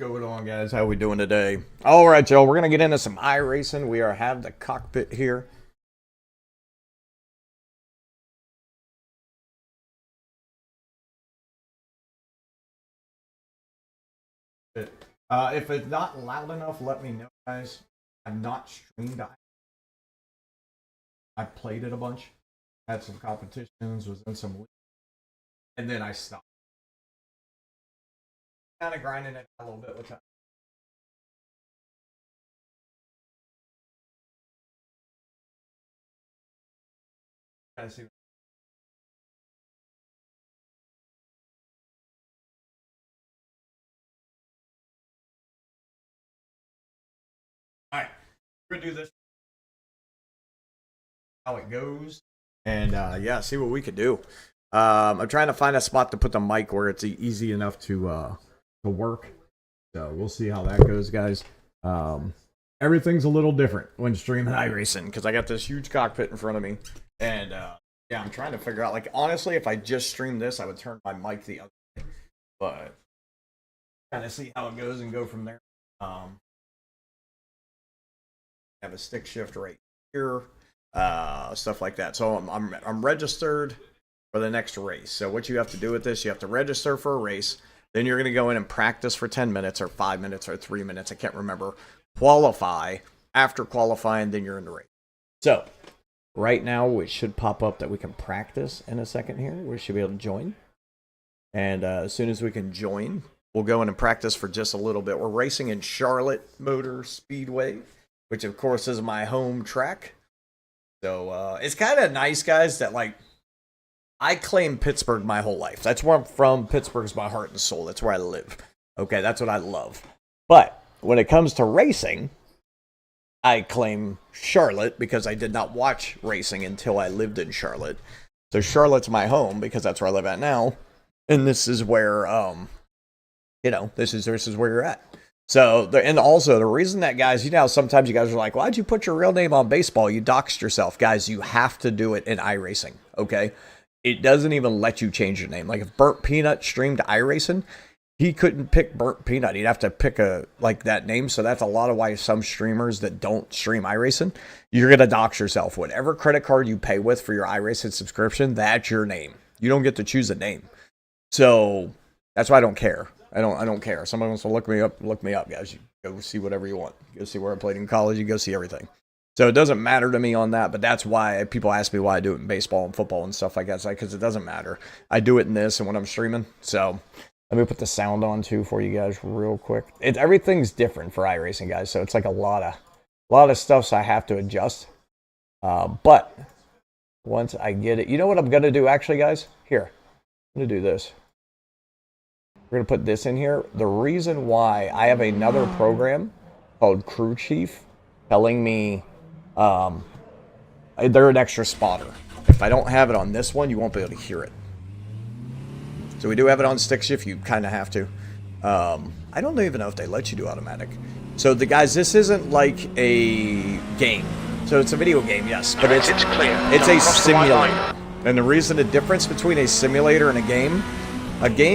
going on, guys? How we doing today? All right, y'all. We're gonna get into some iRacing. We have the cockpit here. If it's not loud enough, let me know, guys. I'm not streamed. I played it a bunch, had some competitions, was in some leagues, and then I stopped. Kind of grinding it a little bit with time. Kind of see. All right, we're gonna do this. How it goes, and yeah, see what we could do. I'm trying to find a spot to put the mic where it's easy enough to work. So we'll see how that goes, guys. Everything's a little different when streaming iRacing because I got this huge cockpit in front of me, and yeah, I'm trying to figure out. Like honestly, if I just streamed this, I would turn my mic the other way, but kind of see how it goes and go from there. Have a stick shift right here. Stuff like that. So I'm registered for the next race. So what you have to do with this, you have to register for a race. Then you're going to go in and practice for 10 minutes or 5 minutes or 3 minutes. I can't remember. Qualify. After qualifying, then you're in the race. So right now it should pop up that we can practice in a second here. We should be able to join. And as soon as we can join, we'll go in and practice for just a little bit. We're racing in Charlotte Motor Speedway, which of course is my home track. So it's kind of nice, guys, that like I claim Pittsburgh my whole life. That's where I'm from. Pittsburgh's my heart and soul. That's where I live. Okay, that's what I love. But when it comes to racing, I claim Charlotte because I did not watch racing until I lived in Charlotte. So Charlotte's my home because that's where I live at now. And this is where, this is where you're at. So, and also the reason that, guys, sometimes you guys are like, why'd you put your real name on baseball? You doxed yourself. Guys, you have to do it in iRacing, okay? It doesn't even let you change your name. Like if Burnt Peanut streamed iRacing, he couldn't pick Burnt Peanut. He'd have to pick that name. So that's a lot of why some streamers that don't stream iRacing, you're going to dox yourself. Whatever credit card you pay with for your iRacing subscription, that's your name. You don't get to choose a name. So that's why I don't care. I don't care. Someone wants to look me up, guys. You go see whatever you want. You go see where I played in college. You go see everything. So it doesn't matter to me on that, but that's why people ask me why I do it in baseball and football and stuff like that. It's like, because it doesn't matter. I do it in this and when I'm streaming. So let me put the sound on too for you guys real quick. Everything's different for iRacing, guys. So it's like a lot of stuff so I have to adjust. But once I get it, you know what I'm going to do actually, guys? Here, I'm going to do this. We're going to put this in here. The reason why I have another program called Crew Chief telling me they're an extra spotter. If I don't have it on this one, you won't be able to hear it. So we do have it on stick shift. You kind of have to. I don't even know if they let you do automatic. So the guys, this isn't like a game. So it's a video game, yes, but it's a simulator. And the reason the difference between a simulator and a game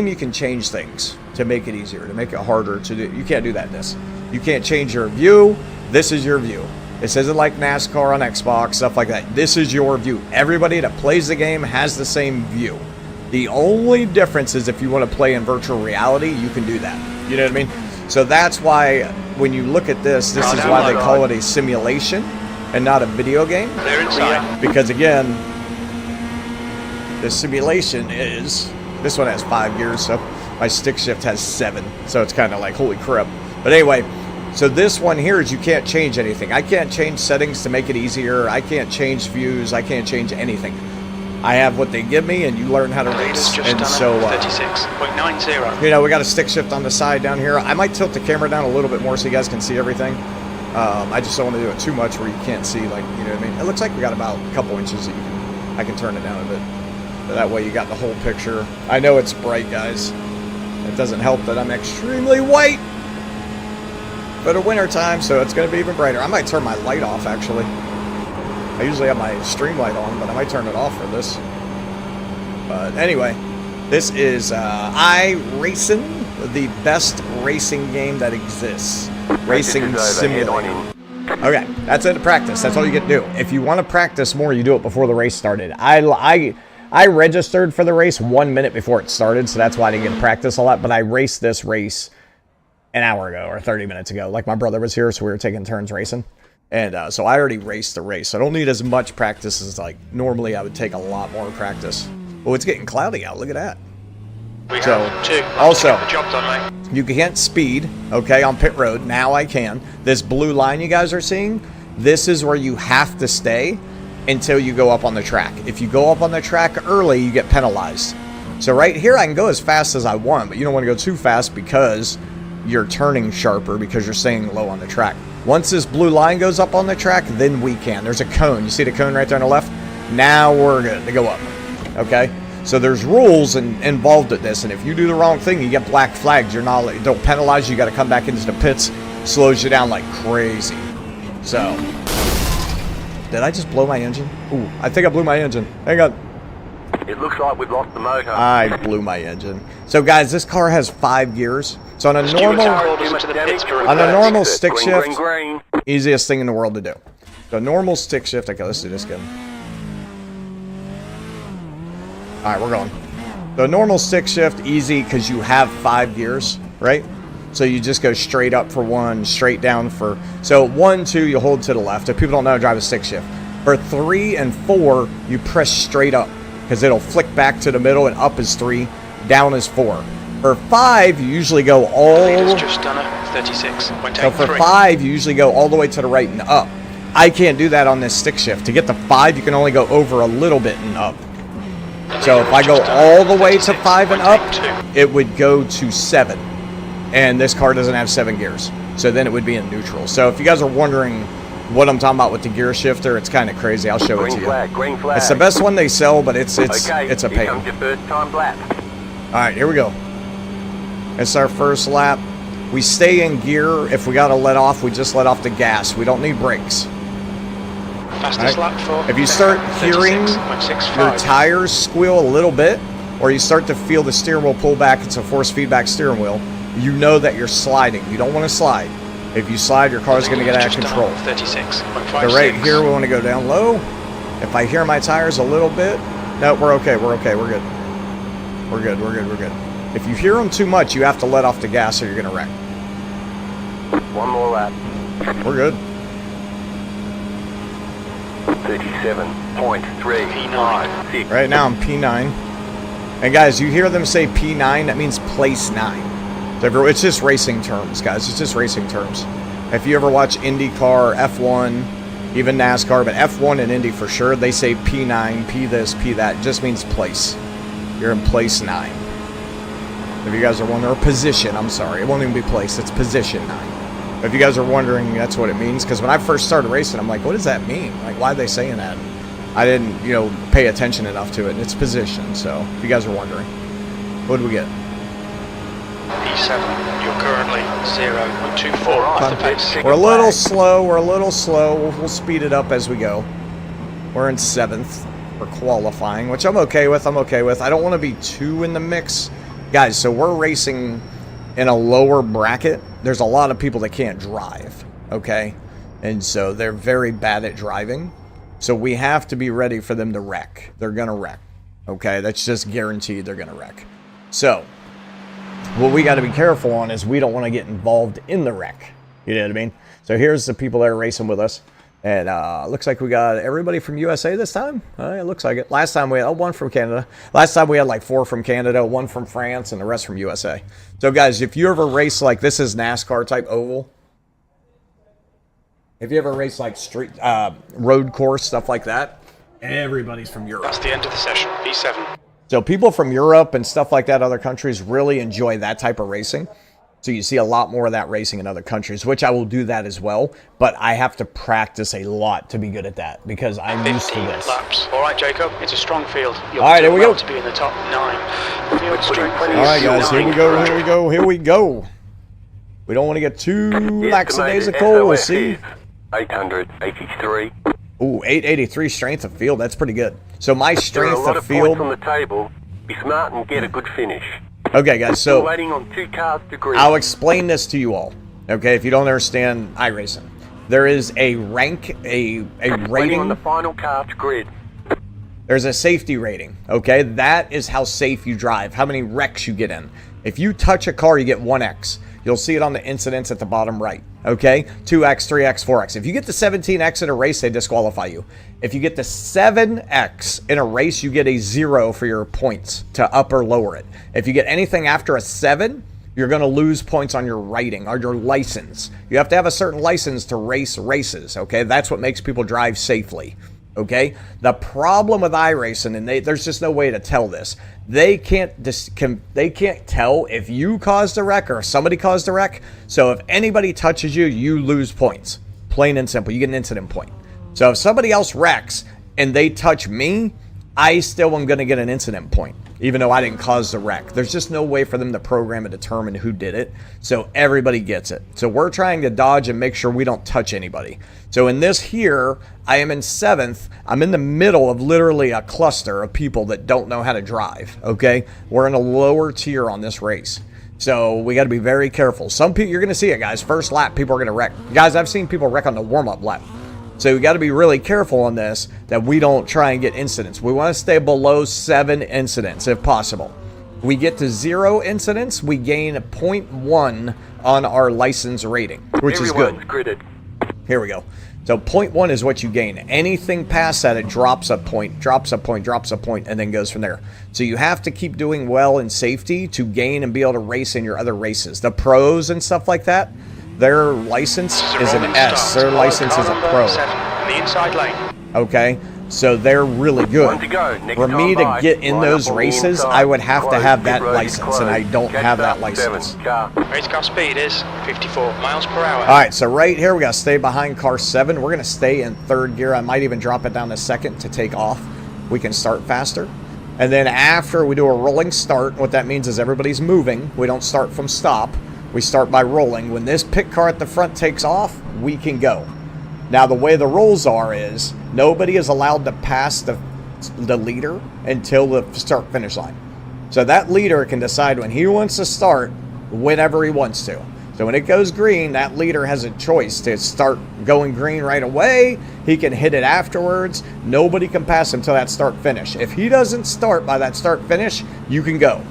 you can change things to make it easier, to make it harder to do. You can't do that in this. You can't change your view. This is your view. This isn't like NASCAR on Xbox, stuff like that. This is your view. Everybody that plays the game has the same view. The only difference is if you want to play in virtual reality, you can do that. You know what I mean? So that's why when you look at this is why they call it a simulation and not a video game. They're inside. Because again, the simulation is... This one has 5 gears, so my stick shift has 7. So it's kind of like, holy crap. But anyway, so this one here is you can't change anything. I can't change settings to make it easier. I can't change views. I can't change anything. I have what they give me, and you learn how to race. And so, 36.90. We got a stick shift on the side down here. I might tilt the camera down a little bit more so you guys can see everything. I just don't want to do it too much where you can't see, like, you know what I mean? It looks like we got about a couple inches that I can turn it down a bit. So that way you got the whole picture. I know it's bright, guys. It doesn't help that I'm extremely white for the winter time, so it's going to be even brighter. I might turn my light off, actually. I usually have my stream light on, but I might turn it off for this. But anyway, this is iRacing. the best racing game that exists. Racing Simulator. Okay, that's it to practice. That's all you get to do. If you want to practice more, you do it before the race started. I registered for the race 1 minute before it started, so that's why I didn't get to practice a lot. But I raced this race an hour ago or 30 minutes ago. Like, my brother was here, so we were taking turns racing. And so I already raced the race. So I don't need as much practice as, like, normally I would take a lot more practice. Oh, it's getting cloudy out. Look at that. So, also, you can't speed, okay, on pit road. Now I can. This blue line you guys are seeing, this is where you have to stay until you go up on the track. If you go up on the track early, you get penalized. So right here, I can go as fast as I want, but you don't want to go too fast because you're turning sharper because you're staying low on the track. Once this blue line goes up on the track, then we can. There's a cone. You see the cone right there on the left? Now we're good to go up, okay? So there's rules involved with this, and if you do the wrong thing, you get black flags. You're not, don't penalize you. You got to come back into the pits. Slows you down like crazy. So, did I just blow my engine? Ooh, I think I blew my engine. Hang on. It looks like we've lost the motor. I blew my engine. So guys, this car has 5 gears. So on a normal stick shift, easiest thing in the world to do. So normal stick shift. Okay, let's do this again. All right, we're going. The normal stick shift, easy because you have 5 gears, right? So you just go straight up for 1, straight down for... So 1, 2, you hold to the left. If people don't know how to drive a stick shift. For 3 and 4, you press straight up because it'll flick back to the middle, and up is 3, down is 4. For 5, you usually go all... Just done a 36. So for 5, you usually go all the way to the right and up. I can't do that on this stick shift. To get to 5, you can only go over a little bit and up. So if I go all the way to 5 and up, it would go to 7. And this car doesn't have 7 gears. So then it would be in neutral. So if you guys are wondering what I'm talking about with the gear shifter, it's kind of crazy. I'll show it to you. Green flag. It's the best one they sell, but it's a pain. Comes your first time lap. All right, here we go. It's our first lap. We stay in gear. If we got to let off, we just let off the gas. We don't need brakes. Fastest lap for if you start hearing your tires squeal a little bit, or you start to feel the steering wheel pull back, it's a force feedback steering wheel, you know that you're sliding. You don't want to slide. If you slide, your car's going to get out of control. 36.56. So right here, we want to go down low. If I hear my tires a little bit, no, we're okay. We're okay. We're good. We're good. We're good. We're good. If you hear them too much, you have to let off the gas or you're going to wreck. 1 more lap. We're good. 37.356. Right now I'm P9. And guys, you hear them say P9, that means place 9. So it's just racing terms, guys. It's just racing terms. If you ever watch IndyCar, F1, even NASCAR, but F1 and Indy for sure, they say P9, P this, P that. It just means place. You're in place 9. If you guys are wondering, or position, I'm sorry. It won't even be place, it's position 9. If you guys are wondering, that's what it means. Because when I first started racing, I'm like, what does that mean? Like, why are they saying that? I didn't, pay attention enough to it. It's position. So, if you guys are wondering, what did we get? P7. You're currently 0.24 off the pace. We're a little slow. We're a little slow. We'll speed it up as we go. We're in 7th for qualifying, which I'm okay with. I don't want to be too in the mix. Guys, so we're racing in a lower bracket. There's a lot of people that can't drive, okay? And so they're very bad at driving. So we have to be ready for them to wreck. They're going to wreck, okay? That's just guaranteed they're going to wreck. So what we got to be careful on is we don't want to get involved in the wreck. You know what I mean? So here's the people that are racing with us. And looks like we got everybody from USA this time. It looks like it. Last time we had 1 from Canada. Last time we had like 4 from Canada, 1 from France, and the rest from USA. So guys, if you ever race like this is NASCAR type oval. If you ever race like street, road course, stuff like that, everybody's from Europe. That's the end of the session. P7. So people from Europe and stuff like that, other countries really enjoy that type of racing. So you see a lot more of that racing in other countries, which I will do that as well. But I have to practice a lot to be good at that because I'm used to this. Laps. All right, Jacob. It's a strong field. All right, here we go. To be in the top 9. Field strength. All right, guys. Here we go. Here we go. Here we go. We don't want to get too lackadaisical. We'll see. 883. Ooh, 883 strength of field. That's pretty good. So my strength of field. On the table. Be smart and get a good finish. Okay, guys, Still so waiting on 2 cars to grid. I'll explain this to you all. Okay, if you don't understand iRacing, there is a rank, a Waiting on rating. the final car to grid. There's a safety rating. Okay, that is how safe you drive, how many wrecks you get in. If you touch a car, you get 1x. You'll see it on the incidents at the bottom right. Okay, 2x, 3x, 4x. If you get to 17x in a race, they disqualify you. If you get to 7x in a race, you get a 0 for your points to up or lower it. If you get anything after a 7, you're going to lose points on your writing or your license. You have to have a certain license to race races. Okay, that's what makes people drive safely. Okay, the problem with iRacing, and there's just no way to tell this. They can't tell if you caused a wreck or if somebody caused a wreck. So if anybody touches you, you lose points. Plain and simple. You get an incident point. So if somebody else wrecks and they touch me, I still am going to get an incident point, even though I didn't cause the wreck. There's just no way for them to program and determine who did it. So everybody gets it. So we're trying to dodge and make sure we don't touch anybody. So in this here, I am in 7th. I'm in the middle of literally a cluster of people that don't know how to drive. Okay, we're in a lower tier on this race. So we got to be very careful. Some people, you're going to see it, guys. First lap, people are going to wreck. Guys, I've seen people wreck on the warm-up lap. So we got to be really careful on this, that we don't try and get incidents. We want to stay below 7 incidents if possible. We get to 0 incidents, we gain a 0.1 on our license rating, which is good. Gridded. Here we go. So 0.1 is what you gain. Anything past that, it drops a point, drops a point, drops a point, and then goes from there. So you have to keep doing well in safety to gain and be able to race in your other races. The pros and stuff like that, their license is an S. Their license is a pro. The inside lane. Okay, so they're really good. One to go. Next For me time to by, get in line those up on the races, inside. I would have to Close, have pit that road is license, and I closed. don't Catch have that up, license. 7 car. Race car speed is 54 miles per hour. All right, so right here we got to stay behind car 7. We're going to stay in 3rd gear. I might even drop it down to 2nd to take off. We can start faster. And then after we do a rolling start, what that means is everybody's moving. We don't start from stop. We start by rolling. When this pit car at the front takes off, we can go. Now, the way the rules are is nobody is allowed to pass the leader until the start-finish line. So that leader can decide when he wants to start, whenever he wants to. So when it goes green, that leader has a choice to start going green right away. He can hit it afterwards. Nobody can pass him until that start-finish. If he doesn't start by that start-finish, you can go.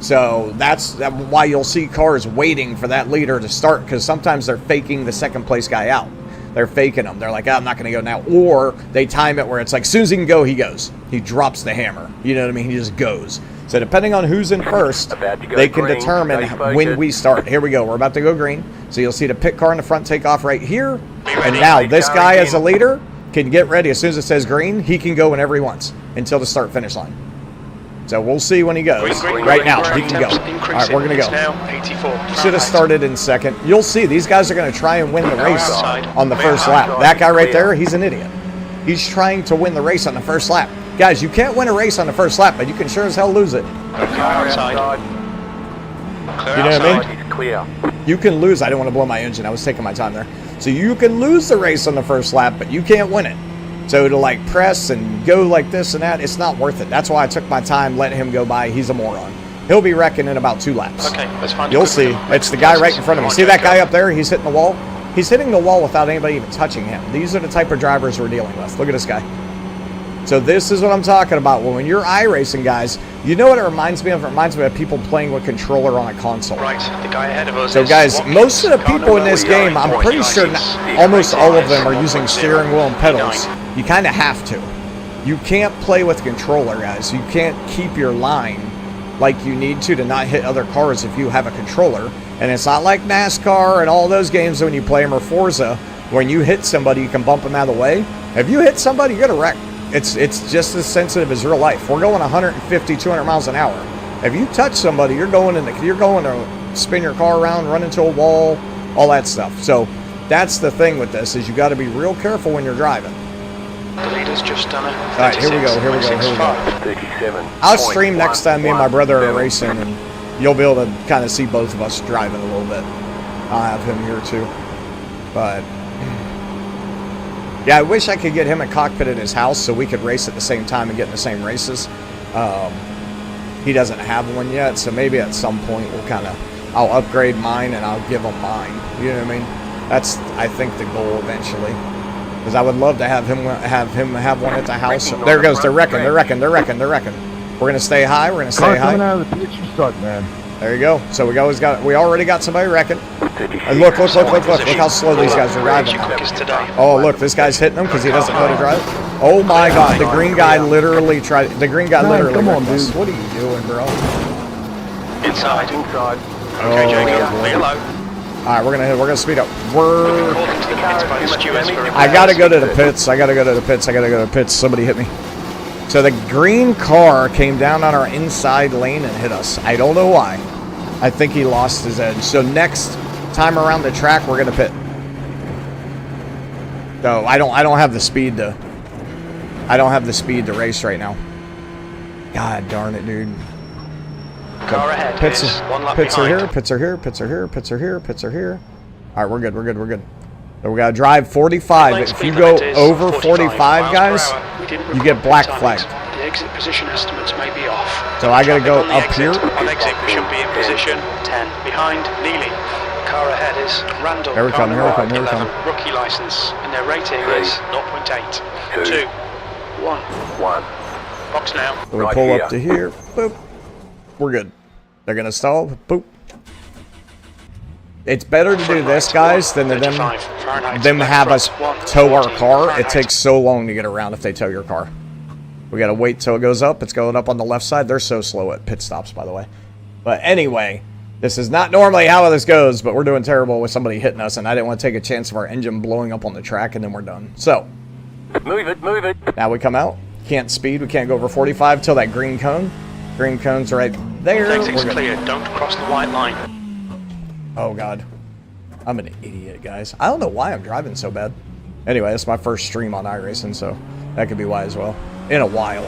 So that's why you'll see cars waiting for that leader to start, because sometimes they're faking the second place guy out. They're faking them. They're like, oh, I'm not going to go now. Or they time it where it's like, as soon as he can go, he goes. He drops the hammer. You know what I mean? He just goes. So depending on who's in first, they can green. determine Stay when focused. we start. Here we go. We're about to go green. So you'll see the pit car in the front take off right here. And ready. now this guy Again. as a leader can get ready. As soon as it says green, he can go whenever he wants until the start-finish line. So we'll see when he goes. Right now, he can go. All right, we're going to go. Now 84. Should have started in 2nd. You'll see, these guys are going to try and win the race on the first lap. That guy right there, he's an idiot. He's trying to win the race on the first lap. Guys, you can't win a race on the first lap, but you can sure as hell lose it. Clear outside. Clear You know what I outside. mean? It's clear. You can lose. I didn't want to blow my engine. I was taking my time there. So you can lose the race on the first lap, but you can't win it. So to like press and go like this and that, it's not worth it. That's why I took my time, let him go by. He's a moron. He'll be wrecking in about 2 laps. Okay, let's find. You'll see. It's the guy right in front of me. See that guy up there? He's hitting the wall. He's hitting the wall without anybody even touching him. These are the type of drivers we're dealing with. Look at this guy. So this is what I'm talking about. When you're iRacing, guys, you know what it reminds me of? It reminds me of people playing with controller on a console. Right, the guy ahead of us. So is guys, Watkins. most of the people in this we are game, I'm pretty sure almost all of them are using steering wheel and pedals. You kind of have to. You can't play with controller, guys. You can't keep your line like you need to not hit other cars if you have a controller. And it's not like NASCAR and all those games when you play them, or Forza. When you hit somebody, you can bump them out of the way. If you hit somebody, you're going to wreck. It's just as sensitive as real life. We're going 150, 200 miles an hour. If you touch somebody, you're going to spin your car around, run into a wall, all that stuff. So that's the thing with this, is you got to be real careful when you're driving. The leader's just done it. All right, here we go, here we go, here we go. 37. I'll stream next time me and my brother are racing, and you'll be able to kind of see both of us driving a little bit. I'll have him here too. But yeah, I wish I could get him a cockpit at his house so we could race at the same time and get in the same races. he doesn't have one yet, so maybe at some point I'll upgrade mine and I'll give him mine. You know what I mean? That's, I think, the goal eventually. Because I would love to have him have one at the house. There goes, they're wrecking. We're gonna stay high. We're gonna stay high. Coming out of the pits, you suck, man. There you go. So we already got somebody wrecking. And look how slow these guys are driving. Oh, look, this guy's hitting them because he doesn't know to drive. Oh my God, the green guy literally tried. The green guy literally. Come on, wrecked us. dude. What are you doing, bro? Inside. Oh, Okay, Jacob, boy. clear low. All right, we're gonna speed up. According to the pits by the stewards for I gotta go to the pits. Somebody hit me. So the green car came down on our inside lane and hit us. I don't know why. I think he lost his edge. So next time around the track, we're gonna pit. So I don't have the speed to. I don't have the speed to race right now. God darn it, dude. car ahead. Pits, Is one lap pits are behind. here. Pits are here. Pits are here. Pits are here. Pits are here. All right, we're good. So we gotta drive 45. Lane If speed you go limit is over 45 45, guys, miles per hour. We didn't you record get black pit flagged. times. The exit position estimates may be off. So I gotta Traffic go on the up exit. here. On exit, we should be in position 10. Behind, Neely. Car ahead is Randall. Here we come, here we come, here we 11, come. Rookie license, and their rating is 0.8. 2. 1. 1. Box now. So we Right pull here. up to here. Boop. We're good. They're gonna stall. Boop. It's better to do this, guys, than to them 35 Fahrenheit. have us Left front, tow our 14 car. It Fahrenheit. takes so long to get around if they tow your car. We gotta wait till it goes up. It's going up on the left side. They're so slow at pit stops, by the way. But anyway, this is not normally how this goes, but we're doing terrible with somebody hitting us, and I didn't want to take a chance of our engine blowing up on the track, and then we're done. So, Move it. now we come out. Can't speed. We can't go over 45 till that green cone. Green cone's right there. Exit's We're good. clear. Don't cross the white line. Oh, God. I'm an idiot, guys. I don't know why I'm driving so bad. Anyway, it's my first stream on iRacing, so that could be why as well. In a while.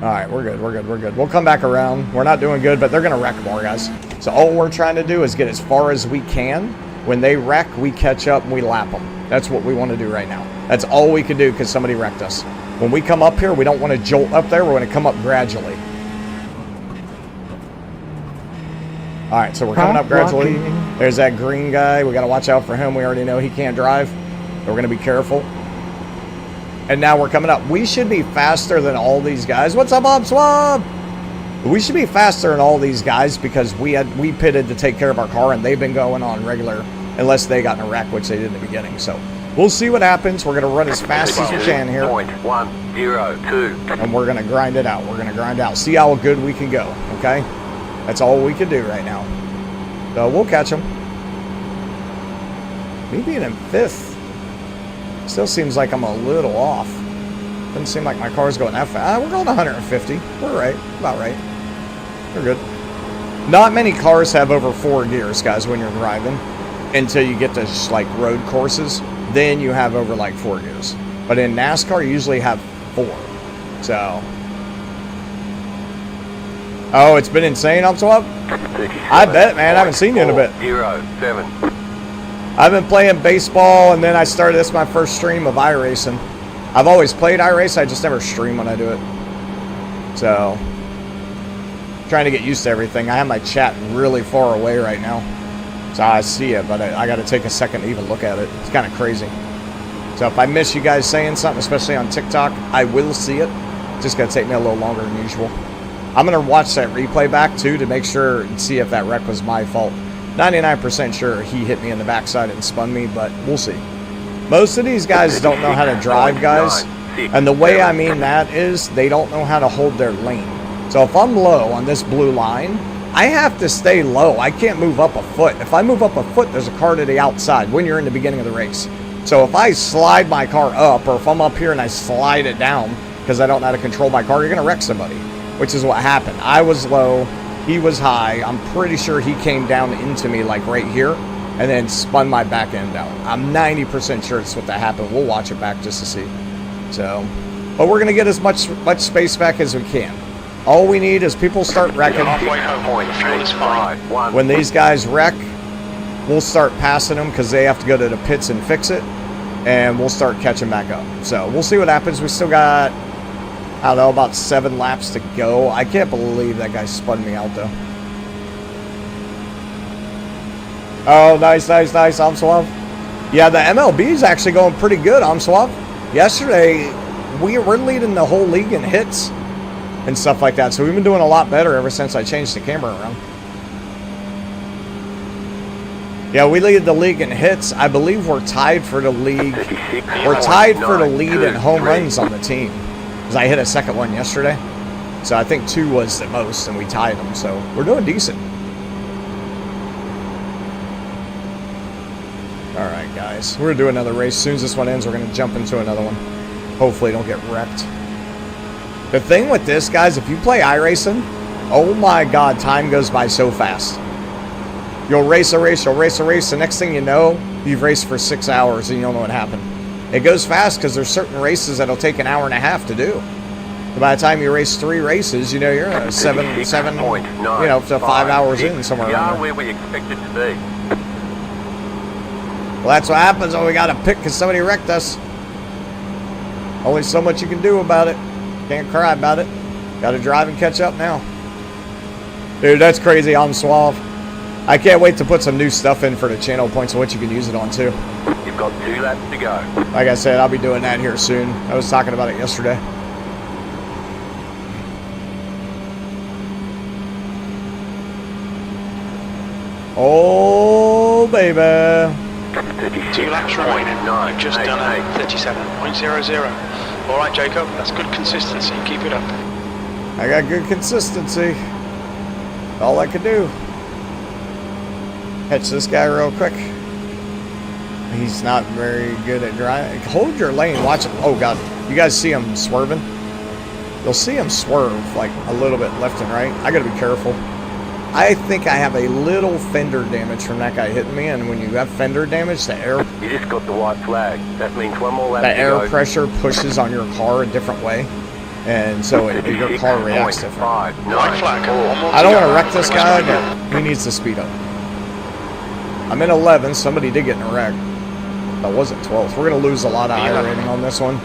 Alright, we're good. We'll come back around. We're not doing good, but they're going to wreck more, guys. So all we're trying to do is get as far as we can. When they wreck, we catch up and we lap them. That's what we want to do right now. That's all we can do because somebody wrecked us. When we come up here, we don't want to jolt up there. We're going to come up gradually. All right, so we're coming up gradually. There's that green guy. We got to watch out for him. We already know he can't drive. So we're going to be careful. And now we're coming up. We should be faster than all these guys. What's up, Bob Swab? We should be faster than all these guys because we pitted to take care of our car, and they've been going on regular unless they got in a wreck, which they did in the beginning. So we'll see what happens. We're going to run as fast as we can here. 0.102. And we're going to grind it out. We're going to grind out. See how good we can go, okay? That's all we can do right now. So we'll catch them. Me being in 5th still seems like I'm a little off. Doesn't seem like my car's going that fast. We're going 150. We're right. About right. We're good. Not many cars have over 4 gears, guys, when you're driving. Until you get to just, like, road courses. Then you have over, like, 4 gears. But in NASCAR, you usually have 4. So... Oh, it's been insane, I'm swap? I bet, man. I haven't seen you in a bit. 07. I've been playing baseball, and then I started. This is my first stream of iRacing. I've always played iRace. I just never stream when I do it. So, trying to get used to everything. I have my chat really far away right now. So I see it, but I got to take a second to even look at it. It's kind of crazy. So if I miss you guys saying something, especially on TikTok, I will see it. It's just going to take me a little longer than usual. I'm going to watch that replay back, too, to make sure and see if that wreck was my fault. 99% sure he hit me in the backside and spun me, but we'll see. Most of these guys don't know how to drive, guys. And the way I mean that is they don't know how to hold their lane. So if I'm low on this blue line, I have to stay low. I can't move up a foot. If I move up a foot, there's a car to the outside when you're in the beginning of the race. So if I slide my car up, or if I'm up here and I slide it down because I don't know how to control my car, you're going to wreck somebody. Which is what happened. I was low, he was high. I'm pretty sure he came down into me like right here and then spun my back end down. I'm 90% sure it's what that happened. We'll watch it back just to see. So, but we're going to get as much space back as we can. All we need is people start wrecking. Halfway home. The fuel is fine. When these guys wreck, we'll start passing them because they have to go to the pits and fix it. And we'll start catching back up. So we'll see what happens. We still got I don't know, about 7 laps to go. I can't believe that guy spun me out, though. Oh, nice. I'm suave. Yeah, the MLB is actually going pretty good. I'm suave. Yesterday, we're leading the whole league in hits and stuff like that. So we've been doing a lot better ever since I changed the camera around. Yeah, we lead the league in hits. I believe we're tied for the league. We're tied for the lead in home runs on the team. Because I hit a second one yesterday. So I think 2 was the most, and we tied them. So we're doing decent. All right, guys. We're going to do another race. As soon as this one ends, we're going to jump into another one. Hopefully don't get wrecked. The thing with this, guys, if you play iRacing, oh my God, time goes by so fast. You'll race a race, the next thing you know, you've raced for 6 hours and you don't know what happened. It goes fast because there's certain races that'll take an hour and a half to do. So by the time you race 3 races, you know, you're at 7, to 5 hours in somewhere around there. where we expected to be. Well, that's what happens when we got to pick because somebody wrecked us. Only so much you can do about it. Can't cry about it. Got to drive and catch up now. Dude, that's crazy. I'm suave. I can't wait to put some new stuff in for the channel points and what you can use it on too. You've got 2 laps to go. Like I said, I'll be doing that here soon. I was talking about it yesterday. Oh, baby. 2 laps remaining. You've just done a 37.00. All right, Jacob, that's good consistency. Keep it up. I got good consistency. All I could do. Catch this guy real quick. He's not very good at driving. Hold your lane. Watch him. Oh, God. You guys see him swerving? You'll see him swerve like a little bit left and right. I got to be careful. I think I have a little fender damage from that guy hitting me, and when you have fender damage, the air... You just got the white flag. That means 1 more lap to the go. air pressure pushes on your car a different way, and so your car reacts different. White flag. I don't want to wreck this guy, but he needs to speed up. I'm in 11. Somebody did get in a wreck. That wasn't 12th. We're going to lose a lot of higher rating on this one.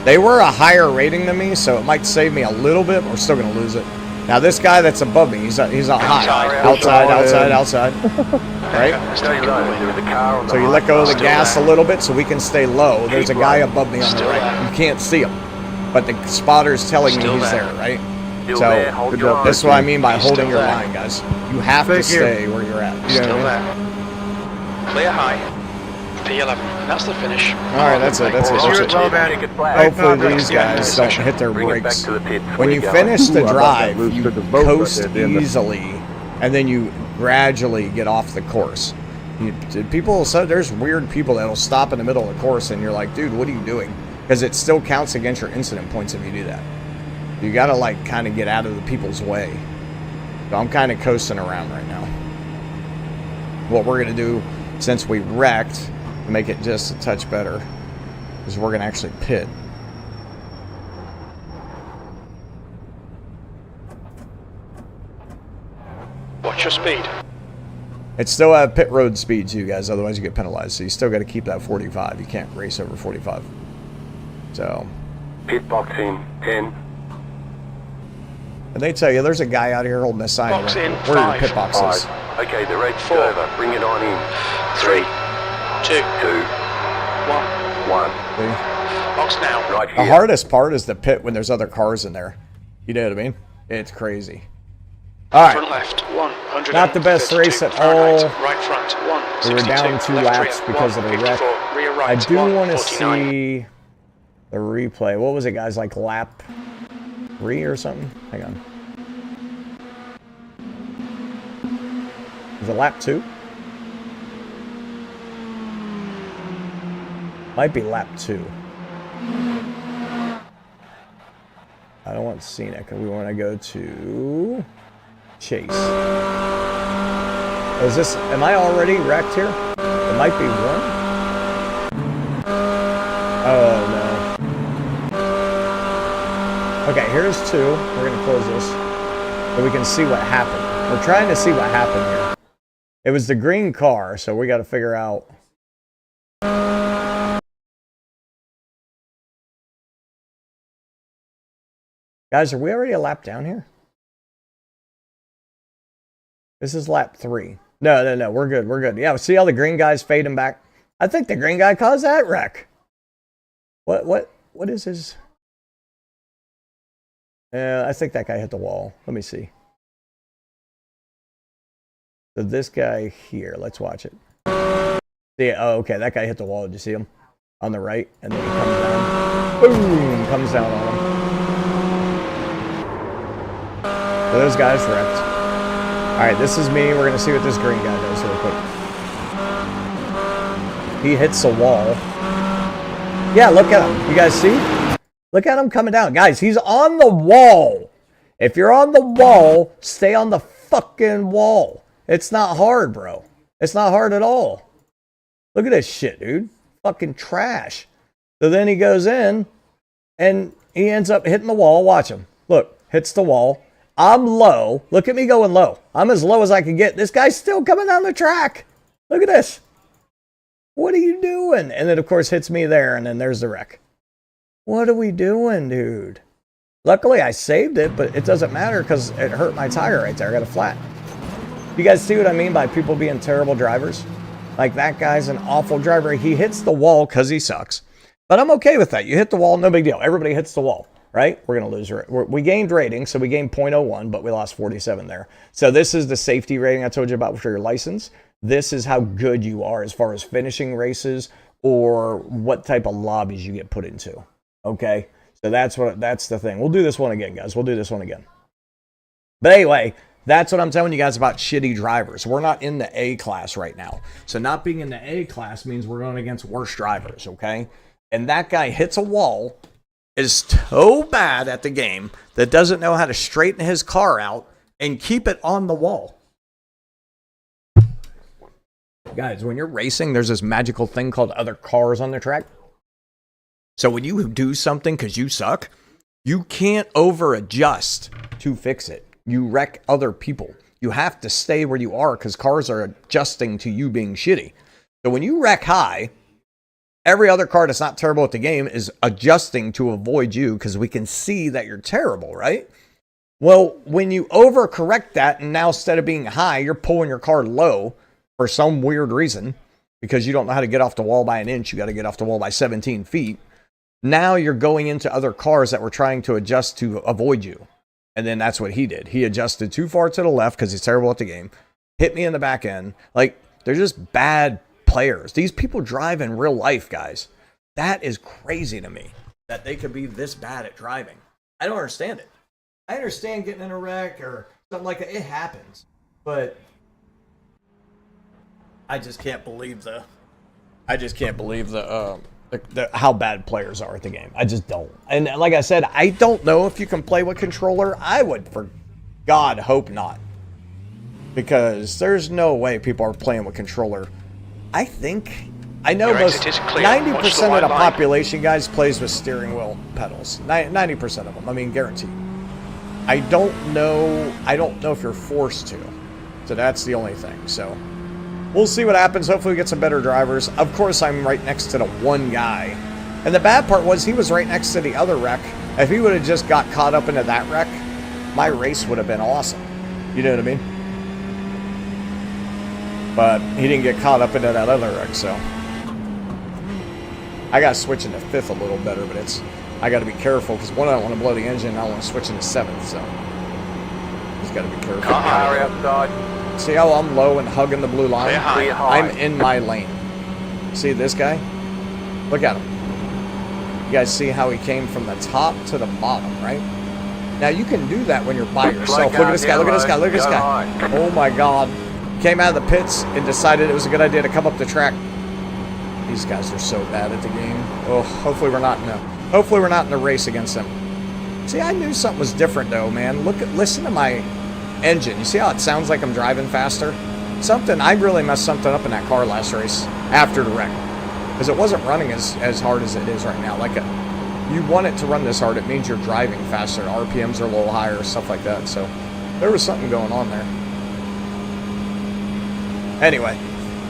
They were a higher rating than me, so it might save me a little bit, but we're still going to lose it. Now, this guy that's above me, he's not high. Outside. Right? So you let go of the gas a little bit so we can stay low. There's a guy above me on the right. You can't see him, but the spotter's telling me he's there, right? So this is what I mean by holding your line, guys. You have to stay where you're at. You know what I mean? Clear high. P11. That's the finish. All right, that's it. Hopefully these guys don't hit their brakes. When you finish the drive, you coast easily, and then you gradually get off the course. There's weird people that'll stop in the middle of the course, and you're like, dude, what are you doing? Because it still counts against your incident points if you do that. You got to like kind of get out of the people's way. So I'm kind of coasting around right now. What we're going to do, since we wrecked, to make it just a touch better, is we're going to actually pit. Watch your speed. It's still at pit road speed too, guys, otherwise you get penalized. So you still got to keep that 45. You can't race over 45. So Pit box in 10. And they tell you there's a guy out here holding a sign. Box in, where your pit box is. Okay, the race is over. Bring it on in. 3, 2, 2, 1. 1. Box now. Right here. The hardest part is the pit when there's other cars in there. You know what I mean? It's crazy. All right. Front left, 100. Not the best race at all. Right front, 1. We were down 2 laps because of the wreck. I do want to see the replay. What was it, guys? Like lap 3 or something? Hang on. Is it lap 2? Might be lap 2. I don't want scenic. We want to go to chase. Is this? Am I already wrecked here? It might be 1. Oh no. Okay, here's 2. We're gonna close this so we can see what happened. We're trying to see what happened here. It was the green car, so we got to figure out. Guys, are we already a lap down here? This is lap 3. No. We're good. Yeah, see how the green guy's fading back? I think the green guy caused that wreck. What is his? I think that guy hit the wall. Let me see. So this guy here, let's watch it. See, oh, okay, that guy hit the wall. Did you see him? On the right, and then he comes down. Boom! Comes down on him. So those guys wrecked. Alright, this is me. We're going to see what this green guy does real quick. He hits the wall. Yeah, look at him. You guys see? Look at him coming down. Guys, he's on the wall. If you're on the wall, stay on the fucking wall. It's not hard, bro. It's not hard at all. Look at this shit, dude. Fucking trash. So then he goes in, and he ends up hitting the wall. Watch him. Look, hits the wall. I'm low. Look at me going low. I'm as low as I can get. This guy's still coming down the track. Look at this. What are you doing? And then, of course, hits me there, and then there's the wreck. What are we doing, dude? Luckily, I saved it, but it doesn't matter because it hurt my tire right there. I got a flat. You guys see what I mean by people being terrible drivers? Like, that guy's an awful driver. He hits the wall because he sucks. But I'm okay with that. You hit the wall, no big deal. Everybody hits the wall, right? We're going to lose. We gained rating, so we gained 0.01, but we lost 47 there. So this is the safety rating I told you about for your license. This is how good you are as far as finishing races or what type of lobbies you get put into. Okay? So that's the thing. We'll do this one again, guys. We'll do this one again. But anyway, that's what I'm telling you guys about shitty drivers. We're not in the A class right now. So not being in the A class means we're going against worse drivers, okay? And that guy hits a wall, is so bad at the game that doesn't know how to straighten his car out and keep it on the wall. Guys, when you're racing, there's this magical thing called other cars on the track. So when you do something because you suck, you can't over-adjust to fix it. You wreck other people. You have to stay where you are because cars are adjusting to you being shitty. So when you wreck high, every other car that's not terrible at the game is adjusting to avoid you because we can see that you're terrible, right? Well, when you overcorrect that and now instead of being high, you're pulling your car low for some weird reason because you don't know how to get off the wall by an inch. You got to get off the wall by 17 feet. Now you're going into other cars that were trying to adjust to avoid you. And then that's what he did. He adjusted too far to the left because he's terrible at the game. Hit me in the back end. Like, they're just bad players. These people drive in real life, guys. That is crazy to me that they could be this bad at driving. I don't understand it. I understand getting in a wreck or something like that. It happens. But I just can't believe how bad players are at the game. I just don't. And like I said, I don't know if you can play with controller. I would, for God, hope not. Because there's no way people are playing with controller. I know most 90% of the population, guys, plays with steering wheel pedals. 90% of them. I mean, guaranteed. I don't know if you're forced to. So that's the only thing. So we'll see what happens. Hopefully we get some better drivers. Of course, I'm right next to the one guy. And the bad part was he was right next to the other wreck. If he would have just got caught up into that wreck, my race would have been awesome. You know what I mean? But he didn't get caught up into that other wreck, so. I got to switch into 5th a little better, but I got to be careful because one, I don't want to blow the engine, and I want to switch into 7th, so. Just got to be careful. Hurry outside. See how I'm low and hugging the blue line? Clear high. I'm in my lane. See this guy? Look at him. You guys see how he came from the top to the bottom, right? Now you can do that when you're by yourself. Look at this guy, look at this guy, look at this guy. Oh my God. Came out of the pits and decided it was a good idea to come up the track. These guys are so bad at the game. Oh, hopefully we're not in a race against them. See, I knew something was different though, man. Listen to my engine. You see how it sounds like I'm driving faster? I really messed something up in that car last race after the wreck. Because it wasn't running as hard as it is right now. Like, you want it to run this hard, it means you're driving faster. RPMs are a little higher, stuff like that. So, there was something going on there. Anyway,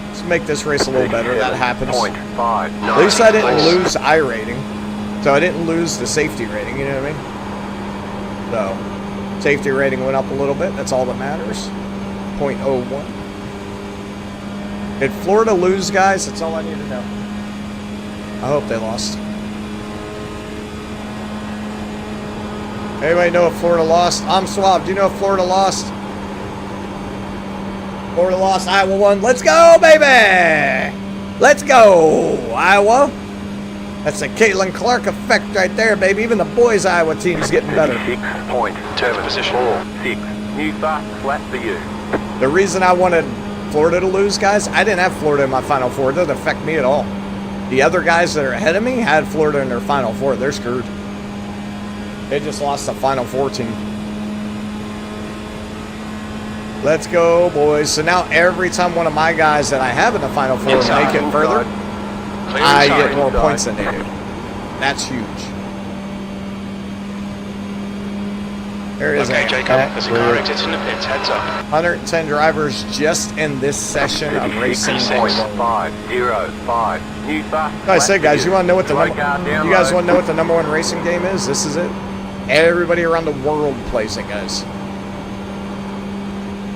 let's make this race a little better. That happens. At least I didn't lose I rating. So I didn't lose the safety rating, you know what I mean? So, safety rating went up a little bit. That's all that matters. 0.01. Did Florida lose, guys? That's all I need to know. I hope they lost. Anybody know if Florida lost? I'm Swab. Do you know if Florida lost? Florida lost. Iowa won. Let's go, baby! Let's go, Iowa. That's the Caitlin Clark effect right there, baby. Even the boys' Iowa team's getting better. 6.746. New fast flat for you. The reason I wanted Florida to lose, guys, I didn't have Florida in my Final Four. It doesn't affect me at all. The other guys that are ahead of me had Florida in their Final Four. They're screwed. They just lost the Final Four team. Let's go, boys. So now every time one of my guys that I have in the Final Four make it further, I get more points than they do. That's huge. There is okay, Jacob, there's a car exiting the pits. Heads up. 110 drivers just in this session of racing. 505. New fast. Like I said, guys, you want to know what the you guys want to know what the #1 racing game is? This is it. Everybody around the world plays it, guys.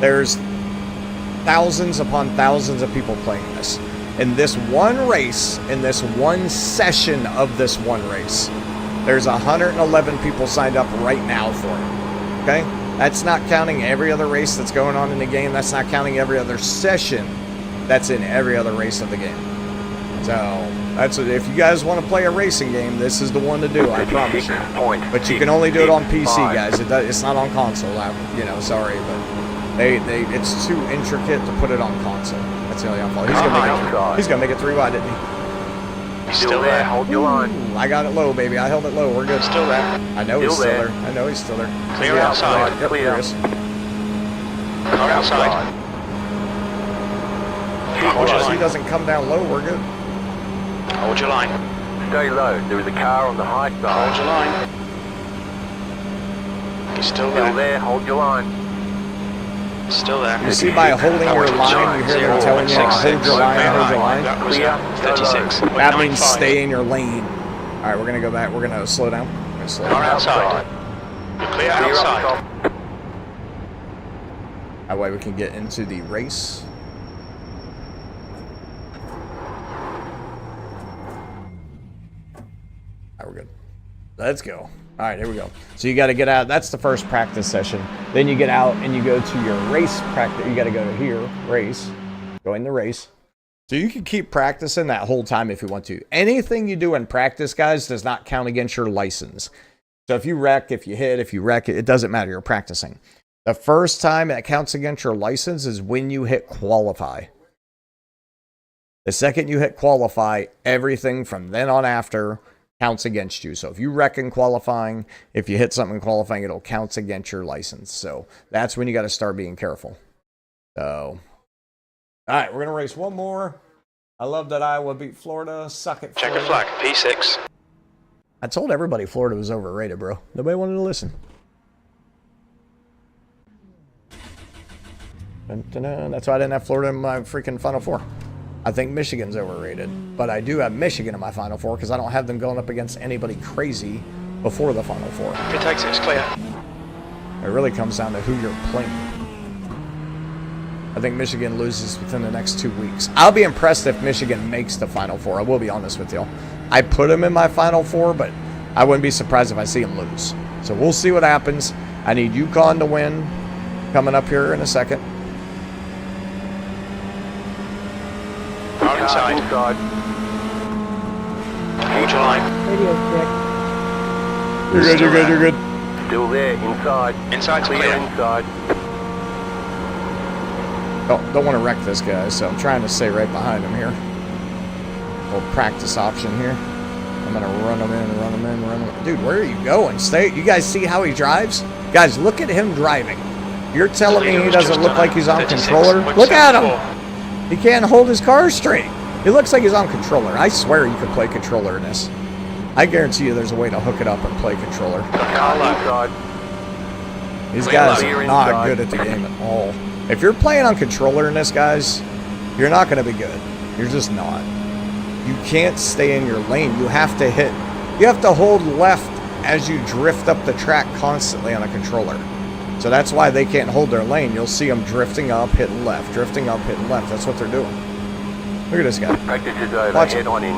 There's thousands upon thousands of people playing this. In this one race, in this one session of this one race, there's 111 people signed up right now for it. Okay? That's not counting every other race that's going on in the game. That's not counting every other session that's in every other race of the game. So, that's it. If you guys want to play a racing game, this is the one to do, I promise you. But you can only do it on PC, guys. It's not on console. Sorry, but it's too intricate to put it on console. That's the only fault. He's gonna make it 3 wide, didn't he? He's still there. Hold your line. I got it low, baby. I held it low. We're good. Still there. I know he's still there. I know he's still there. Clear outside. Yep, Clear. there he is. Car outside. Hold your He line. doesn't come down low. We're good. Hold your line. Stay low. There is a car on the high Hold side. your line. He's still Still there. there. Hold your line. Still there. You see, by holding your line, you hear them telling you, hold your line, hold your line. That was 36. That means stay in your lane. All right, we're going to go back. We're going to slow down. We're going to slow Car down. outside. You're clear outside. That way we can get into the race. All right, we're good. Let's go. All right, here we go. So you got to get out. That's the first practice session. Then you get out and you go to your race practice. You got to go to here, race, go in the race. So you can keep practicing that whole time if you want to. Anything you do in practice, guys, does not count against your license. So if you wreck, if you hit, if you wreck, it doesn't matter. You're practicing. The first time it counts against your license is when you hit qualify. The second you hit qualify, everything from then on after counts against you. So if you wreck in qualifying, if you hit something in qualifying, it'll count against your license. So that's when you got to start being careful. So, all right, we're going to race one more. I love that Iowa beat Florida. Suck it, Check Florida. a flag. P6. I told everybody Florida was overrated, bro. Nobody wanted to listen. Dun, dun, dun. That's why I didn't have Florida in my freaking Final Four. I think Michigan's overrated, but I do have Michigan in my Final Four because I don't have them going up against anybody crazy before the Final Four. Pit exit's clear. It really comes down to who you're playing. I think Michigan loses within the next 2 weeks. I'll be impressed if Michigan makes the Final Four. I will be honest with you. I put them in my Final Four, but I wouldn't be surprised if I see them lose. So we'll see what happens. I need UConn to win coming up here in a second. Car inside. Hold your line. Radio check. You're good, you're good, you're good. Still there. Inside. Inside's clear. Inside. Don't want to wreck this guy, so I'm trying to stay right behind him here. Little practice option here. I'm going to run him in, run him in, run him in. Dude, where are you going? Stay. You guys see how he drives? Guys, look at him driving. You're telling me he doesn't look like he's on controller? Look at him. He can't hold his car straight. He looks like he's on controller. I swear you could play controller in this. I guarantee you there's a way to hook it up and play controller. Inside. These guys are not good at the game at all. If you're playing on controller in this, guys, you're not going to be good. You're just not. You can't stay in your lane. You have to hit. You have to hold left as you drift up the track constantly on a controller. So that's why they can't hold their lane. You'll see them drifting up, hitting left, drifting up, hitting left. That's what they're doing. Look at this guy. Practice is over. Watch Head him. on in.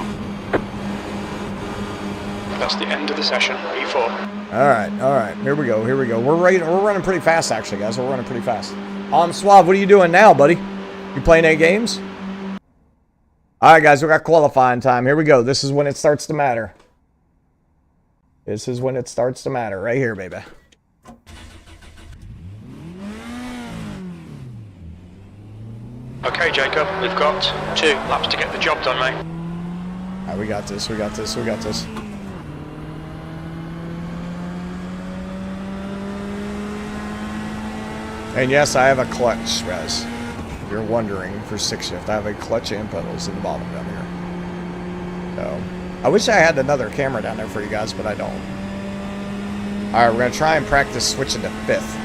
That's the end of the session. P4. All right. Here we go. We're running pretty fast, actually, guys. We're running pretty fast. Suave, what are you doing now, buddy? You playing any games? All right, guys, we got qualifying time. Here we go. This is when it starts to matter. This is when it starts to matter. Right here, baby. Okay, Jacob, we've got 2 laps to get the job done, mate. All right, we got this. And yes, I have a clutch, guys. If you're wondering, for stick shift, I have a clutch and pedals in the bottom down here. So, I wish I had another camera down there for you guys, but I don't. All right, we're gonna try and practice switching to 5th.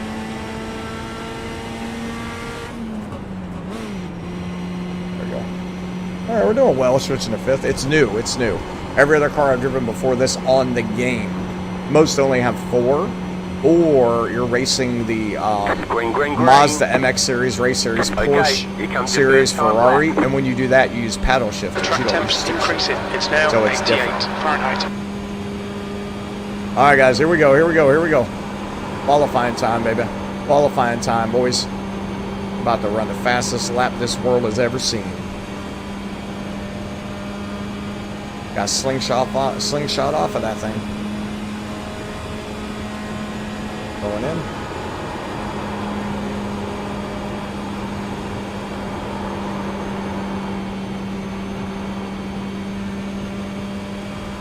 There we go. All right, we're doing well switching to 5th. It's new. Every other car I've driven before this on the game, most only have 4. Or you're racing the Green. Mazda MX Series, Race Series, Okay, Porsche here comes Series, your first Ferrari, and when you do that, you use paddle shift. The track temps is increasing. It's now So it's 88 different. Fahrenheit. All right, guys, here we go. Qualifying time, baby. Qualifying time, boys. About to run the fastest lap this world has ever seen. Got slingshot off of that thing. Going in.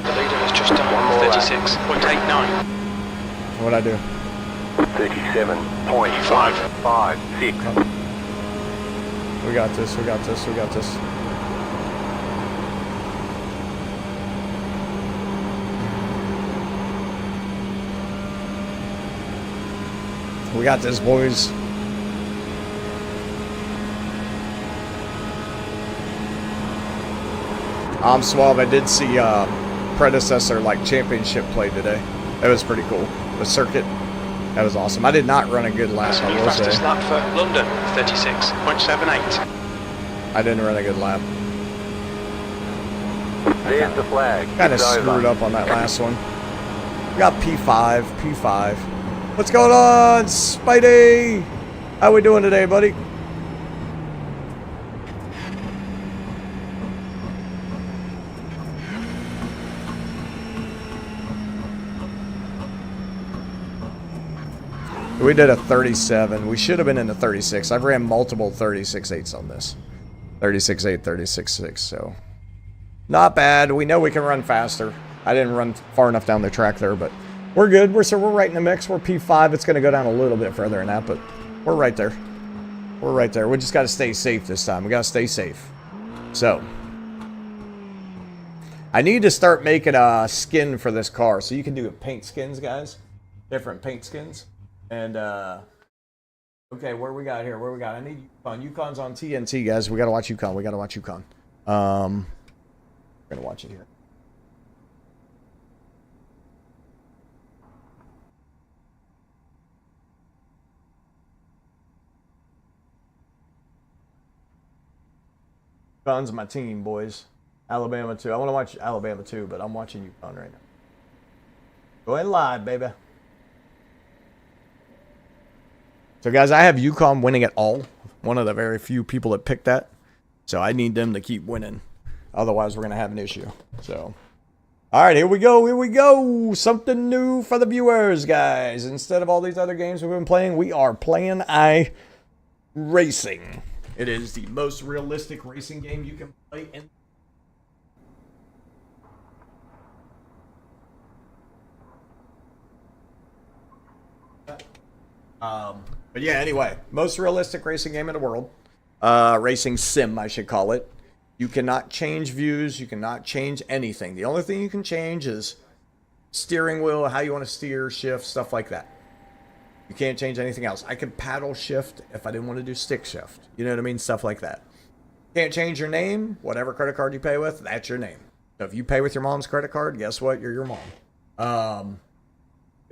The leader has just done 36.89. What'd I do? 37.556. We got this. We got this, boys. I'm Suave. I did see predecessor championship play today. That was pretty cool. The circuit, that was awesome. I did not run a good lap, That's the I new will fastest say. lap for London, 36.78. I didn't run a good lap. There's the flag. Kind of It's over. screwed up on that last one. We got P5. What's going on, Spidey? How we doing today, buddy? We did a 37. We should have been in the 36. I've ran multiple 36.8s on this. 36.8, 36.6, so not bad. We know we can run faster. I didn't run far enough down the track there, but we're good. We're right in the mix. We're P5. It's going to go down a little bit further than that, but we're right there. We just got to stay safe this time. We got to stay safe. So I need to start making a skin for this car, so you can do paint skins, guys. Different paint skins. And okay, where we got here? I need Yukon. Yukon's on TNT, guys. We gotta watch Yukon. We're gonna watch it here. Yukon's my team, boys. Alabama too. I want to watch Alabama too, but I'm watching Yukon right now. Go ahead live, baby. So, guys, I have Yukon winning it all. One of the very few people that picked that. So, I need them to keep winning. Otherwise, we're going to have an issue. So, all right, here we go. Something new for the viewers, guys. Instead of all these other games we've been playing, we are playing Iracing. It is the most realistic racing game you can play in. But yeah, anyway, most realistic racing game in the world. Racing sim, I should call it. You cannot change views. You cannot change anything. The only thing you can change is steering wheel, how you want to steer, shift, stuff like that. You can't change anything else. I could paddle shift if I didn't want to do stick shift. You know what I mean? Stuff like that. Can't change your name. Whatever credit card you pay with, that's your name. So if you pay with your mom's credit card, guess what? You're your mom.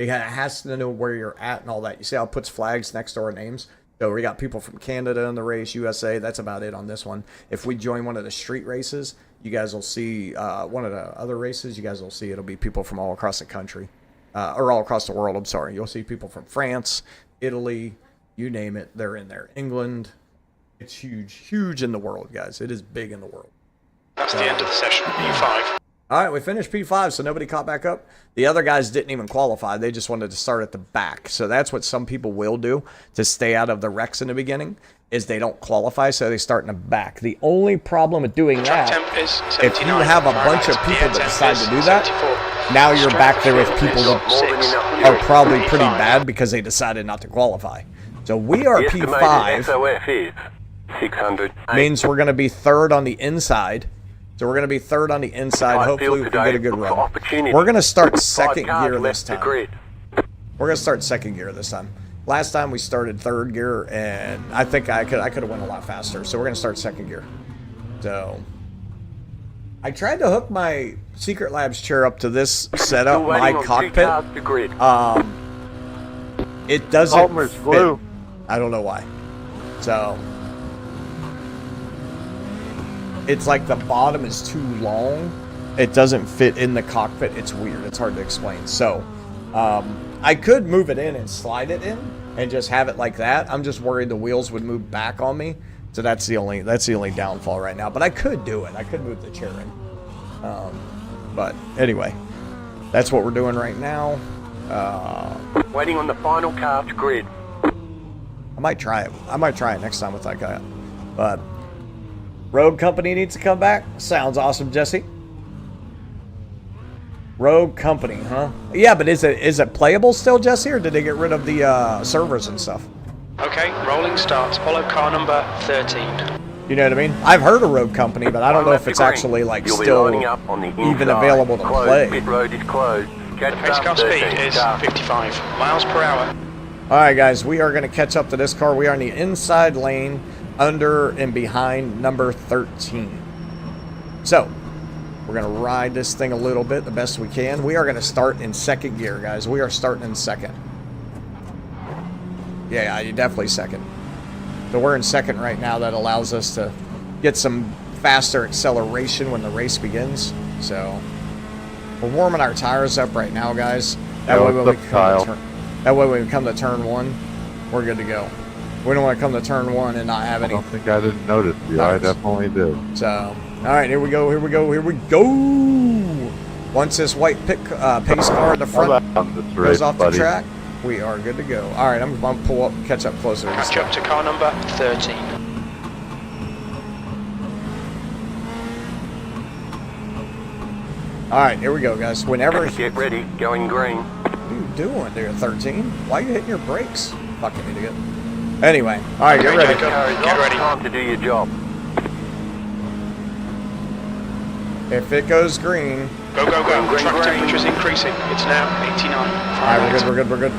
It has to know where you're at and all that. You see how it puts flags next to our names? So we got people from Canada in the race, USA. That's about it on this one. If we join one of the street races, you guys will see one of the other races. You guys will see it'll be people from all across the country, or all across the world. I'm sorry. You'll see people from France, Italy, you name it. They're in there. England. It's huge, huge in the world, guys. It is big in the world. That's the end of the session. P5. All right, we finished P5, so nobody caught back up. The other guys didn't even qualify. They just wanted to start at the back. So that's what some people will do to stay out of the wrecks in the beginning, is they don't qualify, so they start in the back. The only problem with doing that, if you have a bunch of people that decide to do that, now you're back there with people that are probably pretty bad because they decided not to qualify. So we are P5. SOF is 600. Means we're going to be third on the inside. So we're going to be third on the inside. Hopefully we can get a good run. We're going to start second gear this time. We're going to start second gear this time. Last time we started third gear, and I think I could have went a lot faster. So we're going to start second gear. So I tried to hook my Secret Labs chair up to this setup, my cockpit. It doesn't fit. I don't know why. So it's like the bottom is too long. It doesn't fit in the cockpit. It's weird. It's hard to explain. So I could move it in and slide it in and just have it like that. I'm just worried the wheels would move back on me. So that's the only downfall right now. But I could do it. I could move the chair in. But anyway, that's what we're doing right now. Waiting on the final car to grid. I might try it. I might try it next time with that guy. But Rogue Company needs to come back. Sounds awesome, Jesse. Rogue Company, huh? Yeah, but is it playable still, Jesse, or did they get rid of the servers and stuff? Okay, rolling starts. Follow car number 13. You know what I mean? I've heard of Rogue Company, but I don't know if it's actually like still even available to play. Pit road is closed. The pace car speed is 55 miles per hour. All right, guys, we are going to catch up to this car. We are in the inside lane, under and behind number 13. So we're going to ride this thing a little bit the best we can. We are going to start in second gear, guys. We are starting in second. Yeah, you're definitely second. So we're in second right now. That allows us to get some faster acceleration when the race begins. So we're warming our tires up right now, guys. That way when we come to turn one, we're good to go. We don't want to come to turn one and not have any. I don't think I didn't notice you. I definitely do. So, all right, here we go. Here we go. Here we go. Once this white pace car at the front goes off the track, we are good to go. All right, I'm going to pull up, catch up closer. Catch up to car number 13. All right, here we go, guys. Whenever Get ready, going green. What are you doing there, 13? Why are you hitting your brakes? Fucking idiot. Anyway, all right, get ready. Get ready. Time to do your job. If it goes green. Go, go, go. Track temperature's increasing. It's now 89. All right, we're good.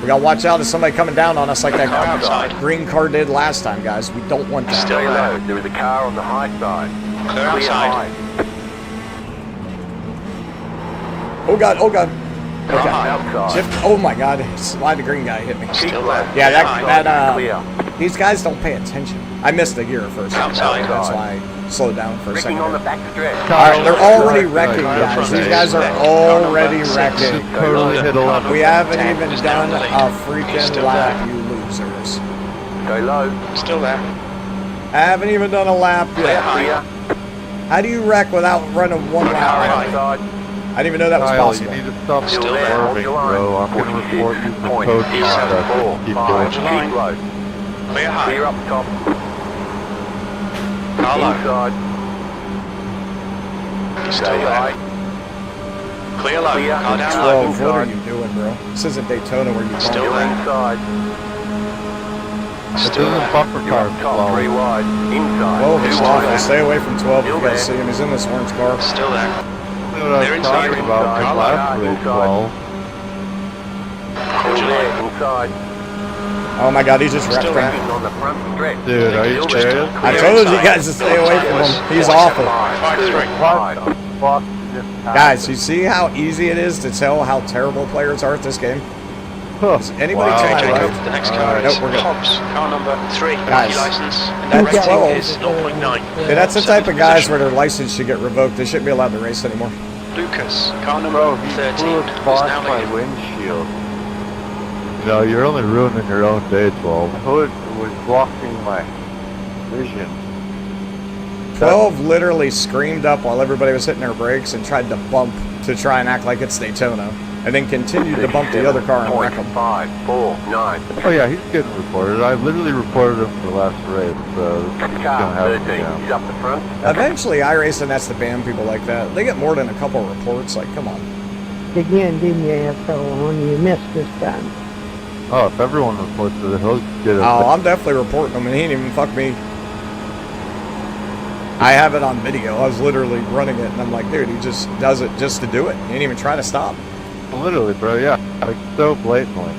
We got to watch out. There's somebody coming down on us like that green car did last time, guys. We don't want that. Stay low. There is a car on the high side. Clear outside. Oh, God. Okay. Outside. Shift. Oh, my God. Why the green guy hit me? Still there. Yeah, Clear. these guys don't pay attention. I missed the gear at first. Outside. That's why I slowed down for a second. On the back stretch. All right, they're already wrecking, guys. These guys are already wrecking. Totally hit 11. We haven't even done a freaking lap, you losers. Go low. Still there. I haven't even done a lap yet. Clear. How do you wreck without running one lap? Outside. I didn't even know that was Kyle, possible. you need to stop Still there. swerving, bro. I'm going to report you for code conduct. Keep going. Keep low. Clear high. Clear up top. Car low. Inside. Still Stay there. high. Clear low. Clear. Car down Whoa, low. what are you doing, bro? This isn't Daytona where you Still Still there. inside. This Still isn't there. bumper You're car up top, 3 wide. Inside. Whoa, he's Still awful. there. Stay away from 12 if you Still guys there. see him. He's in this orange car. Still there. What I They're was talking inside. about my Car last low. race, Inside. well, Still there. Inside. Oh my God, he just wrecked Still me. there. On the front stretch. dude, are you Still just serious? I told you guys to stay away from him. He's awful. 5-3. What the fuck just Guys, you see how easy it is to tell how terrible players are at this game? Is anybody Wow. to Okay, my Jacob, right? the next car Nope, is we're good. Hobbs, car number 3, Guys, license, and that's the rating 12. is 0.9. Yeah, that's the type of guys where their license should get revoked. They shouldn't be allowed to race anymore. Lucas, car number Bro, he 13, flew is across now my leading. windshield. You know, you're only ruining your own day, 12. The hood was blocking my vision. 12 literally screamed up while everybody was hitting their brakes and tried to bump to try and act like it's Daytona. And then continued to bump the other car and wreck them. 549. Oh yeah, he's getting reported. I literally reported him for the last race, so this is gonna Car happen 13 again. is up the front. Eventually, iRacing has to ban people like that. They get more than a couple reports. Like, come on. Again, didn't you, asshole? And you missed this time. Oh, if everyone reports it, he'll get it. Oh, I'm definitely reporting him, and he didn't even fuck me. I have it on video. I was literally running it, and I'm like, dude, he just does it just to do it. He didn't even try to stop. Literally, bro, yeah. Like, so blatantly.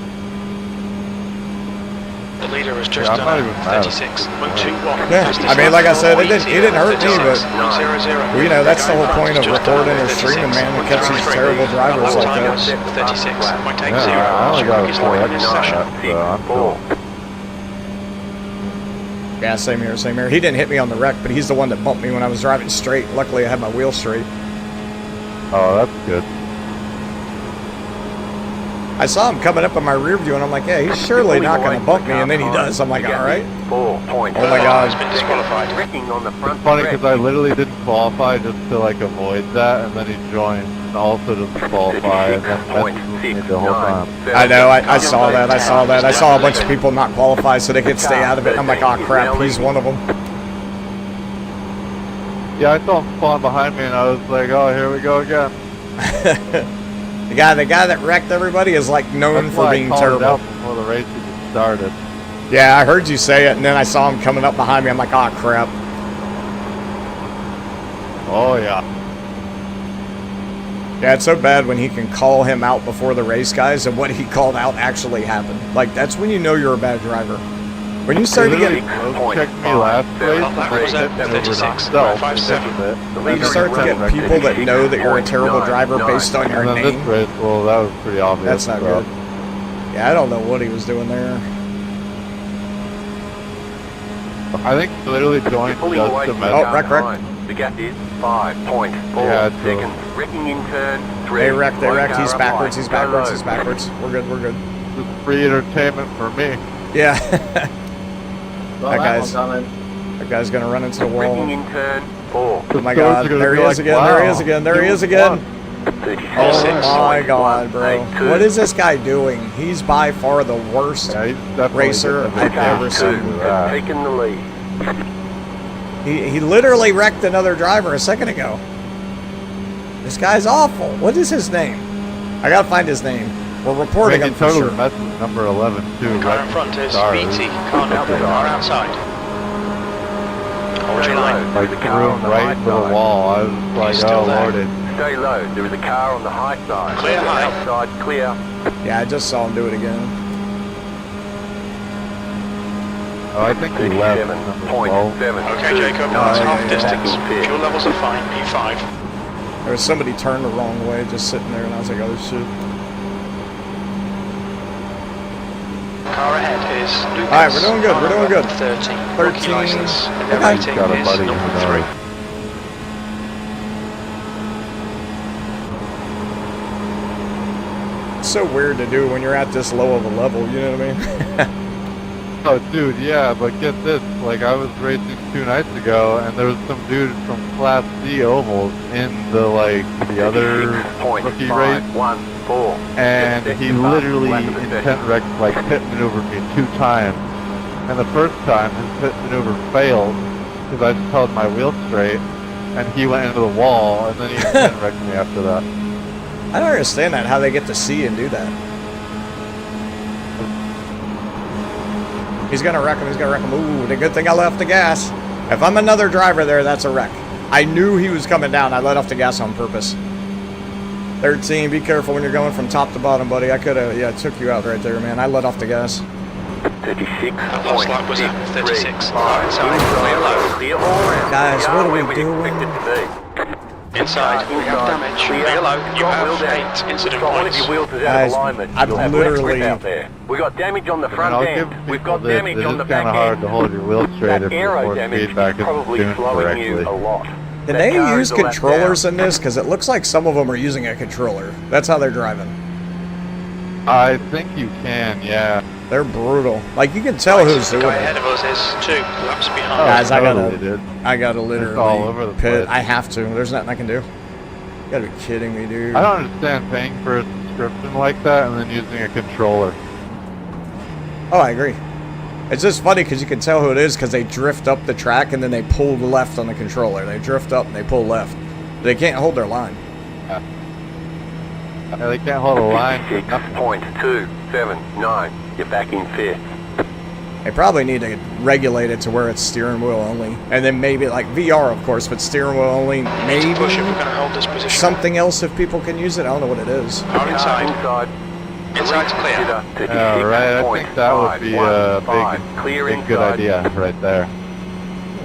The leader has just Yeah, I'm not done even mad. 36.21. Yeah, I mean, like I said, it didn't hurt me, but well, you know, that's the whole point of recording or streaming, man, to catch these terrible drivers like that. 36. Might take Yeah, 0. I only got a Is 4 leading X this on session. that, so I'm cool. Yeah, same here, same here. He didn't hit me on the wreck, but he's the one that bumped me when I was driving straight. Luckily, I had my wheel straight. Oh, that's good. I saw him coming up in my rear view, and I'm like, yeah, he's surely not going to bump me, and then he does. I'm like, all right. 4.5. Oh my God. Has been disqualified. Wrecking on the front. Funny stretch. because I literally didn't qualify just to like avoid that, and then he joined and also didn't qualify, and then messed with me the whole time. I know, I saw that, I saw that. I saw a bunch of people not qualify so they could stay out of it. And I'm like, oh crap, he's one of them. Yeah, I saw him spawn behind me, and I was like, oh, here we go again. The guy that wrecked everybody is like known That's for why being I called it terrible. out before the race even started. Yeah, I heard you say it, and then I saw him coming up behind me. I'm like, oh crap. Oh yeah. Yeah, it's so bad when he can call him out before the race, guys, and what he called out actually happened. Like, that's when you know you're a bad driver. When you start to get... Check me last race, That was at 36. Self, 57. When you start to get people that know that you're a terrible driver based on your and then name, this race, well, that was pretty obvious. that's not so. good. Yeah, I don't know what he was doing there. I think he literally joined Pulling just away to from mess. the Oh, car wreck. behind. The gap is 5.4 Yeah, true. seconds. Wrecking in turn 3. They wrecked, One car he's up backwards, line. he's Go backwards, low. he's backwards. We're good, we're good. This is free entertainment for me. Yeah. That guy's gonna run into the Wrecking wall. in turn 4. Oh my The god, doors are gonna there be he is like, again, wow, there he is again, there he is you again. won. 36. Oh my god, bro. What is this guy doing? He's by far the worst. Yeah, he's definitely Racer getting I've the ever best seen. of Has that. taken the lead. He literally wrecked another driver a second ago. This guy's awful. What is his name? I gotta find his name. We're reporting him He for totally sure. messed with number 11 too. Car in right? front is Sorry. BT. Car number car outside. Origin line. Like There's a threw car on him the right high into the side. wall. I was like, still oh there. lordy. Stay low. There is a car on the high side. Clear The high. outside clear. Yeah, I just saw him do it again. Oh, I think he left number 12. 37.7. Okay, Jacob, that's half distance. Fuel levels are fine. P5. There was somebody turned the wrong way just sitting there, and I was like, oh shit. Car ahead is Lucas. Alright, we're doing good, Car we're doing number good. 13. 13. Rookie license. And their Okay. rating Got a is buddy in number the 3. nose. It's so weird to do when you're at this low of a level, you know what I mean? Oh, dude, yeah, but get this. Like, I was racing 2 nights ago, and there was some dude from Class C ovals in the, like, the other rookie race. 514. And he literally intent wrecked, like, pit maneuvered me 2 times. And the first time, his pit maneuver failed, because I just held my wheel straight, and he went into the wall, and then he intent wrecked me after that. I don't understand that, how they get to see and do that. He's gonna wreck him, he's gonna wreck him. Ooh, the good thing I left the gas. If I'm another driver there, that's a wreck. I knew he was coming down, I let off the gas on purpose. 13, be careful when you're going from top to bottom, buddy. I could've, yeah, took you out right there, man. I let off the gas. 36. That last lap was at 36. Car inside. Clear low. Clear all around. Guys, We what are where we we doing? expect it to be. Inside, we have damage. Hello, you have 8 incident One of points. your wheels is out Guys, of alignment. I've You'll have literally- left grip out there. We got damage on the I mean, front I'll give end. people We've got this. damage It on is the kind back of hard end. to hold your wheel straight That if your aero force damage feedback is probably isn't tuned slowing you a correctly. lot. Can That they car use is a lap controllers down. in this? Because it looks like some of them are using a controller. That's how they're driving. I think you can, yeah. They're brutal. Like, you can tell who's The doing guy ahead it. of us is 2 laps behind. Guys, I gotta- totally, dude. I gotta all literally over the pit. place. I have to. There's nothing I can do. You gotta be kidding me, dude. I don't understand paying for a subscription like that and then using a controller. Oh, I agree. It's just funny because you can tell who it is because they drift up the track and then they pull left on the controller. They drift up and they pull left. They can't hold their line. Yeah, they can't hold a line for nothing. 6.279. You're back in fifth. They probably need to regulate it to where it's steering wheel only. And then maybe, like VR, of course, but steering wheel only. Maybe Push if we're going to hold this position. something else if people can use it. I don't know what it is. Are inside. Inside. Inside's clear. Right, I think that would be a big good idea right there.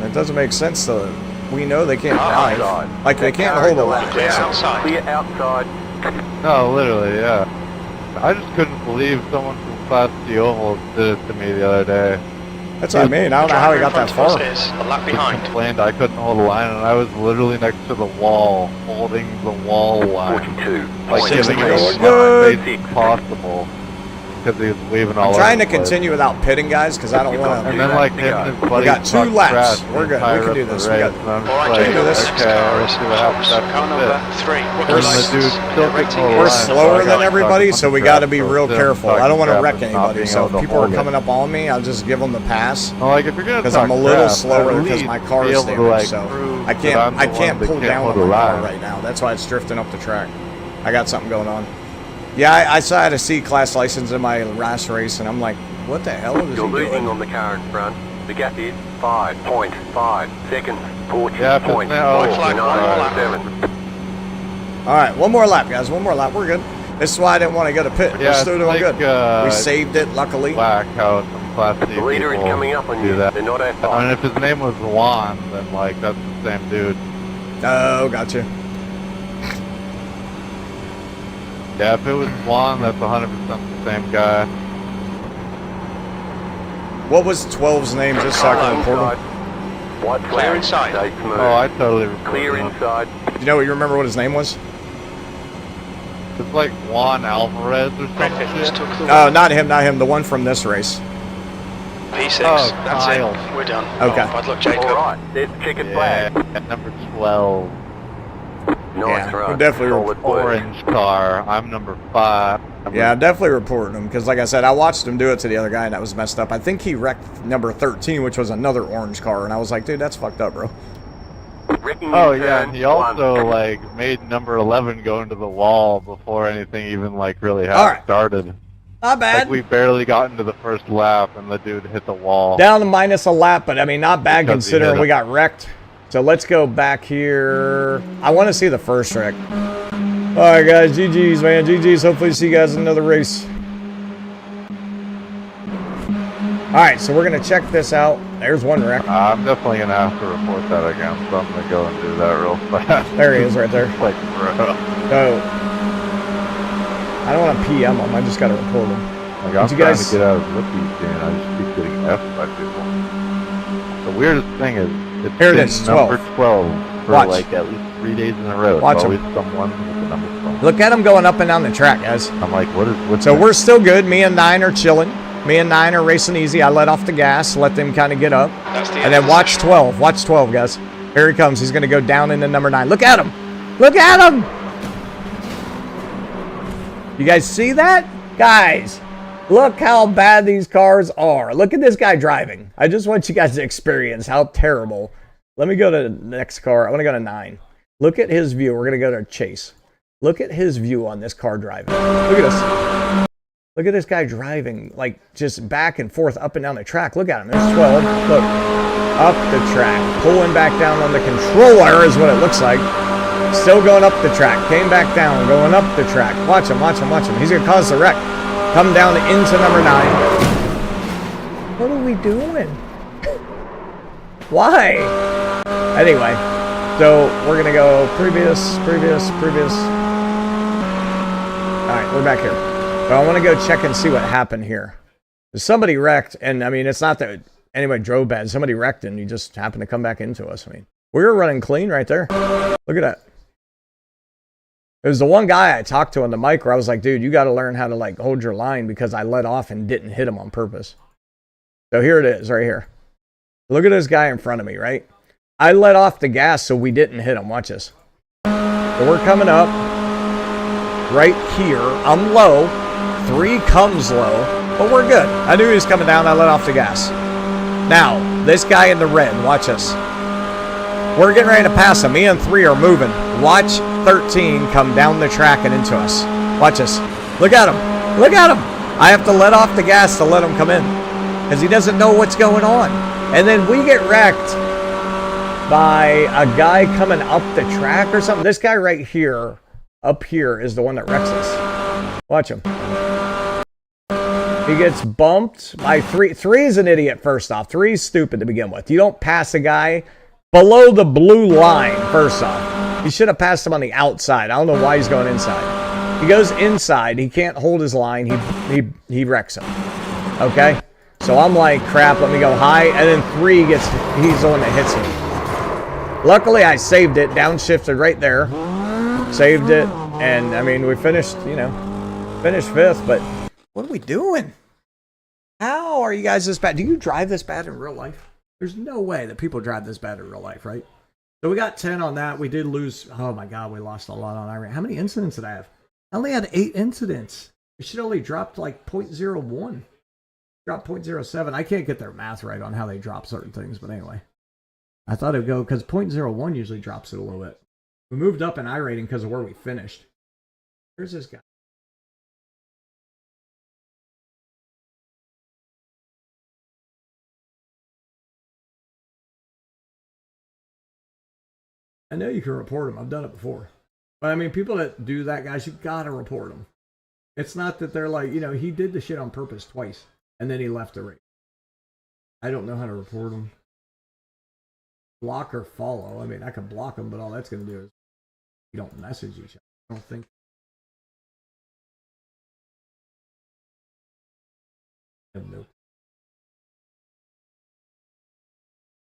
It doesn't make sense to. We know they can't Outside. drive. Like, they That can't car hold is a a line. lap Clear down. outside. Clear outside. No, literally, yeah. I just couldn't believe someone from Class C Oval did it to me the other day. That's what I mean. I don't know how he got that far. Is a lap He behind. complained I couldn't hold a line, and I was literally next to the wall, holding the wall line. 42. Like, giving it as Good. much space as possible. Because he was waving all I'm over trying to the place. continue without pitting, guys, because I don't want And to. then, like, him and his buddy got 2 talked laps. trash We're the good. We entire can do rest of this. the We race, got- and I'm just Alright, we like, can do this. Next okay, car let's is see what happens car after number this. 3. What We're good s- license? The dude still Rating couldn't hold a We're line, so slower I than got everybody, stuck so on we the got to track, be so real still careful. I talking don't want to crap wreck and not anybody, being so able if to people are hold it. coming up on me, I'll just give them the pass. Well, like, if you're gonna Because talk I'm a little crap, slower at because least my car be is able to, damaged, like, so prove I that can't I'm the one pull that can't down hold on a my car line. right now. That's why it's drifting up the track. I got something going on. Yeah, I saw I had a C-class license in my last race, and I'm like, what the hell is You're he losing doing? on the car in front. The gap is 5.5 seconds. 40 Yeah, if it's point now- White flag, one more lap. 7. All right, one more lap, guys. One more lap. We're good. This is why I didn't want to go to pit. Yeah, We're still it's doing like, good. We saved it, luckily. Whack how some Class C The leader is people coming up on do you. that. They're not at I mean, five. if his name was Juan, then, like, that's the same dude. Oh, gotcha. Yeah, if it was Juan, that's 100% the same guy. What was 12's name, just so I can report him? White Clear flag. inside. Stay smooth. Oh, I totally reported Clear him. inside. You know, you remember what his name was? It's like Juan Alvarez or Red some Pit just shit. took the No, not him, not him. The one from this race. P6. Oh, That's Kyle. it. We're done. Okay. Oh, bad luck, Jacob. All right. There's checkered flag. Yeah, at number 12. Nice Yeah, run. we're definitely Solid work. Orange car. I'm number 5. Yeah, I'm definitely reporting him because, like I said, I watched him do it to the other guy and that was messed up. I think he wrecked number 13, which was another orange car, and I was like, dude, that's fucked up, bro. Wrecking Oh U-turn, yeah, and he also one. like made number 11 go into the wall before anything even like really had All right. started. Not bad. Like we barely got into the first lap and the dude hit the wall. Down to minus a lap, but I mean, not bad Because he considering hit we him. got wrecked. So let's go back here. I want to see the first wreck. All right, guys, GG's, man. GG's. Hopefully see you guys in another race. All right, so we're going to check this out. There's one wreck. I'm definitely gonna have to report that again, so I'm gonna go and do that real fast. There he is right there. Like, bro. So, I don't want to PM him. I just got to report him. Like, Did I'm you trying guys- to get out of rookies and I just keep getting F'd by people. The weirdest thing is, it's Here it been is, number 12. 12 for Watch. like at least 3 days in a row. It's Watch 'em. always someone with the number 12. Look at him going up and down the track, guys. I'm like, what's So that? we're still good. Me and 9 are chilling. Me and 9 are racing easy. I let off the gas, let them kind of get up. That's the And end then of the watch session. 12. Watch 12, guys. Here he comes. He's going to go down into number 9. Look at him. Look at him. You guys see that? Guys, look how bad these cars are. Look at this guy driving. I just want you guys to experience how terrible. Let me go to the next car. I want to go to 9. Look at his view. We're going to go to Chase. Look at his view on this car driving. Look at this. Look at this guy driving, like, just back and forth, up and down the track. Look at him. There's 12. Look. Up the track. Pulling back down on the controller is what it looks like. Still going up the track. Came back down. Going up the track. Watch him, watch him, watch him. He's going to cause the wreck. Come down into number 9. What are we doing? Why? Anyway, So we're gonna go previous. All right, we're back here. But I want to go check and see what happened here. Somebody wrecked, and I mean, it's not that anybody drove bad. Somebody wrecked, and you just happened to come back into us. I mean, we were running clean right there. Look at that. It was the one guy I talked to on the mic where I was like, dude, you got to learn how to like hold your line because I let off and didn't hit him on purpose. So here it is, right here. Look at this guy in front of me, right? I let off the gas so we didn't hit him. Watch this. So we're coming up right here. I'm low. 3 comes low, but we're good. I knew he was coming down. I let off the gas. Now, this guy in the red, watch this. We're getting ready to pass him. Me and 3 are moving. Watch 13 come down the track and into us. Watch this. Look at him. Look at him. I have to let off the gas to let him come in because he doesn't know what's going on. And then we get wrecked by a guy coming up the track or something. This guy right here, up here, is the one that wrecks us. Watch him. He gets bumped by 3. 3 is an idiot, first off. 3 is stupid to begin with. You don't pass a guy below the blue line, first off. You should have passed him on the outside. I don't know why he's going inside. He goes inside. He can't hold his line. He wrecks him. Okay? So I'm like, crap, let me go high. And then 3 he's the one that hits me. Luckily, I saved it. Downshifted right there. Saved it. And, I mean, we finished, finished 5th. But what are we doing? How are you guys this bad? Do you drive this bad in real life? There's no way that people drive this bad in real life, right? So we got 10 on that. We did lose. Oh, my God. We lost a lot on Iracing. How many incidents did I have? I only had 8 incidents. It should only dropped like 0.01. Dropped 0.07. I can't get their math right on how they drop certain things. But anyway. I thought it would go because 0.01 usually drops it a little bit. We moved up in iRating because of where we finished. Where's this guy? I know you can report them. I've done it before. But I mean, people that do that, guys, you gotta report them. It's not that they're like, he did the shit on purpose twice, and then he left the race. I don't know how to report them. Block or follow. I mean, I can block them, but all that's gonna do is you don't message each other. I don't think. I have no.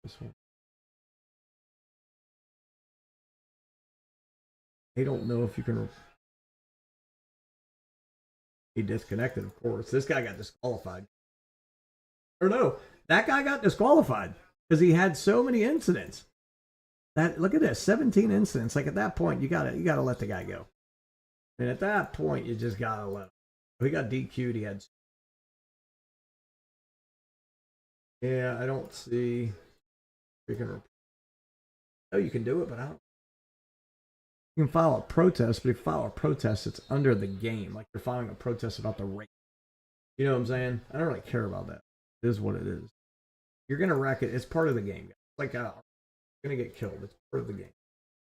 This one. I don't know if you can. He disconnected, of course. This guy got disqualified. Or no, that guy got disqualified because he had so many incidents. Look at this, 17 incidents. Like at that point, you gotta let the guy go. And at that point, you just gotta let him. He got DQ'd. He had. Yeah, I don't see. You can. Oh, you can do it, but I don't. You can file a protest, but if you file a protest, it's under the game. Like you're filing a protest about the race. You know what I'm saying? I don't really care about that. It is what it is. You're going to wreck it. It's part of the game. It's like you're going to get killed. It's part of the game.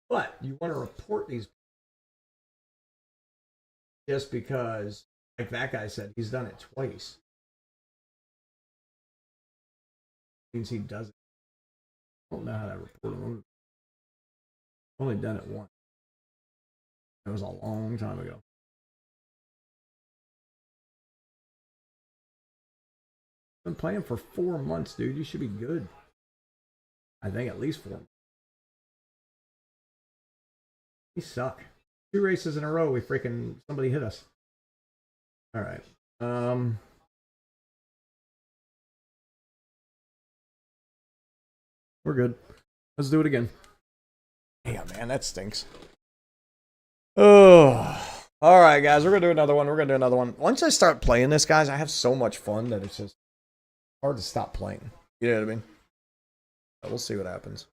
But you want to report these just because, like that guy said, he's done it twice. Means he does it. I don't know how to report him. I've only done it once. It was a long time ago. Been playing for 4 months, dude. You should be good. I think at least 4 months. We suck. 2 races in a row, somebody hit us. All right. We're good. Let's do it again. Damn, man, that stinks. Oh, all right, guys. We're gonna do another one. Once I start playing this, guys, I have so much fun that it's just hard to stop playing. You know what I mean? But we'll see what happens.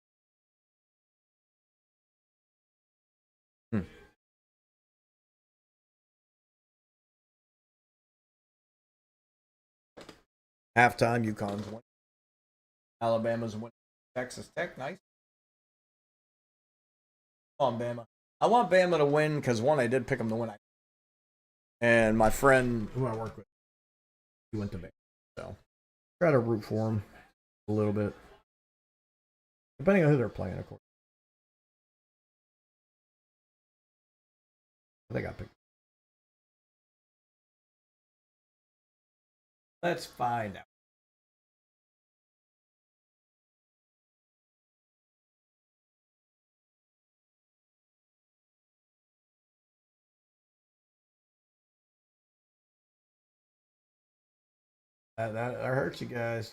Halftime, UConn's winning. Alabama's winning. Texas Tech, nice. Come on, Bama. I want Bama to win because, one, I did pick them to win. And my friend who I work with, he went to Bama. So, try to root for him a little bit. Depending on who they're playing, of course. I think I picked. Let's find out. That hurts you guys.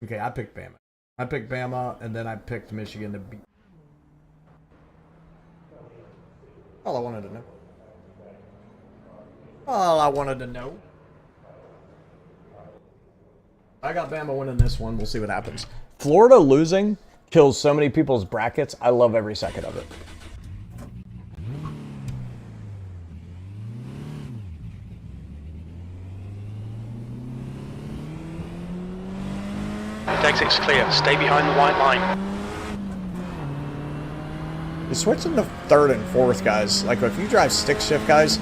Okay, I picked Bama. I picked Bama, and then I picked Michigan to beat. All I wanted to know. All I wanted to know. I got Bama winning this one. We'll see what happens. Florida losing kills so many people's brackets. I love every second of it. Exit's clear. Stay behind the white line. You're switching to third and fourth, guys. Like, if you drive stick shift, guys,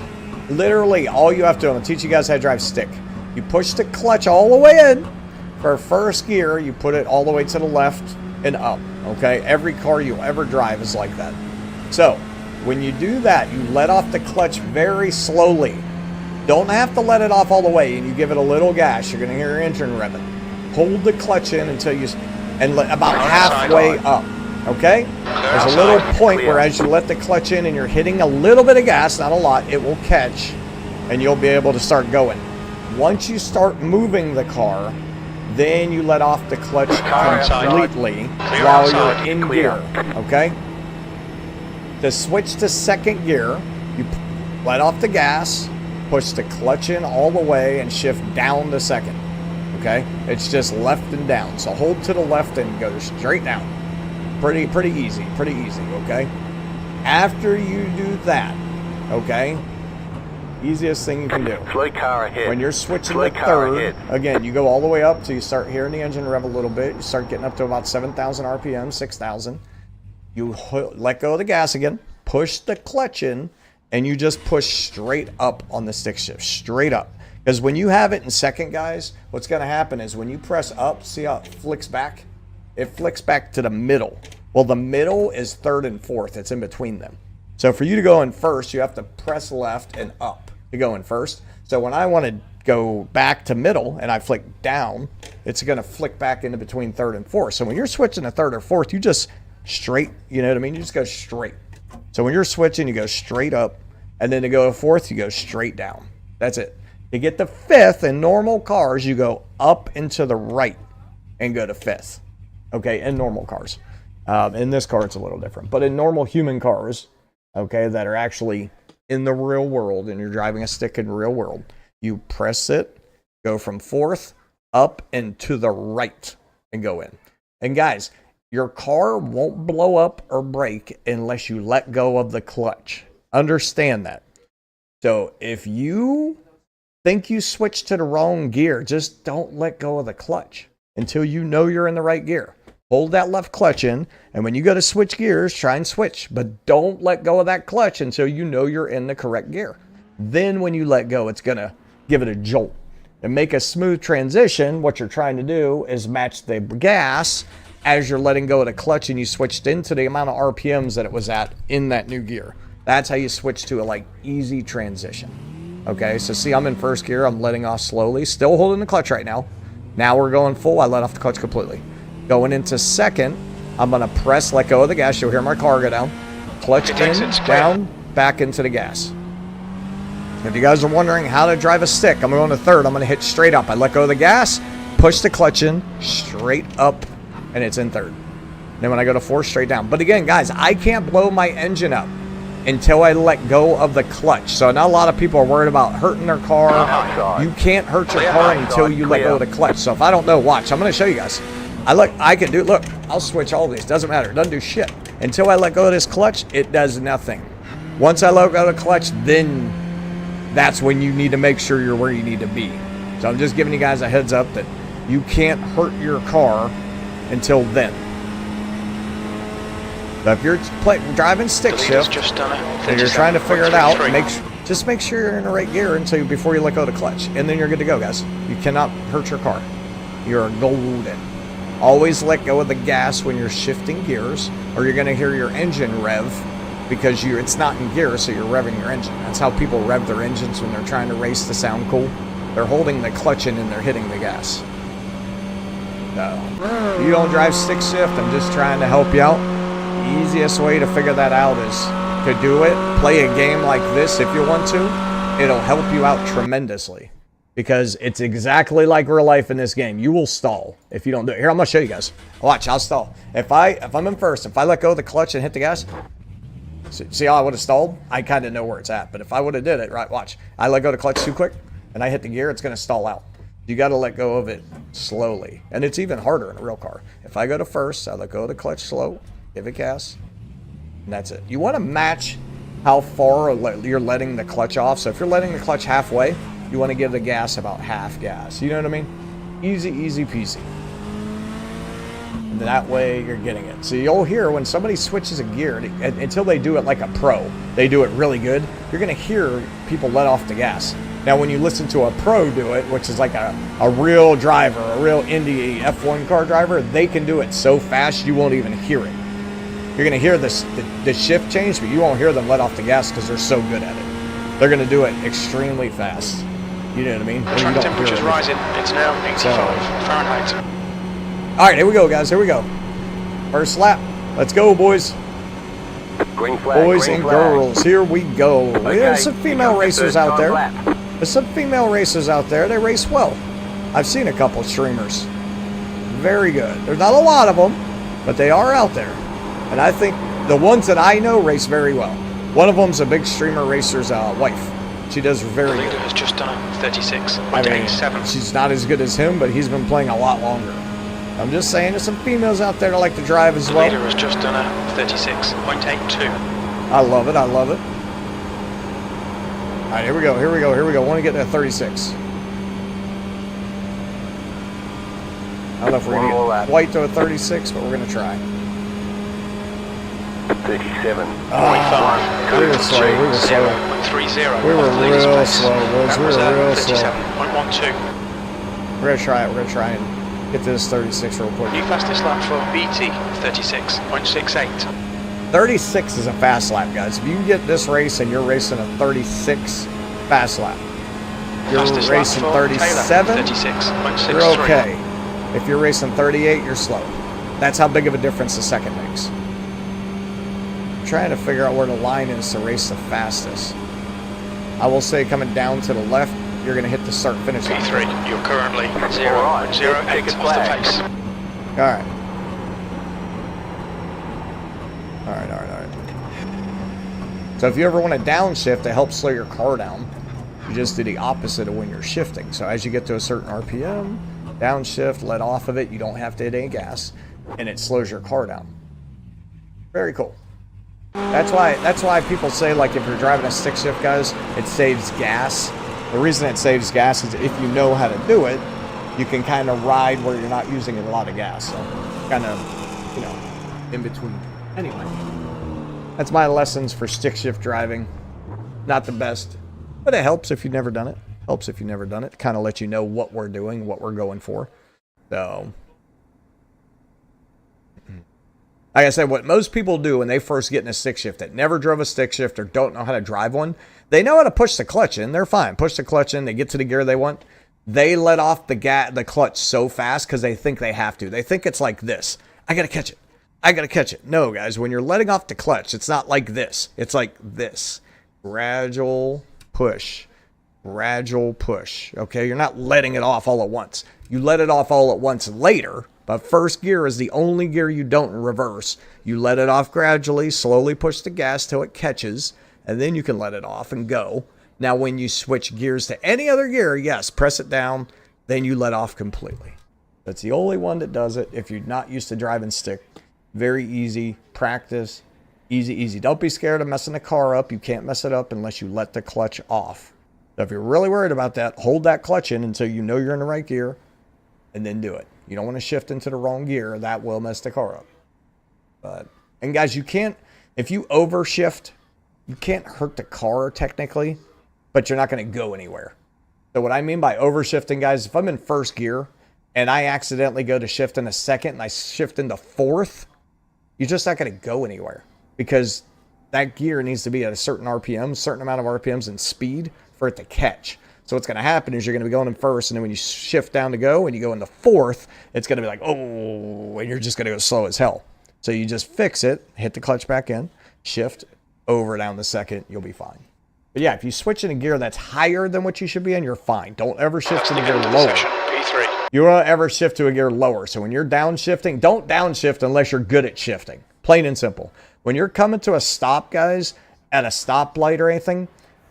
literally all you have to do, I'm going to teach you guys how to drive stick. You push the clutch all the way in. For first gear, you put it all the way to the left and up, okay? Every car you'll ever drive is like that. So, when you do that, you let off the clutch very slowly. Don't have to let it off all the way, and you give it a little gas. You're going to hear your engine revving. Hold the clutch in until you, and about halfway up, okay? There's a little point where as you let the clutch in and you're hitting a little bit of gas, not a lot, it will catch, and you'll be able to start going. Once you start moving the car, then you let off the clutch completely while you're in gear, okay? To switch to second gear, you let off the gas, push the clutch in all the way, and shift down to second. Okay, it's just left and down. So hold to the left and go straight down. Pretty easy, okay? After you do that, okay, easiest thing you can do. Slow car ahead. When you're switching to third, again, you go all the way up till you start hearing the engine rev a little bit. You start getting up to about 7,000 RPM, 6,000. You let go of the gas again, push the clutch in, and you just push straight up on the stick shift, straight up. Because when you have it in second, guys, what's going to happen is when you press up, see how it flicks back? It flicks back to the middle. Well, the middle is third and fourth. It's in between them. So for you to go in first, you have to press left and up to go in first. So when I want to go back to middle and I flick down, it's going to flick back into between third and fourth. So when you're switching to third or fourth, you just straight, you know what I mean? You just go straight. So when you're switching, you go straight up. And then to go to fourth, you go straight down. That's it. To get to fifth, in normal cars, you go up and to the right and go to fifth. Okay, in normal cars. In this car, it's a little different. But in normal human cars, okay, that are actually in the real world and you're driving a stick in the real world, you press it, go from fourth, up and to the right and go in. And guys, your car won't blow up or break unless you let go of the clutch. Understand that. So if you think you switched to the wrong gear, just don't let go of the clutch until you know you're in the right gear. Hold that left clutch in, and when you go to switch gears, try and switch, but don't let go of that clutch until you know you're in the correct gear. Then when you let go, it's going to give it a jolt. And make a smooth transition, what you're trying to do is match the gas as you're letting go of the clutch and you switched into the amount of RPMs that it was at in that new gear. That's how you switch to a easy transition. Okay, so see, I'm in first gear. I'm letting off slowly. Still holding the clutch right now. Now we're going full. I let off the clutch completely. Going into second, I'm going to press, let go of the gas. You'll hear my car go down. Clutch in, down, back into the gas. If you guys are wondering how to drive a stick, I'm going to third. I'm going to hit straight up. I let go of the gas, push the clutch in, straight up, and it's in third. Then when I go to fourth, straight down. But again, guys, I can't blow my engine up until I let go of the clutch. So not a lot of people are worried about hurting their car. You can't hurt your car until you let go of the clutch. So if I don't know, watch. I'm going to show you guys. I can do, look, I'll switch all these. Doesn't matter. It doesn't do shit. Until I let go of this clutch, it does nothing. Once I let go of the clutch, then that's when you need to make sure you're where you need to be. So I'm just giving you guys a heads up that you can't hurt your car until then. But if you're driving stick shift and you're trying to figure it out, just make sure you're in the right gear before you let go of the clutch. And then you're good to go, guys. You cannot hurt your car. You're golden. Always let go of the gas when you're shifting gears, or you're going to hear your engine rev because it's not in gear, so you're revving your engine. That's how people rev their engines when they're trying to race to sound cool. They're holding the clutch in and they're hitting the gas. So, if you don't drive stick shift, I'm just trying to help you out. The easiest way to figure that out is to do it. Play a game like this if you want to. It'll help you out tremendously. Because it's exactly like real life in this game. You will stall if you don't do it. Here, I'm going to show you guys. Watch, I'll stall. If I'm in first, if I let go of the clutch and hit the gas, see how I would have stalled? I kind of know where it's at. But if I would have did it, right, watch. I let go of the clutch too quick and I hit the gear, it's going to stall out. You got to let go of it slowly. And it's even harder in a real car. If I go to first, I let go of the clutch slow, give it gas, and that's it. You want to match how far you're letting the clutch off. So if you're letting the clutch halfway, you want to give the gas about half gas. You know what I mean? Easy, easy peasy. And that way you're getting it. So you'll hear when somebody switches a gear, until they do it like a pro, they do it really good, you're going to hear people let off the gas. Now when you listen to a pro do it, which is like a real driver, a real Indy F1 car driver, they can do it so fast you won't even hear it. You're going to hear the shift change, but you won't hear them let off the gas because they're so good at it. They're going to do it extremely fast. You know what I mean? The track temperature's rising. It's now 85 Fahrenheit. All right, here we go, guys. Here we go. First lap. Let's go, boys. Green flag. Boys green and flag. girls, here we go. Okay, There's some female racers out there. lap. There's some female racers out there. They race well. I've seen a couple streamers. Very good. There's not a lot of them, but they are out there. And I think the ones that I know race very well. One of them's a big streamer racer's wife. She does very The leader good. has just done a 36.87. I mean, she's not as good as him, but he's been playing a lot longer. I'm just saying, there's some females out there that like to drive as The well. leader has just done a 36.82. I love it. I love it. All right, here we go. Here we go. Here we go. I want to get to 36. I don't know if we're One more going to lap. get quite to a 36, but we're going to try. 37. We were slow. We were slow. 0.30. We were off the leader's real pace. slow, boys. That We was were real slow. 37.12. We're going to try it. We're going to try and get to this 36 real quick. New fastest lap for BT, 36.68. 36 is a fast lap, guys. If you get this race and you're racing a 36 fast lap, you're Fastest lap racing for 37, Taylor, 36.63. you're okay. If you're racing 38, you're slow. That's how big of a difference the second makes. I'm trying to figure out where the line is to race the fastest. I will say coming down to the left, you're going to hit the start-finish line. P3, you're currently 0.08 off the pace. All right. All right, all right, all right. So if you ever want to downshift to help slow your car down, you just do the opposite of when you're shifting. So as you get to a certain RPM, downshift, let off of it. You don't have to hit any gas, and it slows your car down. Very cool. That's why people say, like, if you're driving a stick shift, guys, it saves gas. The reason it saves gas is if you know how to do it, you can kind of ride where you're not using a lot of gas. So kind of, you know, in between. Anyway, that's my lessons for stick shift driving. Not the best, but it helps if you've never done it. Helps if you've never done it. Kind of let you know what we're doing, what we're going for. So, like I said, what most people do when they first get in a stick shift that never drove a stick shift or don't know how to drive one, they know how to push the clutch in. They're fine. Push the clutch in. They get to the gear they want. They let off the clutch so fast because they think they have to. They think it's like this. I got to catch it. I got to catch it. No, guys, when you're letting off the clutch, it's not like this. It's like this. Gradual push. Gradual push. Okay? You're not letting it off all at once. You let it off all at once later, but first gear is the only gear you don't reverse. You let it off gradually, slowly push the gas till it catches, and then you can let it off and go. Now, when you switch gears to any other gear, yes, press it down, then you let off completely. That's the only one that does it if you're not used to driving stick. Very easy. Practice. Easy, easy. Don't be scared of messing the car up. You can't mess it up unless you let the clutch off. So if you're really worried about that, hold that clutch in until you know you're in the right gear, and then do it. You don't want to shift into the wrong gear. That will mess the car up. And guys, you can't, if you overshift, you can't hurt the car technically, but you're not going to go anywhere. So what I mean by overshifting, guys, if I'm in first gear and I accidentally go to shift in a second and I shift into fourth, you're just not going to go anywhere because that gear needs to be at a certain RPM, certain amount of RPMs and speed for it to catch. So what's going to happen is you're going to be going in first, and then when you shift down to go and you go into fourth, it's going to be like, oh, and you're just going to go slow as hell. So you just fix it, hit the clutch back in, shift over down the second, you'll be fine. But yeah, if you switch in a gear that's higher than what you should be in, you're fine. Don't ever shift to a gear lower. You won't ever shift to a gear lower. So when you're downshifting, don't downshift unless you're good at shifting. Plain and simple. When you're coming to a stop, guys, at a stoplight or anything,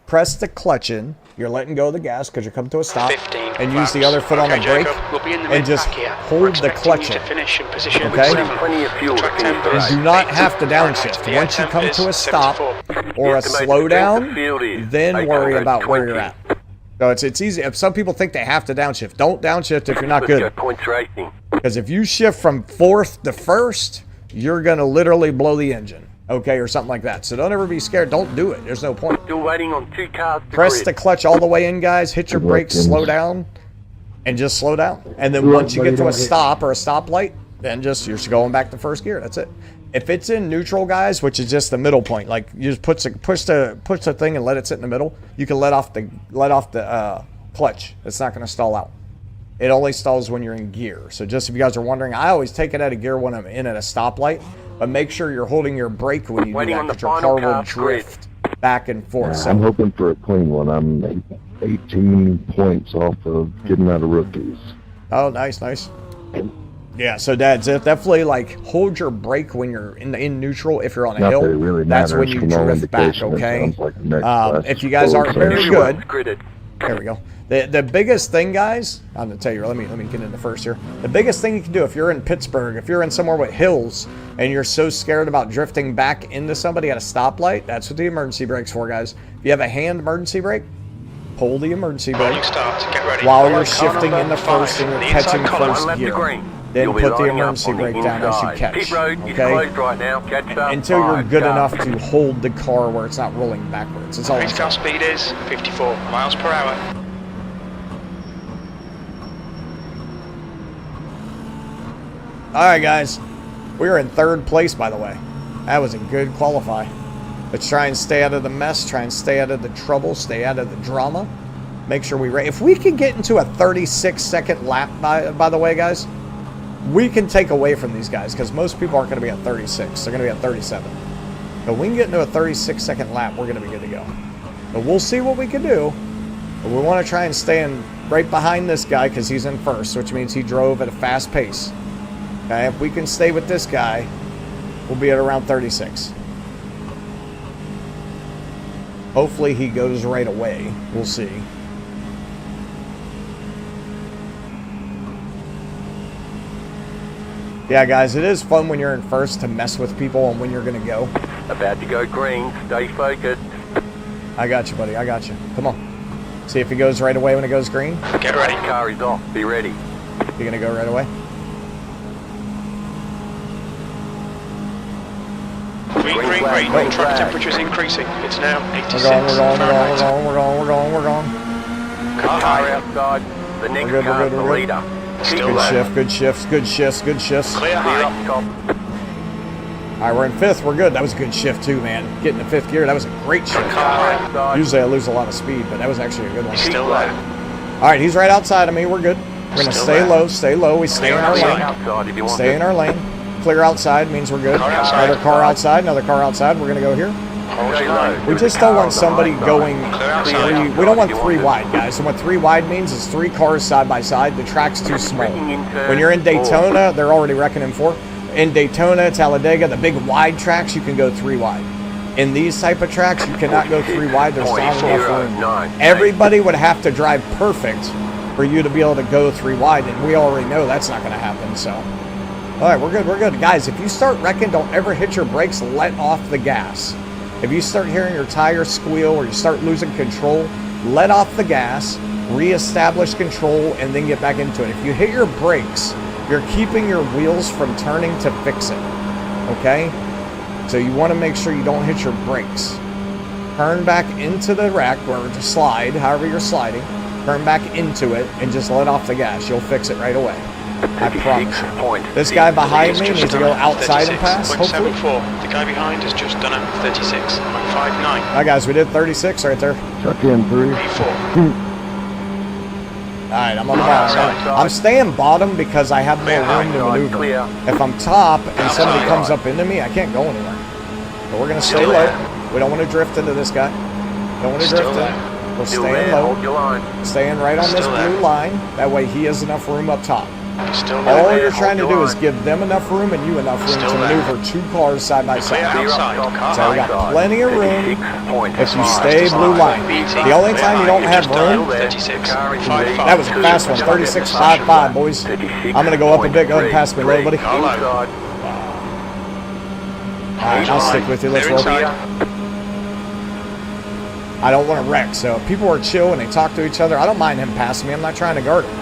press the clutch in. You're letting go of the gas because you're coming to a stop, and use the other foot on the brake, and just hold the clutch in. Okay? You do not have to downshift. Once you come to a stop or a slowdown, then worry about where you're at. So it's easy. If some people think they have to downshift, don't downshift if you're not good. Because if you shift from fourth to first, you're going to literally blow the engine. Okay, or something like that. So don't ever be scared. Don't do it. There's no point. Still waiting on 2 cars. Press the clutch all the way in, guys. Hit your brakes, slow down, and just slow down. And then once you get to a stop or a stoplight, then just you're going back to first gear. That's it. If it's in neutral, guys, which is just the middle point, like you just push the thing and let it sit in the middle, you can let off the clutch. It's not going to stall out. It only stalls when you're in gear. So just if you guys are wondering, I always take it out of gear when I'm in at a stoplight. But make sure you're holding your brake when you do that, because your car will drift back and forth. So I'm hoping for a clean one. I'm 18 points off of getting out of rookies. Oh, nice. Yeah, so Dad, definitely like hold your brake when you're in neutral. If you're on a hill, really that's when you drift back. Okay. If you guys aren't very good, there we go. The biggest thing, guys, I'm gonna tell you. Let me get into first here. The biggest thing you can do if you're in Pittsburgh, if you're in somewhere with hills, and you're so scared about drifting back into somebody at a stoplight, that's what the emergency brake's for, guys. If you have a hand emergency brake, pull the emergency brake while you're shifting into first and you're catching first gear. Then put the emergency brake down as you catch. Okay? Until you're good enough to hold the car where it's not rolling backwards. That's all. Race car speed is 54 miles per hour. Alright, guys. We are in third place, by the way. That was a good qualify. Let's try and stay out of the mess, try and stay out of the trouble, stay out of the drama. Make sure we race. If we can get into a 36-second lap, by the way, guys, we can take away from these guys, because most people aren't going to be at 36. They're going to be at 37. But we can get into a 36-second lap, we're going to be good to go. But we'll see what we can do. But we want to try and stay in right behind this guy, because he's in first, which means he drove at a fast pace. Okay, if we can stay with this guy, we'll be at around 36. Hopefully he goes right away. We'll see. Yeah, guys, it is fun when you're in first to mess with people and when you're going to go. About to go green. Stay focused. I got you, buddy. I got you. Come on. See if he goes right away when it goes green. Get ready. Car is off. Be ready. You going to go right away? Green. Track temperature is increasing. It's now 86. We're going. Car outside. The next car is the leader. Good shifts. Clear high. Up top. Alright, we're in fifth. We're good. That was a good shift too, man. Getting to fifth gear, that was a great shift. Car outside. Usually I lose a lot of speed, but that was actually a good one. Still low. Alright, he's right outside of me. We're good. We're going to stay low. We stay in our lane. Outside if you want Stay in our lane. Clear outside means we're good. Another car outside. We're going to go here. We just don't want somebody going three. We don't want three wide, guys. And what three wide means is 3 cars side by side. The track's too small. When you're in Daytona, they're already reckoning 4. In Daytona, Talladega, the big wide tracks, you can go 3 wide. In these type of tracks, you cannot go 3 wide. There's not enough room. Everybody would have to drive perfect for you to be able to go 3 wide, and we already know that's not going to happen. So, all right, we're good, guys. If you start wrecking, don't ever hit your brakes. Let off the gas. If you start hearing your tires squeal or you start losing control, let off the gas, reestablish control, and then get back into it. If you hit your brakes, you're keeping your wheels from turning to fix it, okay? So you want to make sure you don't hit your brakes. Turn back into the rack or just slide, however you're sliding. Turn back into it and just let off the gas. You'll fix it right away. I promise you. This guy behind me needs to go outside and pass, hopefully. 36.74. The guy behind has just done a 36.59. Alright guys, we did 36 right there. Chuck in 3. P4. Alright, I'm on the bottom. Right? I'm staying bottom because I have more room to maneuver. Clear. If I'm top and somebody comes up into me, I can't go anywhere. But we're going to stay low. We don't want to drift into this guy. Don't want to drift in. We're Still staying there, hold your low. line. Staying right on this blue line. That way he has enough room up top. Still All there. you're trying to hold do your is line. give them enough room and you enough room Still to there. maneuver 2 cars side by Clear side. outside. So we got plenty of room if you 36.5. stay blue line. The only time you don't have room, 36.55. that was a fast one, 36.55, boys. I'm going to go up a bit. Go ahead and pass me low, buddy. All Inside. right, I'll stick with you. Let's They're roll. inside. I don't want to wreck, so if people are chill and they talk to each other, I don't mind him passing me. I'm not trying to guard him.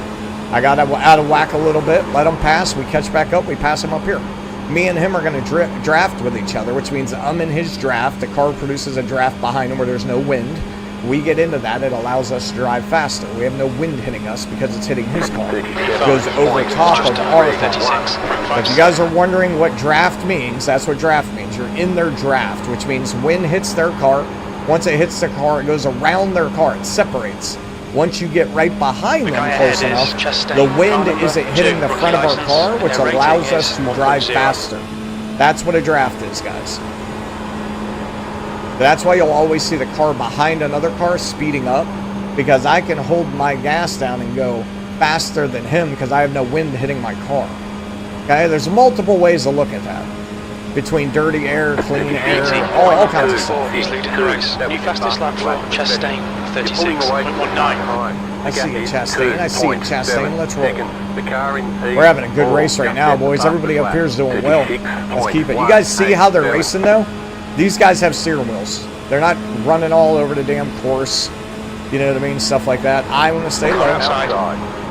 I got out of whack a little bit, let him pass, we catch back up, we pass him up here. Me and him are going to draft with each other, which means I'm in his draft. The car produces a draft behind him where there's no wind. We get into that, it allows us to drive faster. We have no wind hitting us because it's hitting his car. It goes over top of our car. If you guys are wondering what draft means, that's what draft means. You're in their draft, which means wind hits their car. Once it hits their car, it goes around their car. It separates. Once you get right behind them close enough, the wind isn't hitting the front of our car, which allows us to drive faster. That's what a draft is, guys. That's why you'll always see the car behind another car speeding up, because I can hold my gas down and go faster than him because I have no wind hitting my car. Okay, there's multiple ways to look at that. Between dirty air, clean air, all kinds of stuff. He's leading the race. New fastest lap for Chastain, 36.19. I see you, Chastain. I see you, Chastain. Let's roll. We're We're having a good race right now, boys. Everybody up here is doing well. Let's keep it. You guys see how they're racing, though? These guys have steering wheels. They're not running all over the damn course. You know what I mean? Stuff like that. I want to stay low.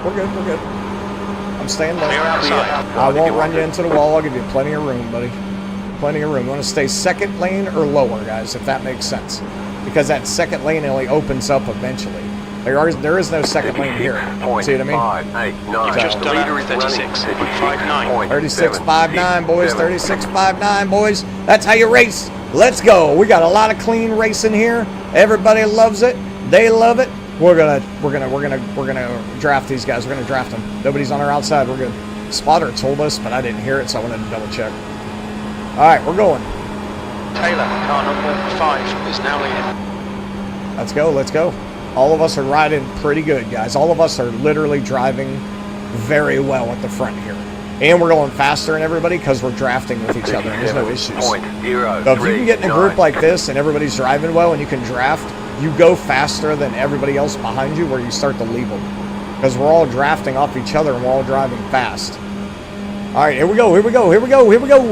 We're good. We're good. I'm staying low. Clear outside. I won't run you into the wall. I'll give you plenty of room, buddy. Plenty of room. You want to stay second lane or lower, guys, if that makes sense. Because that second lane only opens up eventually. There is no second lane here. See what I mean? You've just done a 36.59. 36.59, boys. 36.59, boys. That's how you race. Let's go. We got a lot of clean racing here. Everybody loves it. They love it. We're gonna draft these guys. We're gonna draft them. Nobody's on our outside. We're good. Spotter told us, but I didn't hear it, so I wanted to double check. All right, we're going. Taylor, car number 5, is now leading. Let's go. Let's go. All of us are riding pretty good, guys. All of us are literally driving very well at the front here. And we're going faster than everybody because we're drafting with each other and there's no issues. So if you can get in a group like this and everybody's driving well and you can draft, you go faster than everybody else behind you where you start to leave them. Because we're all drafting off each other and we're all driving fast. All right, here we go. Here we go. Here we go. Here we go.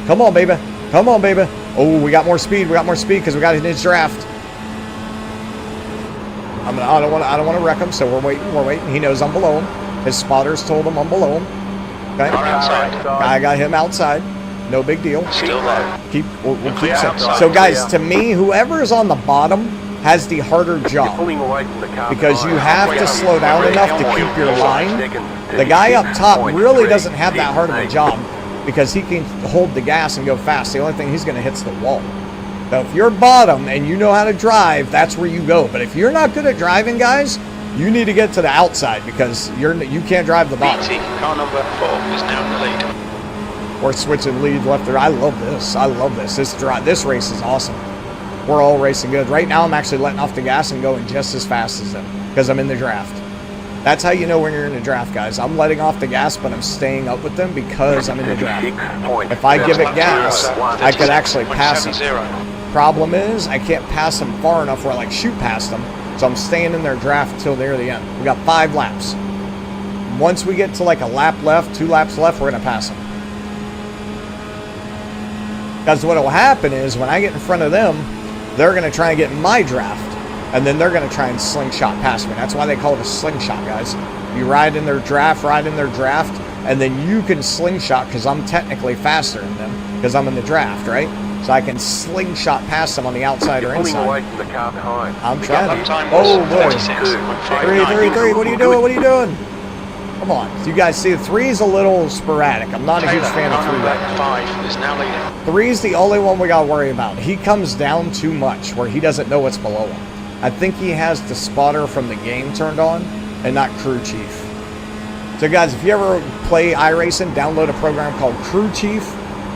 Come on, baby. Come on, baby. Oh, we got more speed. We got more speed because we got in his draft. I don't want to wreck him, so we're waiting. We're waiting. He knows I'm below him. His spotters told him I'm below him. Okay. Car outside. I got him outside. No big deal. Still there. We'll keep Clear saying. outside. So, guys, to me, whoever is on the bottom has the harder job because you have to slow down enough to keep your line. The guy up top really doesn't have that hard of a job because he can hold the gas and go fast. The only thing he's going to hit is the wall. So if you're bottom and you know how to drive, that's where you go. But if you're not good at driving, guys, you need to get to the outside because you can't drive the bottom. BT, car number 4, is now in the lead. We're switching lead left or right. I love this. I love this. This race is awesome. We're all racing good. Right now, I'm actually letting off the gas and going just as fast as them because I'm in the draft. That's how you know when you're in the draft, guys. I'm letting off the gas, but I'm staying up with them because I'm in the draft. If I give it gas, I could actually pass them. Problem is, I can't pass them far enough where I shoot past them, so I'm staying in their draft until near the end. We got 5 laps. Once we get to a lap left, 2 laps left, we're going to pass them. Because what will happen is when I get in front of them, they're going to try and get in my draft, and then they're going to try and slingshot past me. That's why they call it a slingshot, guys. You ride in their draft, and then you can slingshot because I'm technically faster than them because I'm in the draft, right? So I can slingshot past them on the outside or inside. I'm trying to. Oh, boy. 3, what are you doing? What are you doing? Come on. You guys see, 3 is a little sporadic. I'm not a huge fan of 3 number right now. 5 is now leading. 3 is the only one we got to worry about. He comes down too much where he doesn't know what's below him. I think he has the spotter from the game turned on and not Crew Chief. So guys, if you ever play iRacing, download a program called Crew Chief,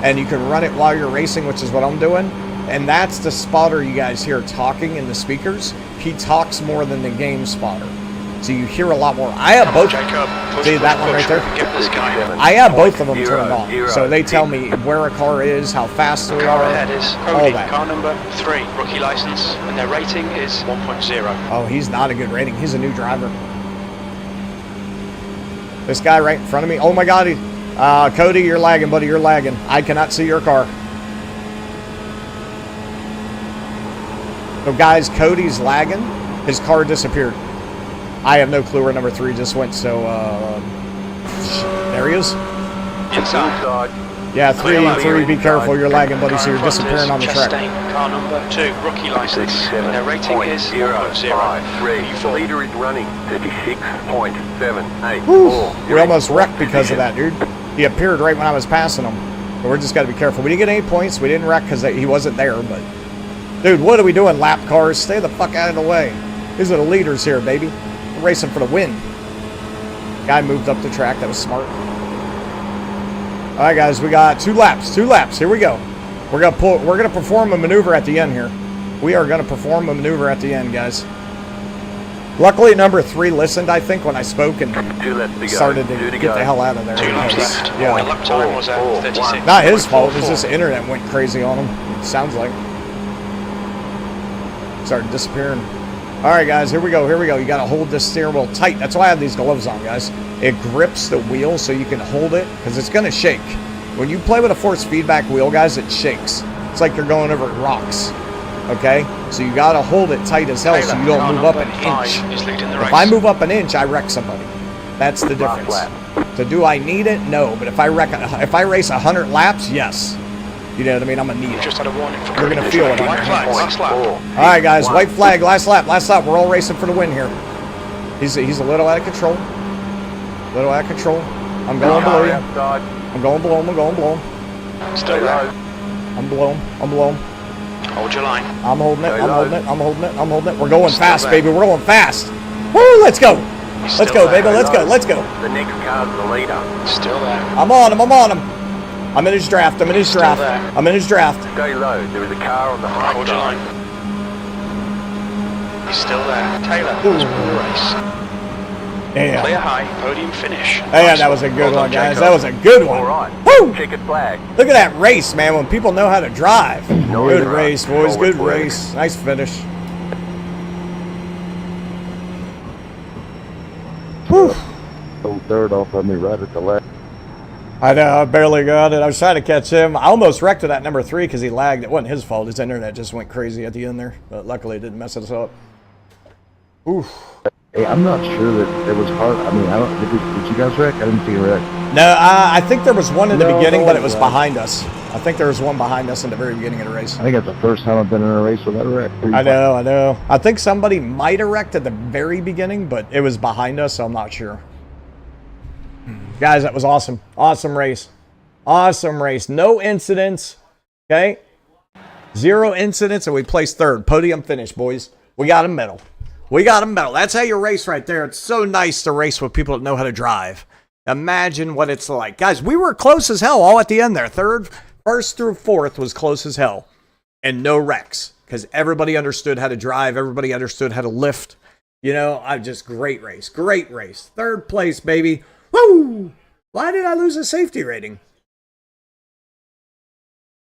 and you can run it while you're racing, which is what I'm doing. And that's the spotter you guys hear talking in the speakers. He talks more than the game spotter. So you hear a lot more. I have both. See that one right there? Get this guy. I have both of them turned on. So they tell me where a car is, how fast they Car are, ahead is all Cody, that. car number 3, rookie license, and their rating is 1.0. Oh, he's not a good rating. He's a new driver. This guy right in front of me. Oh my God, Cody, you're lagging, buddy. You're lagging. I cannot see your car. So guys, Cody's lagging. His car disappeared. I have no clue where number 3 just went. So there he is. Inside. Yeah, 3, be careful. You're lagging, buddy. So you're disappearing on the track. Chastain, car number 2, rookie license, and their rating is 1.0. The leader is running 36.784. Whew, we almost wrecked because of that, dude. He appeared right when I was passing him. But we're just got to be careful. We didn't get any points. We didn't wreck because he wasn't there. But, dude, what are we doing, lap cars? Stay the fuck out of the way. These are the leaders here, baby. We're racing for the win. Guy moved up the track. That was smart. All right, guys, we got 2 laps. 2 laps. Here we go. We're gonna perform a maneuver at the end here. We are gonna perform a maneuver at the end, guys. Luckily, number 3 listened, I think, when I spoke and 2 left to go. started to 2 to get go. the hell out of there. 2 laps left. Yeah. My lap time was at 36. Not his fault. It's just the internet went crazy on him. It sounds like. Started disappearing. All right, guys, here we go. Here we go. You got to hold this steering wheel tight. That's why I have these gloves on, guys. It grips the wheel so you can hold it because it's going to shake. When you play with a force feedback wheel, guys, it shakes. It's like you're going over rocks. Okay? So you got to hold it tight as hell so you don't move up an inch. If I move up an inch, I wreck somebody. That's the difference. So do I need it? No. But if I race 100 laps, yes. You know what I mean? I'm going to need it. Just had a warning for You're going to feel it on your White flag, hands. last lap. All right, guys. White flag. Last lap. Last lap. We're all racing for the win here. He's a little out of control. Little out of control. I'm going below you. I'm going below him. I'm going below him. Still there. I'm below him. I'm below him. Hold your line. I'm holding it. I'm holding it. I'm holding it. I'm holding it. We're going fast, baby. We're going fast. Woo! Let's go. Let's go, baby. Let's go. Let's go. The next car's the leader. Still there. I'm on him. I'm on him. I'm in his draft. I'm in his draft. I'm in his draft. Stay low. There is a car on the high Hold your side. line. He's still there. Taylor, that's the race. Yeah. Clear high, podium finish. Yeah, that was a good one, guys. Jacob. That was a good one. All right. Woo! Checkered flag. Look at that race, man, when people know how to drive. Good right. race, boys. Forward Good flag. race. Nice finish. Whew. So third off of me right at the last. I know, I barely got it. I was trying to catch him. I almost wrecked it at number 3 because he lagged. It wasn't his fault. His internet just went crazy at the end there. But luckily, it didn't mess us up. Oof. Hey, I'm not sure that it was hard. I mean, I don't. Did you guys wreck? I didn't see a wreck. No, I think there was one in the No, beginning, no but one it was was. behind us. I think there was one behind us in the very beginning of the race. I think that's the first time I've been in a race without a wreck. I know. I think somebody might have wrecked at the very beginning, but it was behind us, so I'm not sure. Guys, that was awesome. Awesome race. Awesome race. No incidents. Okay? 0 incidents, and we placed 3rd. Podium finish, boys. We got a medal. We got a medal. That's how you race right there. It's so nice to race with people that know how to drive. Imagine what it's like. Guys, we were close as hell all at the end there. 3rd, 1st through 4th was close as hell. And no wrecks. Because everybody understood how to drive. Everybody understood how to lift. You know, great race. Great race. 3rd place, baby. Woo! Why did I lose a safety rating?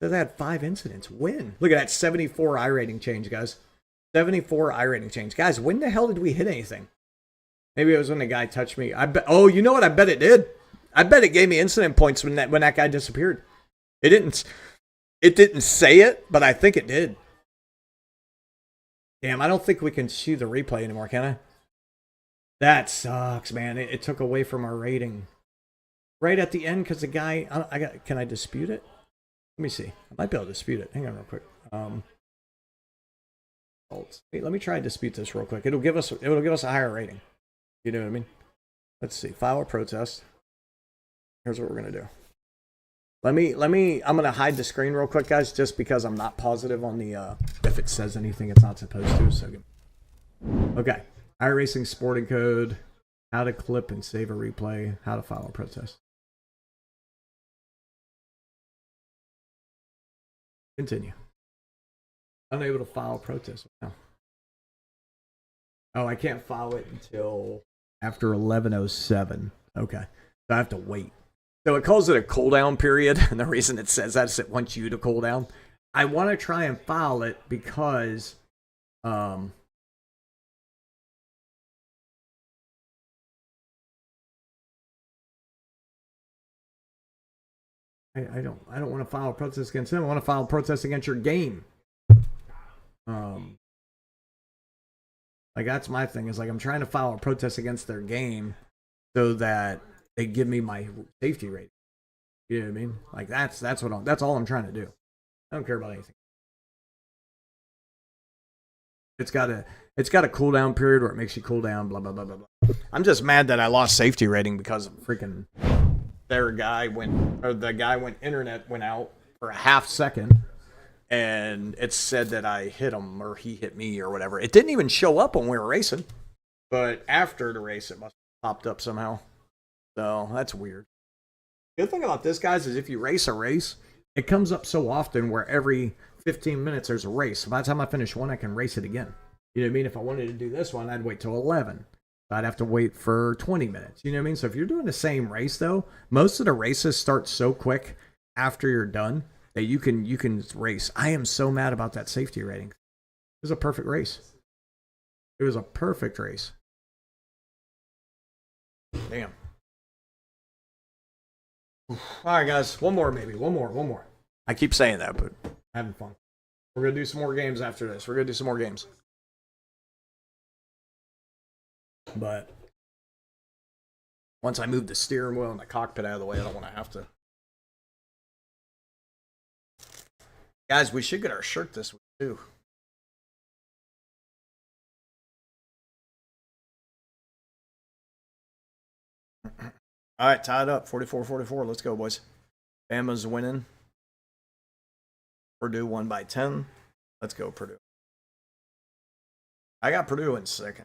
Because I had 5 incidents. Win. Look at that 74 I rating change, guys. 74 I rating change. Guys, when the hell did we hit anything? Maybe it was when the guy touched me. Oh, you know what? I bet it did. I bet it gave me incident points when that guy disappeared. It didn't say it, but I think it did. Damn, I don't think we can see the replay anymore, can I? That sucks, man. It took away from our rating. Right at the end, because the guy... Can I dispute it? Let me see. I might be able to dispute it. Hang on real quick. Wait, let me try and dispute this real quick. It'll give us a higher rating. You know what I mean? Let's see. File a protest. Here's what we're gonna do. Let me. I'm gonna hide the screen real quick, guys, just because I'm not positive on the if it says anything it's not supposed to. So, okay. Iracing sporting code. How to clip and save a replay. How to file a protest. Continue. Unable to file a protest. Wow. Oh, I can't file it until after 11:07. Okay. So I have to wait. So it calls it a cooldown period, and the reason it says that is it wants you to cool down. I want to try and file it because I don't want to file a protest against him. I want to file a protest against your game. Like that's my thing, is like I'm trying to file a protest against their game so that they give me my safety rating. You know what I mean? Like that's all I'm trying to do. I don't care about anything. It's got a cooldown period where it makes you cool down, blah blah blah blah blah. I'm just mad that I lost safety rating because freaking the internet went out for a half second, and it said that I hit him or he hit me or whatever. It didn't even show up when we were racing, but after the race it must have popped up somehow. So that's weird. Good thing about this, guys, is if you race a race, it comes up so often where every 15 minutes there's a race. By the time I finish one, I can race it again. You know what I mean? If I wanted to do this one, I'd wait till 11. I'd have to wait for 20 minutes. You know what I mean? So if you're doing the same race, though, most of the races start so quick after you're done that you can race. I am so mad about that safety rating. It was a perfect race. It was a perfect race. Damn. All right, guys. One more, maybe. One more. I keep saying that, but having fun. We're going to do some more games after this. We're going to do some more games. But once I move the steering wheel and the cockpit out of the way, I don't want to have to. Guys, we should get our shirt this week, too. All right, tied up. 44-44. Let's go, boys. Bama's winning. Purdue won by 10. Let's go, Purdue. I got Purdue in second.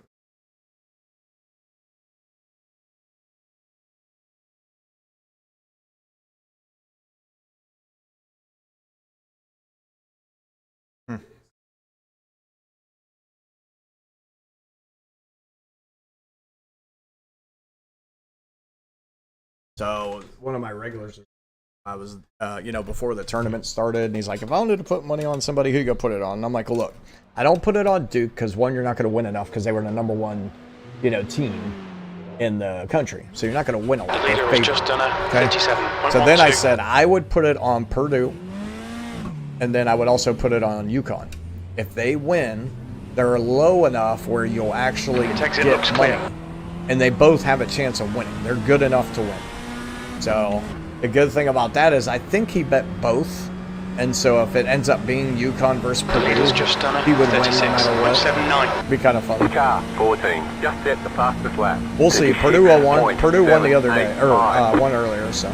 So one of my regulars, I was, before the tournament started, and he's like, if I wanted to put money on somebody, who you go put it on? And I'm like, well, look, I don't put it on Duke because, one, you're not going to win enough because they were the number one, team in the country. So you're not going to win a lot. The leader has just done a 37. So then I said I would put it on Purdue, and then I would also put it on UConn. If they win, they're low enough where you'll actually get money. And they both have a chance of winning. They're good enough to win. So the good thing about that is I think he bet both. And so if it ends up being UConn versus Purdue, he would win no matter what. It'd be kind of fun. Car 14, just set the fastest lap. We'll see. Purdue won. Purdue won the other day, or won earlier. So.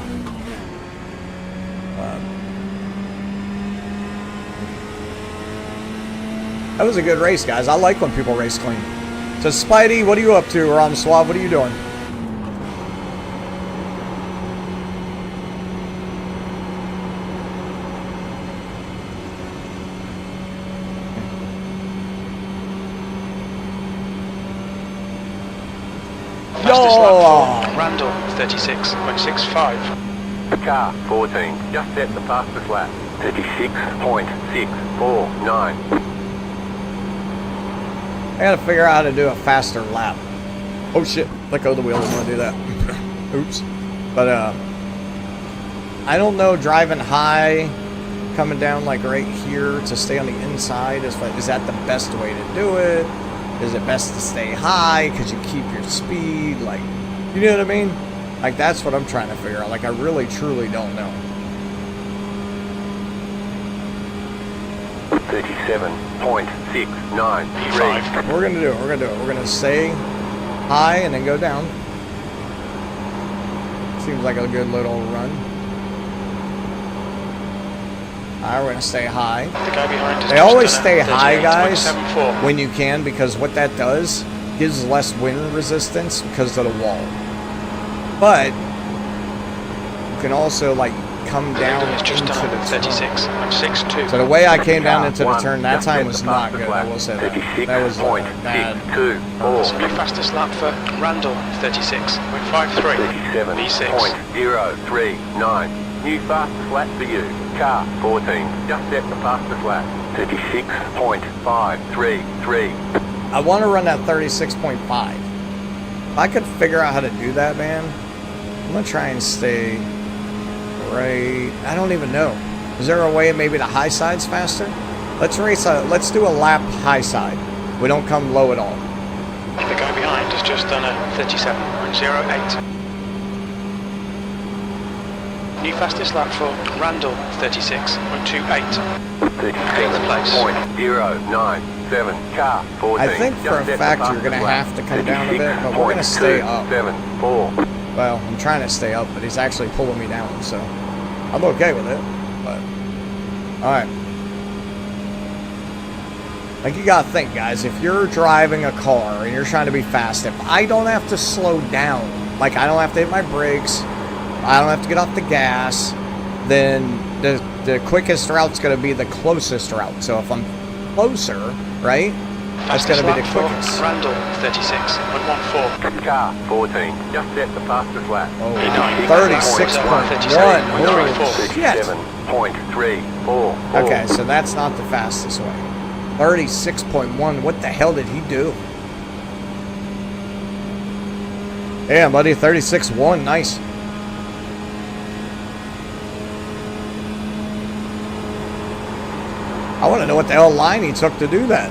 That was a good race, guys. I like when people race clean. So Spidey, what are you up to? Ron Suave, what are you doing? Fastest lap for Randall, 36.65. Car 14, just set the fastest lap. 36.649. I gotta figure out how to do a faster lap. Oh shit, let go of the wheel, I'm gonna do that. Oops. But I don't know, driving high, coming down like right here to stay on the inside, is that the best way to do it? Is it best to stay high because you keep your speed? Like, you know what I mean? Like, that's what I'm trying to figure out. Like, I really, truly don't know. 37.693. We're gonna do it. We're gonna stay high and then go down. Seems like a good little run. Alright, we're gonna stay high. The guy behind us They just always done a stay high, guys, 38.74. when you can, because what that does gives less wind resistance because of the wall. But you can also like come down It's just into done the a turn. 36. I'm 6'2". So the way I came down into the turn that time was not good. I will say that. That was bad. 36.2. That's the fastest lap for Randall, 36.53. V6. 37.039. New fastest lap for you. Car 14. Just set the fastest lap. 36.533. I want to run that 36.5. If I could figure out how to do that, man, I'm going to try and stay right. I don't even know. Is there a way maybe the high side's faster? Let's let's do a lap high side. We don't come low at all. The guy behind has just done a 37.08. New fastest lap for Randall, 36.28. 37.097. Car 14. I think for a Just set fact the you're going to fastest have to come down a bit, but we're going to stay up. 36.274. Well, I'm trying to stay up, but he's actually pulling me down, so I'm okay with it. But alright. Like, you gotta think, guys, if you're driving a car and you're trying to be fast, if I don't have to slow down, like I don't have to hit my brakes, I don't have to get off the gas, then the quickest route's gonna be the closest route. So if I'm closer, right? That's gonna be the quickest. Randall, 36.14. Car 14. Just set the fastest lap. Oh, 36.1. Holy shit. 37.344. Okay, so that's not the fastest way. 36.1. What the hell did he do? Yeah, buddy, 36.1. Nice. I want to know what the hell line he took to do that.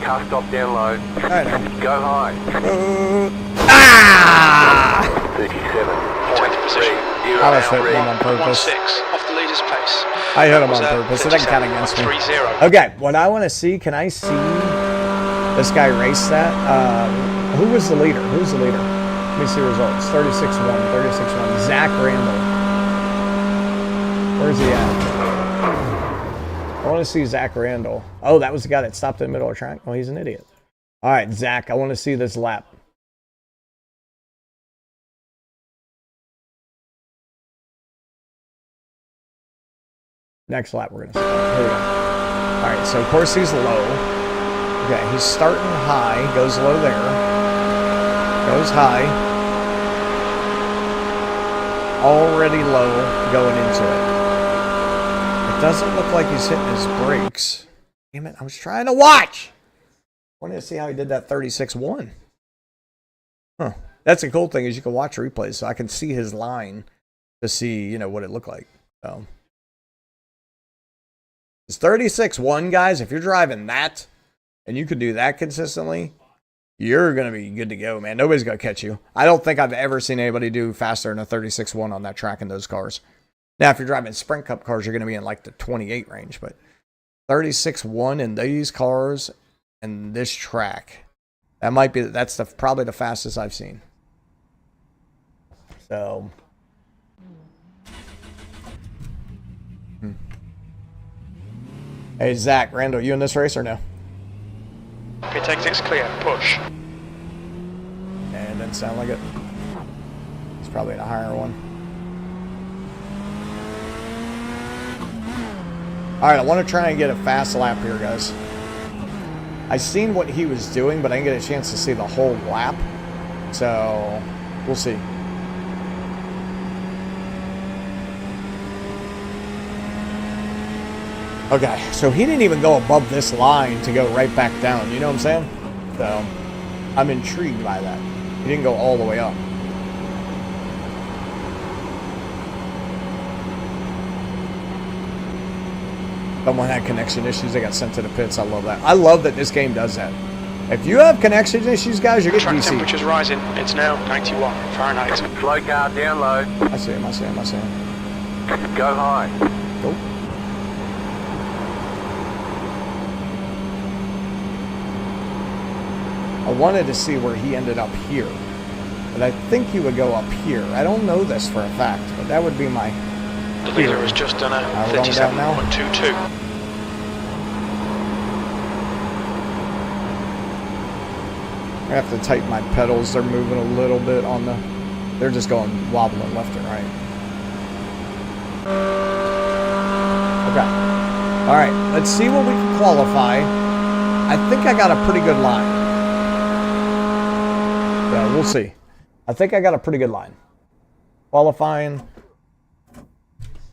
Car stop down low. I know. Go high. Ah! 37.3. I was hitting him on purpose. 1.6 off the leader's pace. I hit him on purpose. It doesn't count against me. 37.30. Okay, what I want to see, can I see this guy race that? Who was the leader? Who's the leader? Let me see results. 36-1, 36-1. Zach Randall. Where's he at? I want to see Zach Randall. Oh, that was the guy that stopped in the middle of the track? Oh, he's an idiot. All right, Zach, I want to see this lap. Next lap, we're going to see. Here we go. All right, so of course he's low. Okay, he's starting high, goes low there. Goes high. Already low going into it. It doesn't look like he's hitting his brakes. Damn it, I was trying to watch. I wanted to see how he did that 36-1. Huh. That's the cool thing is you can watch replays, so I can see his line to see, you know, what it looked like. So it's 36-1, guys. If you're driving that and you could do that consistently, you're going to be good to go, man. Nobody's going to catch you. I don't think I've ever seen anybody do faster than a 36-1 on that track in those cars. Now, if you're driving Sprint Cup cars, you're going to be in like the 28 range, but 36-1 in these cars and this track, that's probably the fastest I've seen. So, Hey, Zach, Randall, you in this race or no? Okay, take 6 clear, push. And it doesn't sound like it. He's probably in a higher one. Alright, I want to try and get a fast lap here, guys. I seen what he was doing, but I didn't get a chance to see the whole lap. So, we'll see. Okay, so he didn't even go above this line to go right back down. You know what I'm saying? So, I'm intrigued by that. He didn't go all the way up. Someone had connection issues. They got sent to the pits. I love that. I love that this game does that. If you have connection issues, guys, you're getting Track DC. temperature's rising. It's now 91 Fahrenheit. Slow car down low. I see him. I see him. I see him. Go high. Go. I wanted to see where he ended up here. But I think he would go up here. I don't know this for a fact, but that would be my... The leader has just done a we're going down now? 37.22. I have to tighten my pedals. They're moving a little bit on the... They're just going wobbling left and right. Okay. Alright, let's see what we can qualify. I think I got a pretty good line. Yeah, we'll see. I think I got a pretty good line. Qualifying.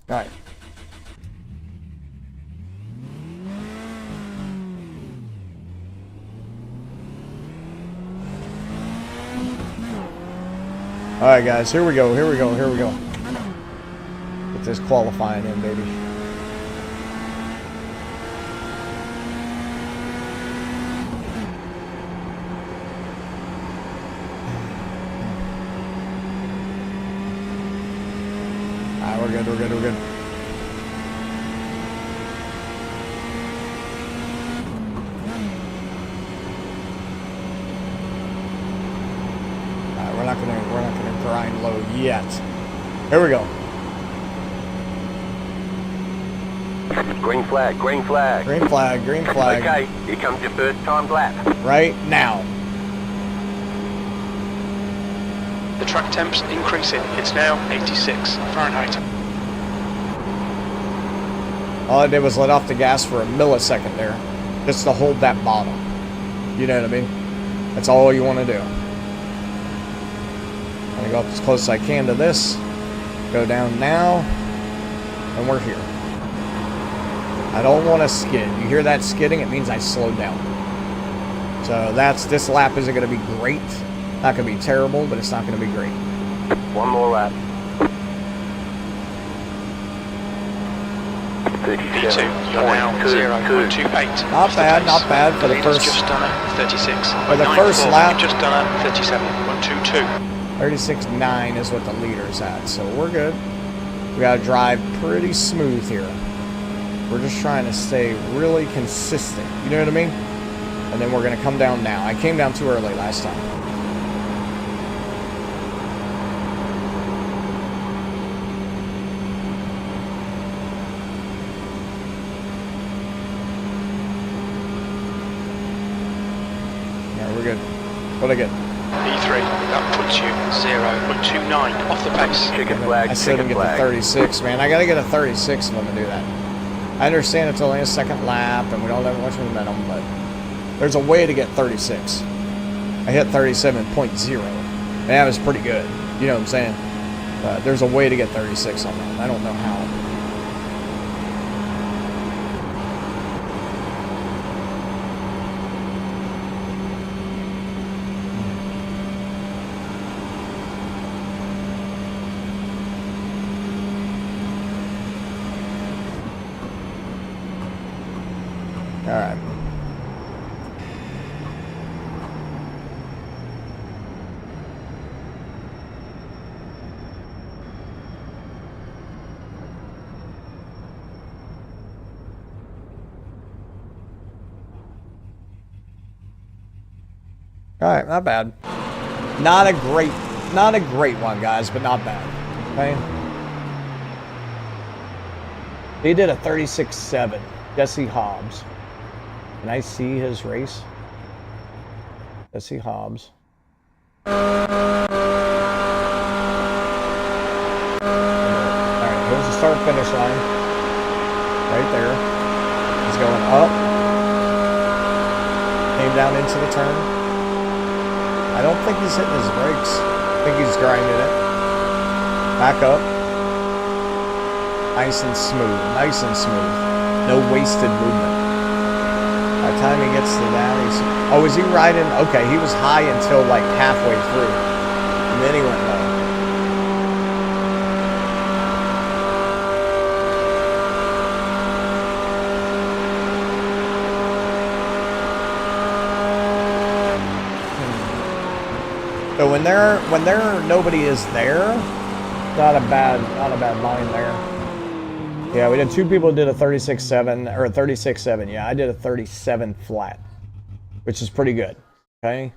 Alright. Alright guys, here we go, here we go, here we go. Get this qualifying in, baby. Alright, we're good, we're good, we're good. Alright, we're not gonna grind low yet. Here we go. Green flag, green flag. Green flag, green flag. Okay, here comes your first time lap. Right now. The track temp's increasing. It's now 86 Fahrenheit. All I did was let off the gas for a millisecond there, just to hold that bottom. You know what I mean? That's all you want to do. I'm gonna go up as close as I can to this. Go down now, and we're here. I don't want to skid. You hear that skidding? It means I slowed down. So this lap isn't going to be great. Not going to be terrible, but it's not going to be great. One more lap. P2, you're now 0.28. Not bad for the first. Just done a 36. For the first lap, just done a 37.22. 36.9 is what the leader's at, so we're good. We got to drive pretty smooth here. We're just trying to stay really consistent. You know what I mean? And then we're going to come down now. I came down too early last time. Yeah, we're good. What'd I get? P3, that puts you 0.29 off the pace. Chicken flag, I still didn't get the 36, man. I got to get a 36 if I'm going to do that. I understand it's only a second lap and we don't have much momentum, but there's a way to get 36. I hit 37.0, and that was pretty good. You know what I'm saying? But there's a way to get 36 on that. I don't know how. All right. All right, not bad. Not a great one, guys, but not bad. Okay. He did a 36.7. Jesse Hobbs. Can I see his race? Jesse Hobbs. Alright, here's the start finish line. Right there. He's going up. Came down into the turn. I don't think he's hitting his brakes. I think he's grinding it. Back up. Nice and smooth. Nice and smooth. No wasted movement. By the time he gets to that, he's... Oh, is he riding? Okay, he was high until like halfway through. And then he went low. So when nobody is there, not a bad line there. Yeah, we did two people did a 36.7 or a 36.7. Yeah, I did a 37 flat, which is pretty good. Okay,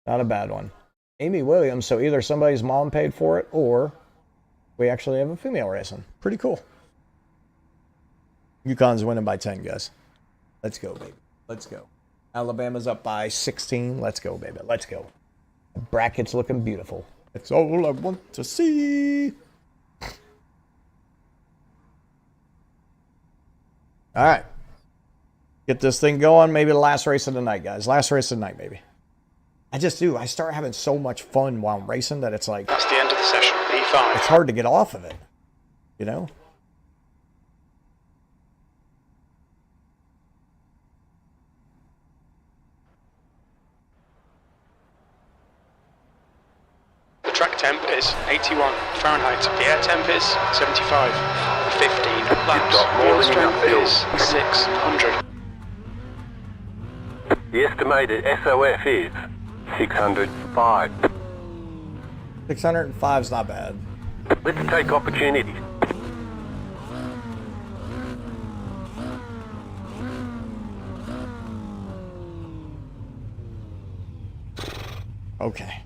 Not a bad one. Amy Williams, so either somebody's mom paid for it or we actually have a female racing. Pretty cool. UConn's winning by 10, guys. Let's go, baby. Let's go. Alabama's up by 16. Let's go, baby. Let's go. The bracket's looking beautiful. That's all I want to see. All right. Get this thing going. Maybe the last race of the night, guys. Last race of the night, maybe. I just do. I start having so much fun while I'm racing that it's like... That's the end of the session. P5. It's hard to get off of it. You know? The track temp is 81 Fahrenheit. The air temp is 75. 15 laps. Wheel strength is 600. The estimated SOF is 605. 605 is not bad. Let's take opportunities. Okay.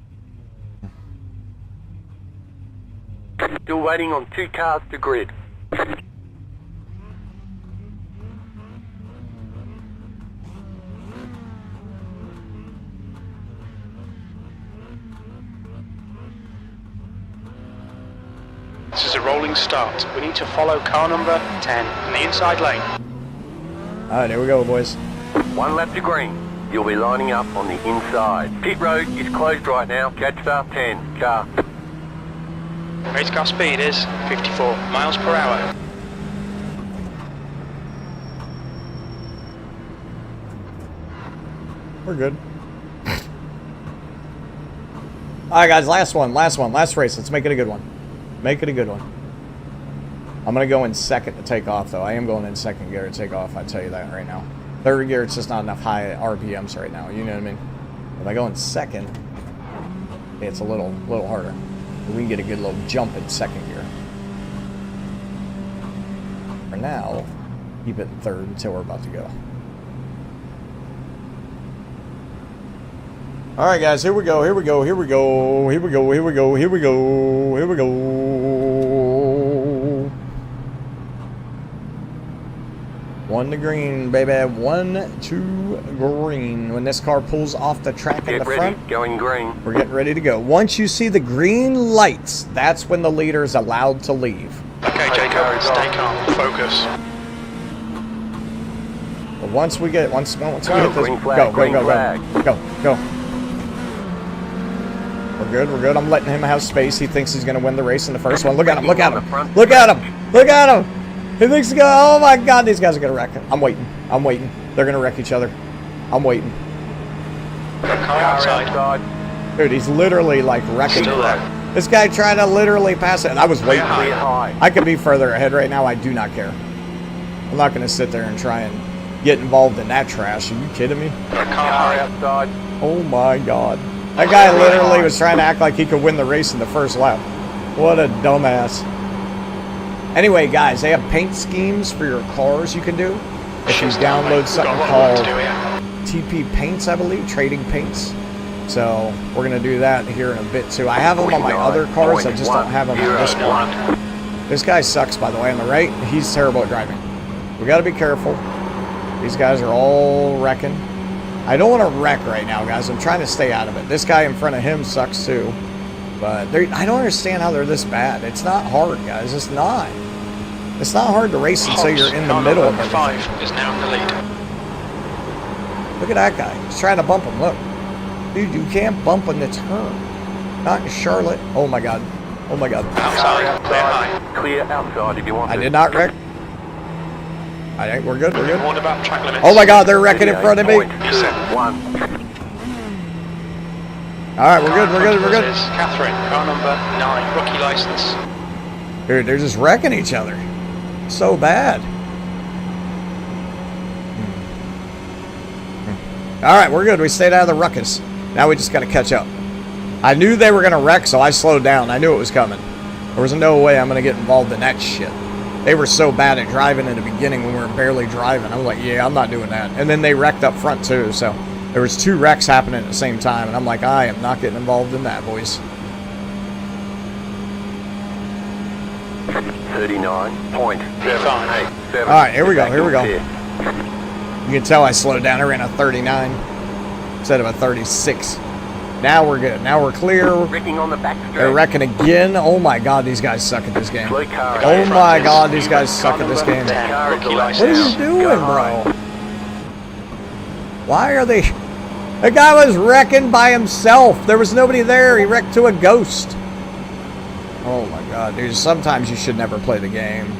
Still waiting on 2 cars to grid. This is a rolling start. We need to follow car number 10 in the inside lane. All right, here we go, boys. 1 lap to green. You'll be lining up on the inside. Pit road is closed right now. Catch star 10 car. Race car speed is 54 miles per hour. We're good. All right, guys, last race. Let's make it a good one. Make it a good one. I'm going to go in second to take off, though. I am going in second gear to take off, I tell you that right now. Third gear, it's just not enough high RPMs right now, you know what I mean? If I go in second, it's a little harder. We can get a good little jump in second gear. For now, keep it in third until we're about to go. All right, guys, here we go. One to green, baby. 1 to green. When this car pulls off the track in the front, going green. we're getting ready to go. Once you see the green lights, that's when the leader is allowed to leave. Okay, Jacob, stay calm. Focus. But once we hit this, green flag, go. We're good. I'm letting him have space. He thinks he's going to win the race in the first one. Look at him. He thinks he's going to... Oh, my God. These guys are going to wreck him. I'm waiting. They're going to wreck each other. I'm waiting. Car outside. Dude, he's literally, like, wrecking. Still there. This guy tried to literally pass it, and I was waiting. Clear high. I could be further ahead right now. I do not care. I'm not going to sit there and try and get involved in that trash. Are you kidding me? Car outside. Oh, my God. That guy literally was trying to act like he could win the race in the first lap. What a dumbass. Anyway, guys, they have paint schemes for your cars you can do. If you download something called TP Paints, I believe, Trading Paints. So we're going to do that here in a bit, too. I have them on my other cars. I just don't have them on this one. This guy sucks, by the way, on the right. He's terrible at driving. We got to be careful. These guys are all wrecking. I don't want to wreck right now, guys. I'm trying to stay out of it. This guy in front of him sucks too. But I don't understand how they're this bad. It's not hard, guys. It's not. It's not hard to race until you're in the middle of everything. 5 is now in the lead. Look at that guy. He's trying to bump him. Look. Dude, you can't bump in the turn. Not in Charlotte. Oh, my God. Outside, clear high. Clear outside if you want I to. did not wreck. We're good. Warned about track limits. Oh, my God. They're wrecking in front of me. 1. All right, we're good. Is Catherine, car number 9, rookie license. Dude, they're just wrecking each other. So bad. All right, we're good. We stayed out of the ruckus. Now we just got to catch up. I knew they were going to wreck, so I slowed down. I knew it was coming. There was no way I'm going to get involved in that shit. They were so bad at driving in the beginning when we were barely driving. I was like, yeah, I'm not doing that. And then they wrecked up front, too, so There was 2 wrecks happening at the same time, and I'm like, I am not getting involved in that, boys. 39.787. All right, here we go. Here we go. You can tell I slowed down. I ran a 39 instead of a 36. Now we're good. Now we're clear. Wrecking on the back They're straight. wrecking again. Oh my God, these guys suck at this game. Slow car Oh ahead. my God, these guys suck at this game. Car is the last What are you out. doing, Go bro? high. Why are they? The guy was wrecking by himself. There was nobody there. He wrecked to a ghost. Oh my God, dude. Sometimes you should never play the game.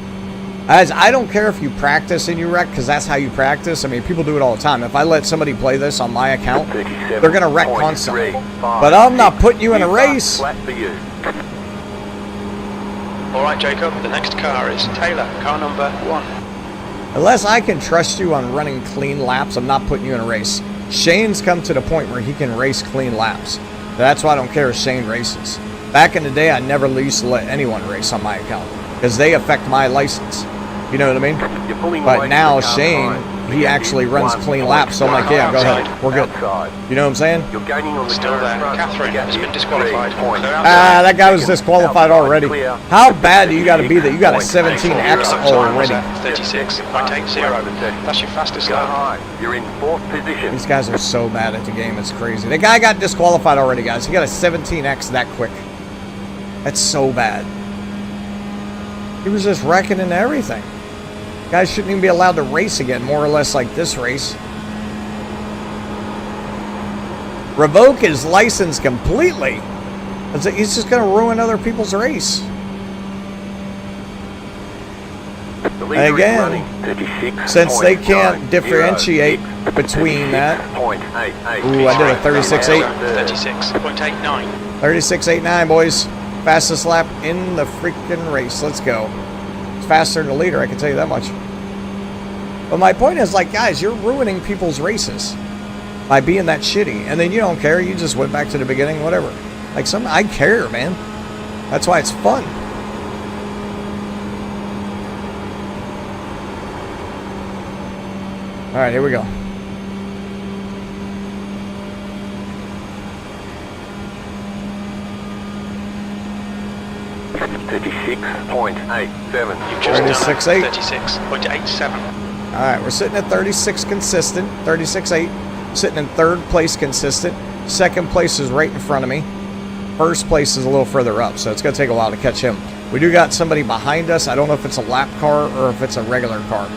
As I don't care if you practice and you wreck, because that's how you practice. I mean, people do it all the time. If I let somebody play this on my account, they're going to wreck constantly. But I'm not putting you in a race. Flat for you. All right, Jacob, the next car is Taylor, car number 1. Unless I can trust you on running clean laps, I'm not putting you in a race. Shane's come to the point where he can race clean laps. That's why I don't care if Shane races. Back in the day, I never used to let anyone race on my account because they affect my license. You know what I mean? You're pulling But away now from the car Shane, behind. he actually runs clean laps, so I'm like, yeah, go ahead, we're good. Outside. You know what I'm saying? You're gaining on the Still car in there. front. Catherine You get has been you. disqualified. 3 points. Clear out. Ah, that guy was Second. disqualified Outside, already. clear. How bad do you got to be that you got a 17X already? 36.80. That's your fastest Go lap. high. You're in 4th position. These guys are so bad at the game, it's crazy. The guy got disqualified already, guys. He got a 17X that quick. That's so bad. He was just wrecking into everything. Guys shouldn't even be allowed to race again, more or less like this race. Revoke his license completely. He's just going to ruin other people's race. The leader is Again, running 36.906. since they can't differentiate between that. 36.88. Ooh, I did a 36.8. 36.89. 36.89, boys. Fastest lap in the freaking race. Let's go. It's faster than the leader, I can tell you that much. But my point is, like, guys, you're ruining people's races by being that shitty. And then you don't care. You just went back to the beginning, whatever. Like, I care, man. That's why it's fun. All right, here we go. You've just done 36.8. 36.87. All right, we're sitting at 36 consistent, 36.8. Sitting in 3rd place consistent. 2nd place is right in front of me. 1st place is a little further up, so it's going to take a while to catch him. We do got somebody behind us. I don't know if it's a lap car or if it's a regular car.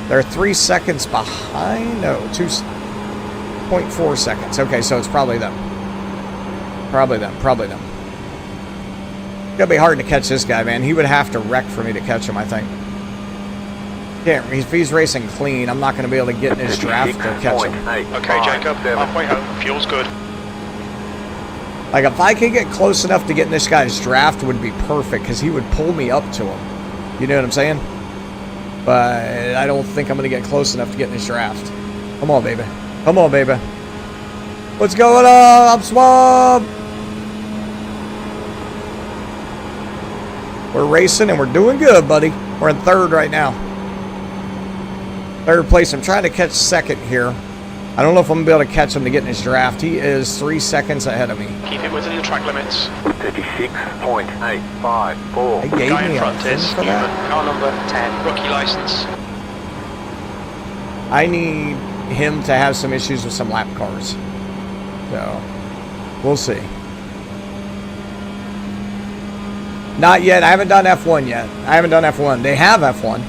They're 3 seconds behind. No, 2.4 seconds. Okay, so it's probably them. Probably them. It's going to be hard to catch this guy, man. He would have to wreck for me to catch him, I think. Can't, if he's racing clean, I'm not going to be able to get in his draft to catch him. Okay, Jacob, halfway home. Fuel's good. Like, if I could get close enough to get in this guy's draft, would be perfect, because he would pull me up to him. You know what I'm saying? But I don't think I'm going to get close enough to get in his draft. Come on, baby. Come on, baby. What's going on, Swab? We're racing, and we're doing good, buddy. We're in 3rd right now. 3rd place. I'm trying to catch 2nd here. I don't know if I'm going to be able to catch him to get in his draft. He is 3 seconds ahead of me. Keep it within the track limits. 36.854. They gave Guy me in a front thing is for Newman, that. car number 10, rookie license. I need him to have some issues with some lap cars. So, we'll see. Not yet. I haven't done F1 yet. I haven't done F1. They have F1.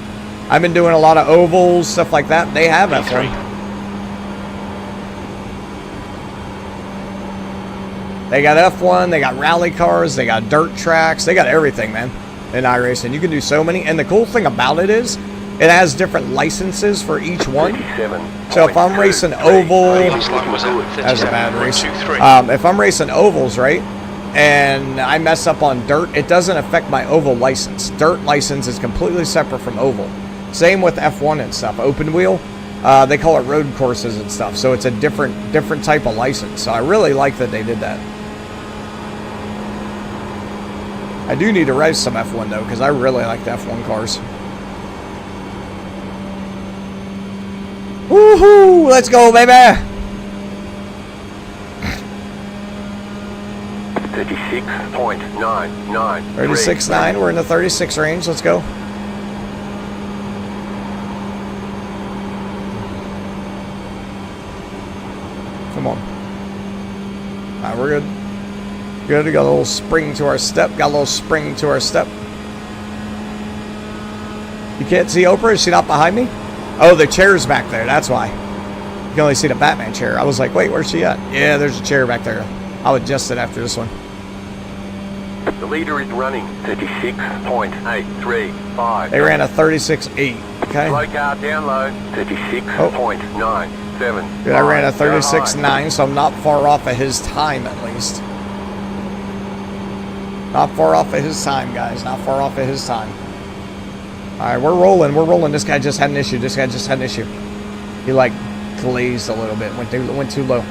I've been doing a lot of ovals, stuff like that. They have F1. They got F1, they got rally cars, they got dirt tracks, they got everything, man, in iRacing. You can do so many, and the cool thing about it is, it has different licenses for each one. So if I'm racing oval, that's a bad race. If I'm racing ovals, right, and I mess up on dirt, it doesn't affect my oval license. Dirt license is completely separate from oval. Same with F1 and stuff. Open wheel, they call it road courses and stuff. So it's a different type of license. So I really like that they did that. I do need to race some F1 though, because I really like the F1 cars. Woohoo! Let's go, baby! 36.99. 36.9. We're in the 36 range. Let's go. Come on. All right, we're good. Good. We got a little spring to our step. Got a little spring to our step. You can't see Oprah? Is she not behind me? Oh, the chair's back there. That's why. You can only see the Batman chair. I was like, wait, where's she at? Yeah, there's a chair back there. I'll adjust it after this one. The leader is running 36.835. They ran a 36.8. Okay. Slow car down low 36.97. Dude, I ran a 36.9, so I'm not far off of his time at least. Not far off of his time, guys. Not far off of his time. Alright, we're rolling. We're rolling. This guy just had an issue. He like glazed a little bit. Went too low.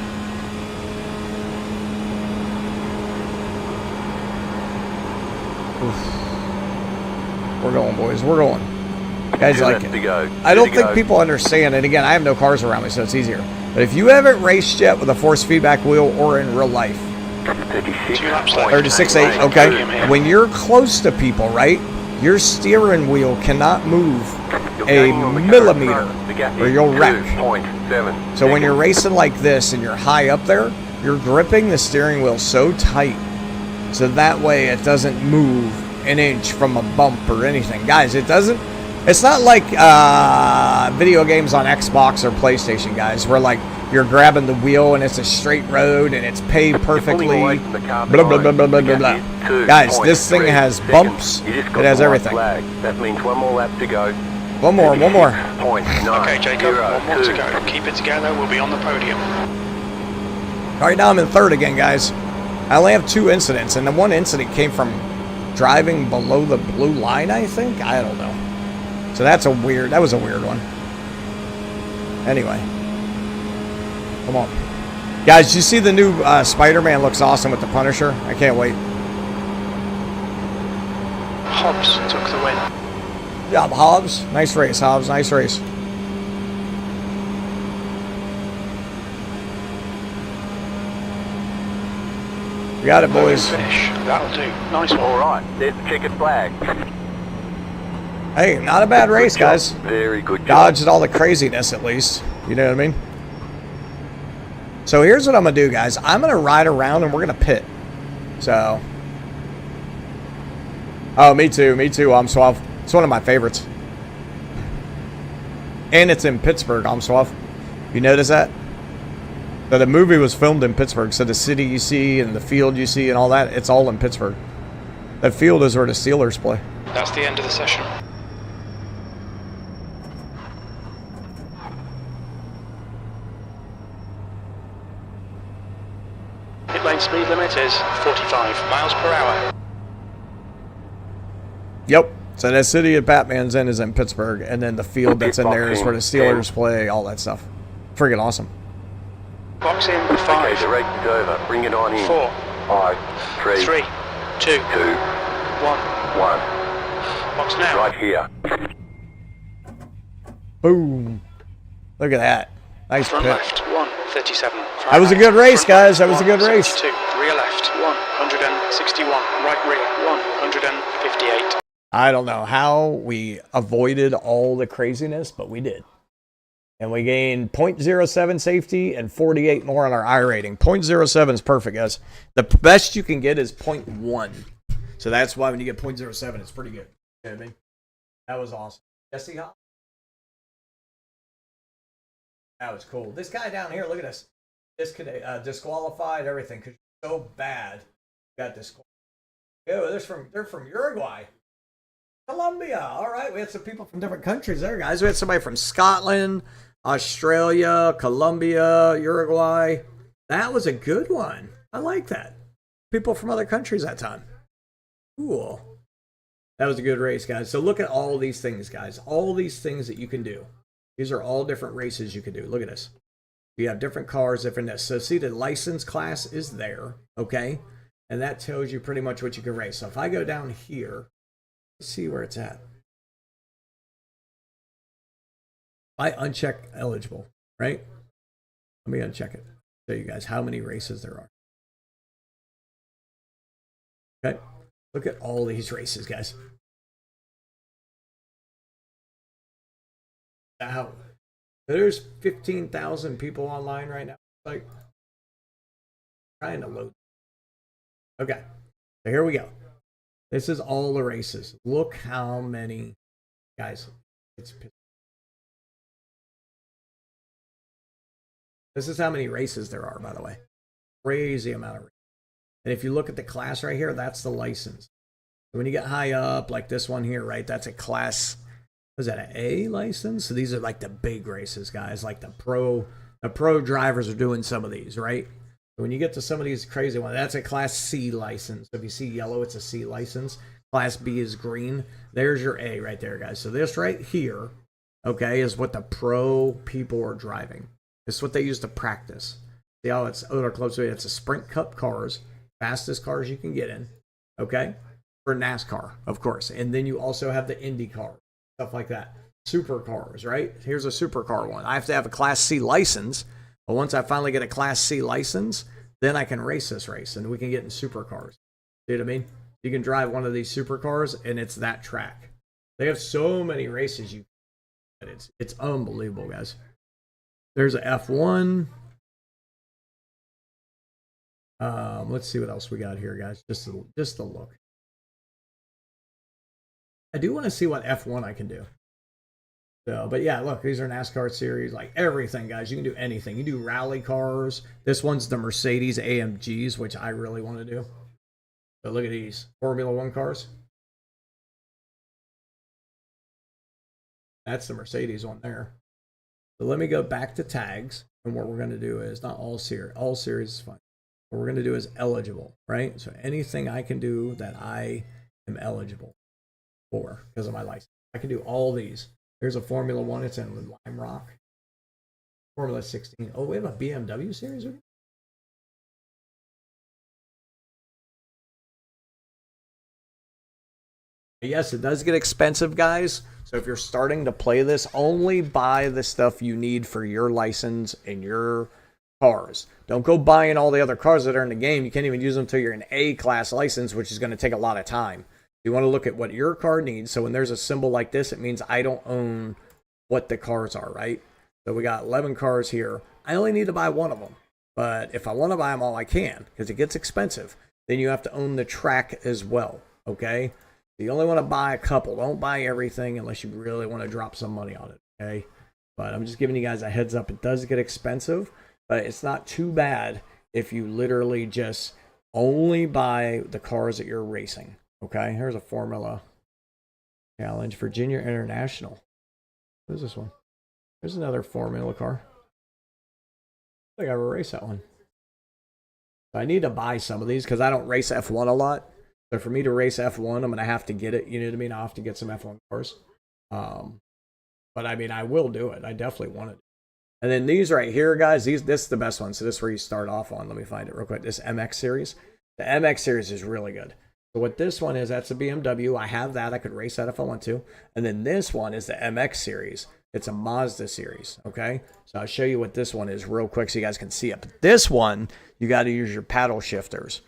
Oof. We're going, boys. We're going. Guys, like, I don't think people understand. And again, I have no cars around me, so it's easier. But if you haven't raced yet with a force feedback wheel or in real life, 36.8. Okay. When you're close to people, right? Your steering wheel cannot move a millimeter or you'll wreck. So when you're racing like this and you're high up there, you're gripping the steering wheel so tight so that way it doesn't move an inch from a bump or anything. Guys, it's not like video games on Xbox or PlayStation, guys, where like you're grabbing the wheel and it's a straight road and it's paved perfectly. Blah, blah, blah, blah, blah, blah, blah. Guys, this thing has bumps. It has everything. That means one more lap to go. One more. Okay, Jacob, one more to go. Keep it together, we'll be on the podium. Alright, now I'm in third again, guys. I only have 2 incidents, and the one incident came from driving below the blue line, I think? I don't know. So that was a weird one. Anyway. Come on. Guys, you see the new Spider-Man looks awesome with the Punisher? I can't wait. Hobbs took the win. Good job, Hobbs. Nice race, Hobbs. Nice race. You got it, boys. Finish. That'll do. Nice one. All right, there's the checkered flag. Hey, not a bad race, guys. Very good job. Dodged all the craziness, at least. You know what I mean? So here's what I'm going to do, guys. I'm going to ride around and we're going to pit. So. Oh, me too. I'm suave. It's one of my favorites. And it's in Pittsburgh. I'm suave. You notice that? So the movie was filmed in Pittsburgh. So the city you see and the field you see and all that, it's all in Pittsburgh. That field is where the Steelers play. That's the end of the session. Pit lane speed limit is 45 miles per hour. Yep. So that city that Batman's in is in Pittsburgh, and then the field that's in there is where the Steelers play, all that stuff. Freaking awesome. Box in 5. Okay, the race is over. Bring it on in. 4. 5, 3, 3, 2, 2, 1. 1. Box now. Right here. Boom. Look at that. Nice Front pit. left 137. That was a good race, guys. That was a good race. 172. Rear left 161. Right rear 158. I don't know how we avoided all the craziness, but we did. And we gained 0.07 safety and 48 more on our I rating. 0.07 is perfect, guys. The best you can get is 0.1. So that's why when you get 0.07, it's pretty good. You know what I mean? That was awesome. Jesse, huh? That was cool. This guy down here, look at this. Disqualified, everything. Because you're so bad. Got disqualified. Yo, they're from Uruguay. Colombia. All right. We had some people from different countries there, guys. We had somebody from Scotland, Australia, Colombia, Uruguay. That was a good one. I like that. People from other countries that time. Cool. That was a good race, guys. So look at all these things, guys. All these things that you can do. These are all different races you can do. Look at this. You have different cars, different this. So see, the license class is there, okay? And that tells you pretty much what you can race. So if I go down here, let's see where it's at. I uncheck eligible, right? Let me uncheck it. Show you guys how many races there are. Okay, look at all these races, guys. Wow, there's 15,000 people online right now. Like, trying to load. Okay, so here we go. This is all the races. Look how many, guys. This is how many races there are, by the way. Crazy amount of races. And if you look at the class right here, that's the license. When you get high up, like this one here, right? That's a class. Was that an A license? So these are like the big races, guys. Like the pro drivers are doing some of these, right? When you get to some of these crazy ones, that's a Class C license. So if you see yellow, it's a C license. Class B is green. There's your A right there, guys. So this right here, okay, is what the pro people are driving. This is what they use to practice. See how it's close to it? It's a Sprint Cup cars, fastest cars you can get in, okay, for NASCAR, of course. And then you also have the Indy car, stuff like that. Supercars, right? Here's a supercar one. I have to have a Class C license. But once I finally get a Class C license, then I can race this race, and we can get in supercars. See what I mean? You can drive one of these supercars, and it's that track. They have so many races. It's unbelievable, guys. There's a F1. Let's see what else we got here, guys. Just a look. I do want to see what F1 I can do. So, but yeah, look, these are NASCAR series, like everything, guys. You can do anything. You do rally cars. This one's the Mercedes AMGs, which I really want to do. But look at these Formula One cars. That's the Mercedes one there. So let me go back to tags. And what we're going to do is not all series. All series is fine. What we're going to do is eligible, right? So anything I can do that I am eligible for because of my license. I can do all these. Here's a Formula One. It's in Lime Rock. Formula 16. Oh, we have a BMW series? Yes, it does get expensive, guys. So if you're starting to play this, only buy the stuff you need for your license and your cars. Don't go buying all the other cars that are in the game. You can't even use them until you're an A-class license, which is going to take a lot of time. You want to look at what your car needs. So when there's a symbol like this, it means I don't own what the cars are, right? So we got 11 cars here. I only need to buy one of them. But if I want to buy them all, I can because it gets expensive. Then you have to own the track as well, okay? You only want to buy a couple. Don't buy everything unless you really want to drop some money on it, okay? But I'm just giving you guys a heads up. It does get expensive, but it's not too bad if you literally just only buy the cars that you're racing. Okay, here's a Formula Challenge, Virginia International. What is this one? There's another Formula car. I think I will race that one. I need to buy some of these because I don't race F1 a lot. So for me to race F1, I'm going to have to get it. You know what I mean? I'll have to get some F1 cars. But I mean, I will do it. I definitely want it. And then these right here, guys, this is the best one. So this is where you start off on. Let me find it real quick. This MX series. The MX series is really good. So what this one is, that's a BMW. I have that. I could race that if I want to. And then this one is the MX series. It's a Mazda series, okay? So I'll show you what this one is real quick so you guys can see it. But this one, you got to use your paddle shifters.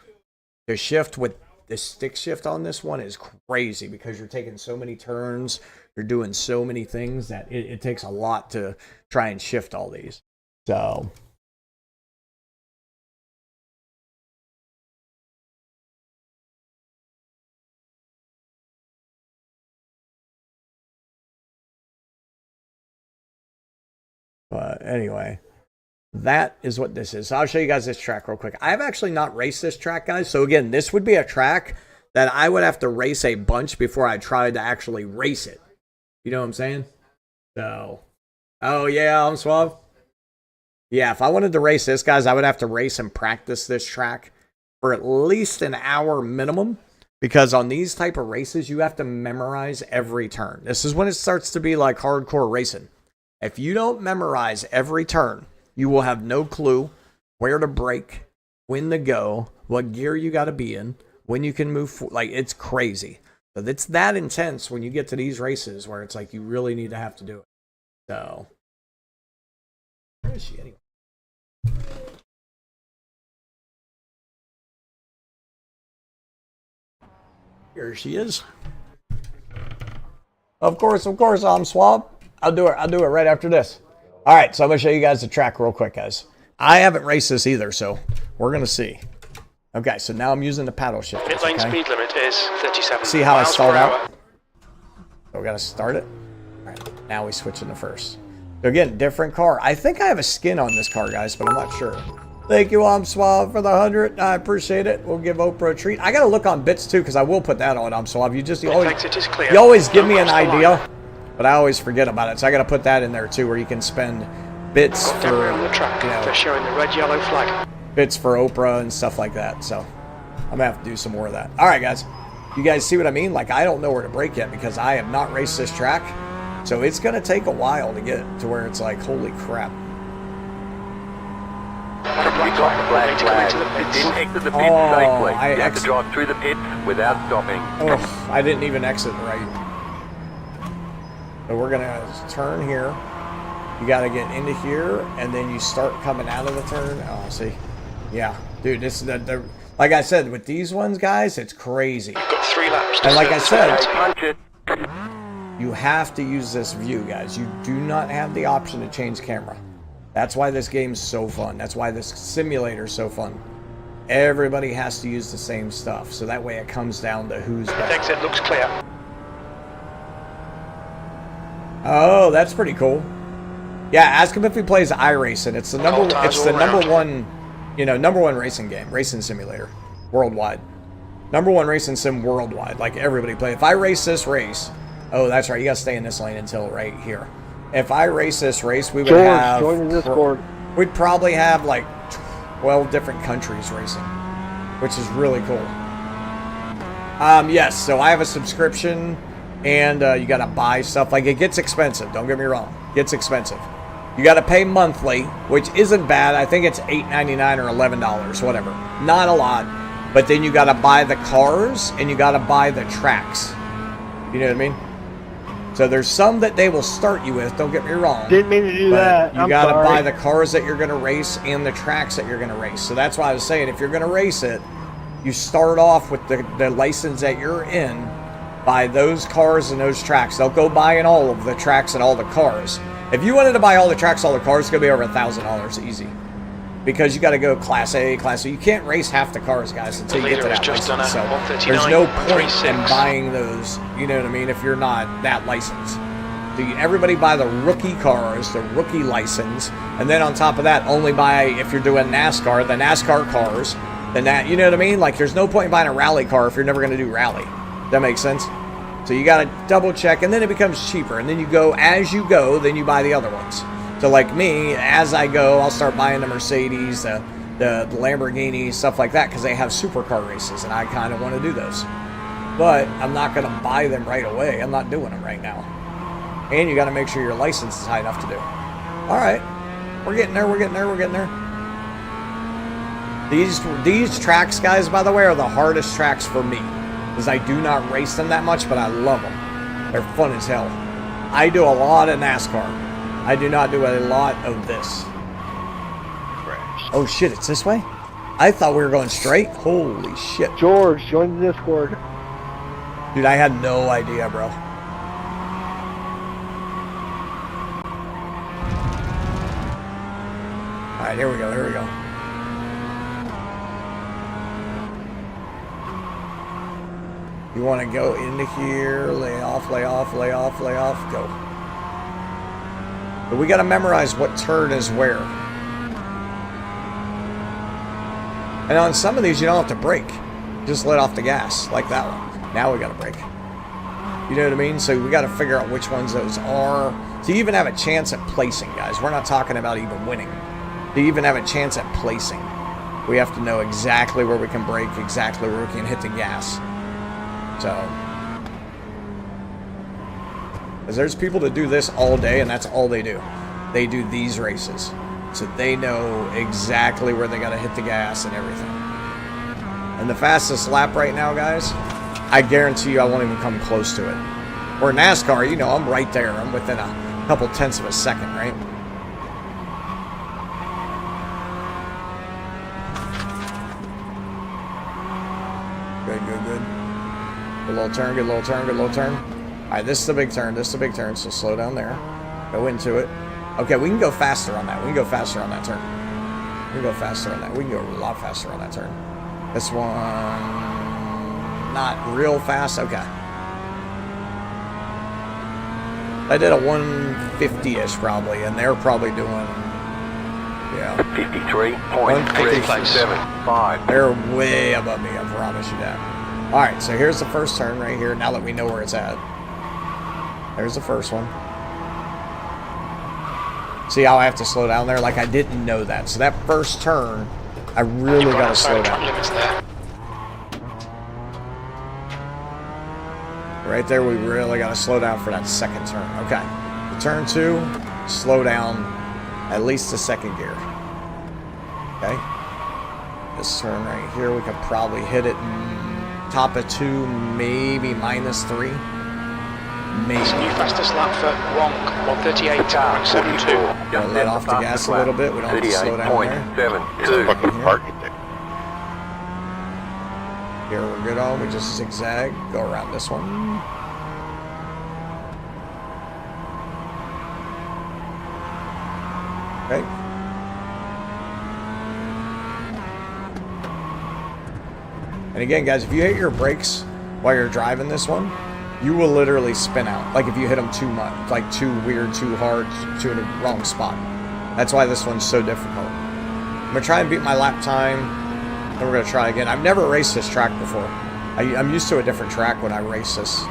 The shift with the stick shift on this one is crazy because you're taking so many turns. You're doing so many things that it takes a lot to try and shift all these. So... But anyway, that is what this is. So I'll show you guys this track real quick. I've actually not raced this track, guys. So again, this would be a track that I would have to race a bunch before I tried to actually race it. You know what I'm saying? So, oh yeah, I'm suave. Yeah, if I wanted to race this, guys, I would have to race and practice this track for at least an hour minimum. Because on these type of races, you have to memorize every turn. This is when it starts to be like hardcore racing. If you don't memorize every turn, you will have no clue where to brake, when to go, what gear you got to be in, when you can move. Like, it's crazy. But it's that intense when you get to these races where it's like you really need to have to do it. So, where is she anyway? Here she is. Of course, I'm Swab. I'll do it right after this. All right, so I'm gonna show you guys the track real quick, guys. I haven't raced this either, so we're gonna see. Okay, so now I'm using the paddle shift. Pit lane speed limit is 37 See how I miles start per hour. out? So we gotta start it. All right, now we switch into first. So again, different car. I think I have a skin on this car, guys, but I'm not sure. Thank you, I'm Suave, for the 100. I appreciate it. We'll give Oprah a treat. I got to look on bits, too, because I will put that on, I'm Suave. You always give me an idea, but I always forget about it. So I got to put that in there, too, where you can spend bits for, around the track. They're showing the red, yellow flag. Bits for Oprah and stuff like that. So I'm going to have to do some more of that. All right, guys. You guys see what I mean? Like, I don't know where to brake yet because I have not raced this track. So it's going to take a while to get to where it's like, holy crap. You got the black flag. You didn't exit the pits safely. You have to drive through the pits without stopping. Oh, I didn't even exit right. So we're going to turn here. You got to get into here, and then you start coming out of the turn. Oh, see? Yeah. Dude, this is the like I said, with these ones, guys, it's crazy. You've got 3 laps. And like I said, Punch it. you have to use this view, guys. You do not have the option to change camera. That's why this game's so fun. That's why this simulator's so fun. Everybody has to use the same stuff, so that way it comes down to who's better. Exit looks clear. Oh, that's pretty cool. Yeah, ask him if he plays iRacing. It's the number one racing game, racing simulator, worldwide. Number one racing sim worldwide. Like everybody play. If I race this race, oh, that's right. You gotta stay in this lane until right here. If I race this race, we would have. Join the Discord. We'd probably have like 12 different countries racing, which is really cool. Yes. So I have a subscription, and you gotta buy stuff. Like it gets expensive. Don't get me wrong. It gets expensive. You got to pay monthly, which isn't bad. I think it's $8.99 or $11, whatever. Not a lot. But then you got to buy the cars and you got to buy the tracks. You know what I mean? So there's some that they will start you with. Don't get me wrong. Didn't mean to do that. You got to buy the cars that you're going to race and the tracks that you're going to race. So that's why I was saying, if you're going to race it, you start off with the license that you're in. Buy those cars and those tracks. They'll go buying all of the tracks and all the cars. If you wanted to buy all the tracks, all the cars, it's going to be over $1,000 easy. Because you got to go Class A, Class B. You can't race half the cars, guys, until you get to that license. So there's no point in buying those, you know what I mean, if you're not that licensed. Everybody buy the rookie cars, the rookie license, and then on top of that, only buy, if you're doing NASCAR, the NASCAR cars. You know what I mean? Like, there's no point in buying a rally car if you're never going to do rally. That makes sense? So you got to double check, and then it becomes cheaper. And then you go, as you go, then you buy the other ones. So like me, as I go, I'll start buying the Mercedes, the Lamborghini, stuff like that, because they have supercar races, and I kind of want to do those. But I'm not going to buy them right away. I'm not doing them right now. And you got to make sure your license is high enough to do. All right. We're getting there, we're getting there, we're getting there. These tracks, guys, by the way, are the hardest tracks for me. Because I do not race them that much, but I love them. They're fun as hell. I do a lot of NASCAR. I do not do a lot of this. Oh shit, it's this way? I thought we were going straight. Holy shit. George, join the Discord. Dude, I had no idea, bro. Alright, here we go, here we go. You want to go into here, lay off, lay off, lay off, lay off, go. But we got to memorize what turn is where. And on some of these, you don't have to brake. Just let off the gas, like that one. Now we got to brake. You know what I mean? So we got to figure out which ones those are. To even have a chance at placing, guys. We're not talking about even winning. To even have a chance at placing, we have to know exactly where we can brake, exactly where we can hit the gas. So, because there's people that do this all day, and that's all they do. They do these races. So they know exactly where they got to hit the gas and everything. And the fastest lap right now, guys, I guarantee you I won't even come close to it. Where NASCAR, you know, I'm right there. I'm within a couple tenths of a second, right? Good, good, good. little turn, good little turn, good little turn. All right, this is the big turn. This is the big turn. So slow down there. Go into it. Okay, we can go faster on that. We can go faster on that turn. We can go faster on that. We can go a lot faster on that turn. This one, not real fast. Okay. I did a 150-ish probably, and they're probably doing, yeah. 53.375. They're way above me, I promise you that. All right, so here's the first turn right here. Now that we know where it's at. There's the first one. See how I have to slow down there? Like I didn't know that. So that first turn, I really got to slow down. Right there, we really got to slow down for that second turn. Okay. Turn 2, slow down at least the second gear. Okay. This turn right here, we could probably hit it top of 2, maybe -3. Maybe. It's new fastest lap for Wong, 138.72. We'll let off the gas a little bit. We don't have to slow down there. Fucking parking ticket. Here we're good on. We just zigzag. Go around this one. Okay. And again, guys, if you hit your brakes while you're driving this one, you will literally spin out. Like if you hit them too much, like too weird, too hard, too in the wrong spot. That's why this one's so difficult. I'm gonna try and beat my lap time. Then we're gonna try again. I've never raced this track before. I'm used to a different track when I race this.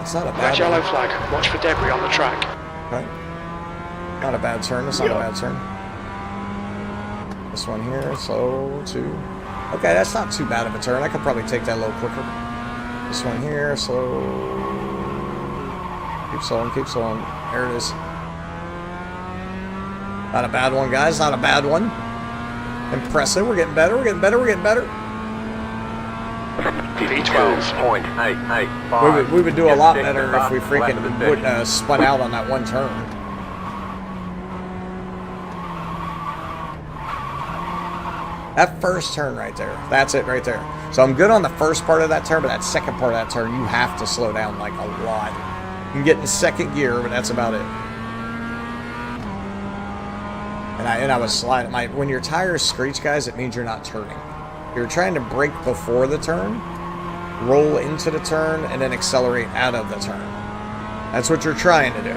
It's not a bad That yellow flag, watch for debris on the track. Okay. Not a bad turn. That's not a bad turn. This one here, slow 2. Okay, that's not too bad of a turn. I could probably take that a little quicker. This one here, slow. Keep slowing, keep slowing. There it is. Not a bad one, guys. Not a bad one. Impressive. We're getting better. We're getting better. We're getting better. V12.885. We would do a lot better if we freaking wouldn't have spun out on that one turn. That first turn right there. That's it right there. So I'm good on the first part of that turn, but that second part of that turn, you have to slow down like a lot. You can get in second gear, but that's about it. And I was sliding. When your tires screech, guys, it means you're not turning. You're trying to brake before the turn, roll into the turn, and then accelerate out of the turn. That's what you're trying to do.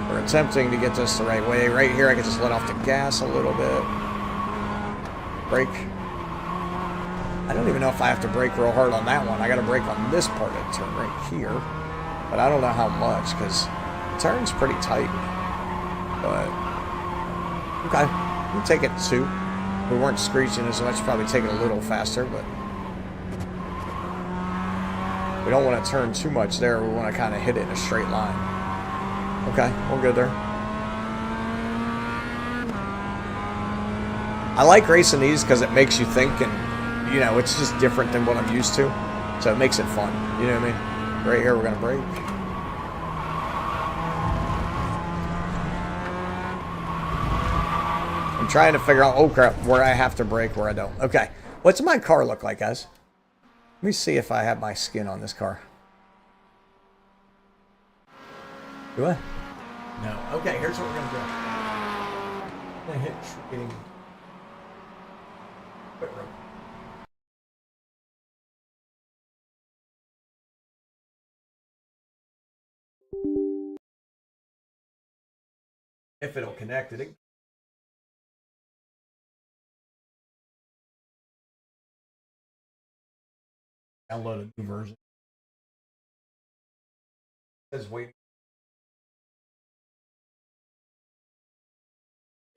We're attempting to get this the right way. Right here, I can just let off the gas a little bit. Brake. I don't even know if I have to brake real hard on that one. I got to brake on this part of the turn right here. But I don't know how much, because the turn's pretty tight. But, okay. We'll take it 2. We weren't screeching as much, probably take it a little faster, but we don't want to turn too much there. We want to kind of hit it in a straight line. Okay, we're good there. I like racing these because it makes you think, and, you know, it's just different than what I'm used to. So it makes it fun. You know what I mean? Right here, we're going to brake. Trying to figure out, oh crap, where I have to brake, where I don't. Okay, what's my car look like, guys? Let me see if I have my skin on this car. Do I? No. Okay, here's what we're gonna do. I'm gonna hit trading. Quit road. If it'll connect it. Download a new version. It says waiting.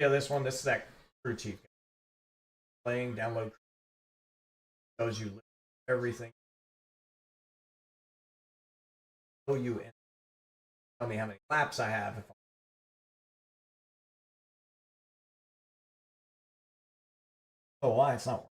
Yeah, this is that crew chief. Playing, download. Shows you everything. Show you in. Tell me how many laps I have. Oh, why it's not.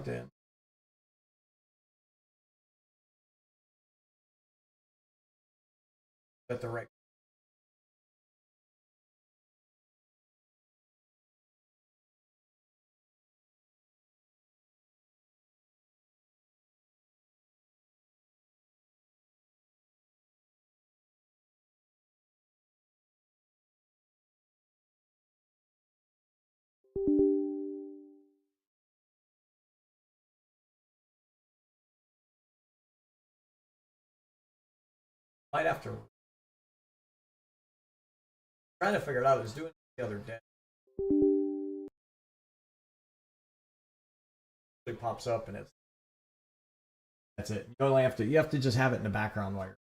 logged in. At the right. Might have to. Trying to figure it out. I was doing it the other day. It pops up and that's it. You only have to just have it in the background while you're.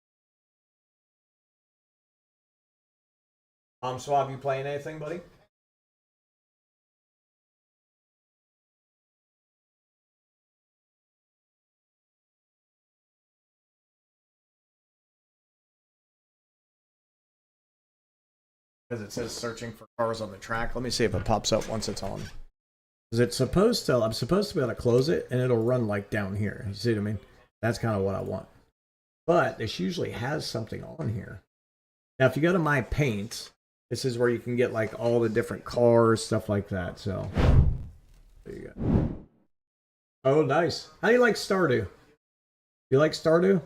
Swab, you playing anything, buddy? Because it says searching for cars on the track. Let me see if it pops up once it's on. Because it's supposed to, I'm supposed to be able to close it and it'll run like down here. You see what I mean? That's kind of what I want. But this usually has something on here. Now, if you go to My Paints, this is where you can get like all the different cars, stuff like that. So, there you go. Oh, nice. How do you like Stardew? You like Stardew?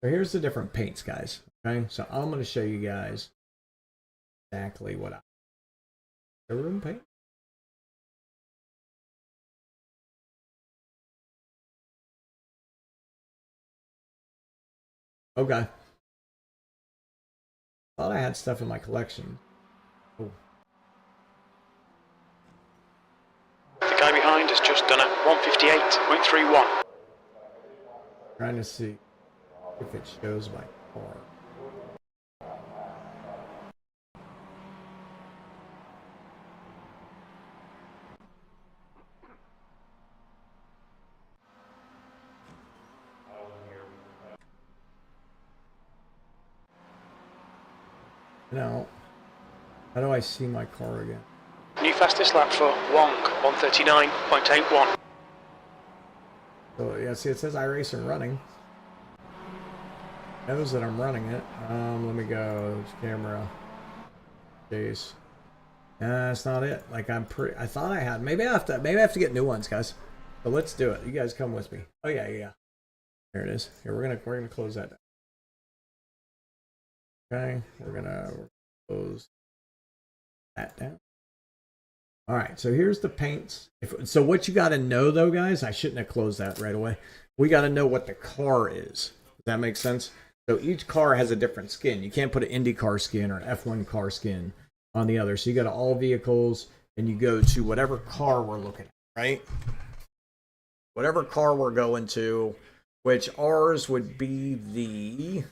So here's the different paints, guys. Okay, so I'm going to show you guys exactly what the room paint. Okay. Thought I had stuff in my collection. Oh. The guy behind has just done a 158.31. Trying to see if it shows my car. Now, how do I see my car again? New fastest lap for Wong, 139.81. So yeah, see it says Iracing running. It knows that I'm running it. Let me go camera. Chase. That's not it. Like I thought I had. Maybe I have to get new ones, guys. But let's do it. You guys come with me. Oh yeah. There it is. Here we're gonna close that down. Okay, we're gonna close that down. All right, so here's the paints. So what you got to know, though, guys, I shouldn't have closed that right away. We got to know what the car is. Does that make sense? So each car has a different skin. You can't put an Indy car skin or an F1 car skin on the other. So you go to all vehicles, and you go to whatever car we're looking at, right? Whatever car we're going to, which ours would be the...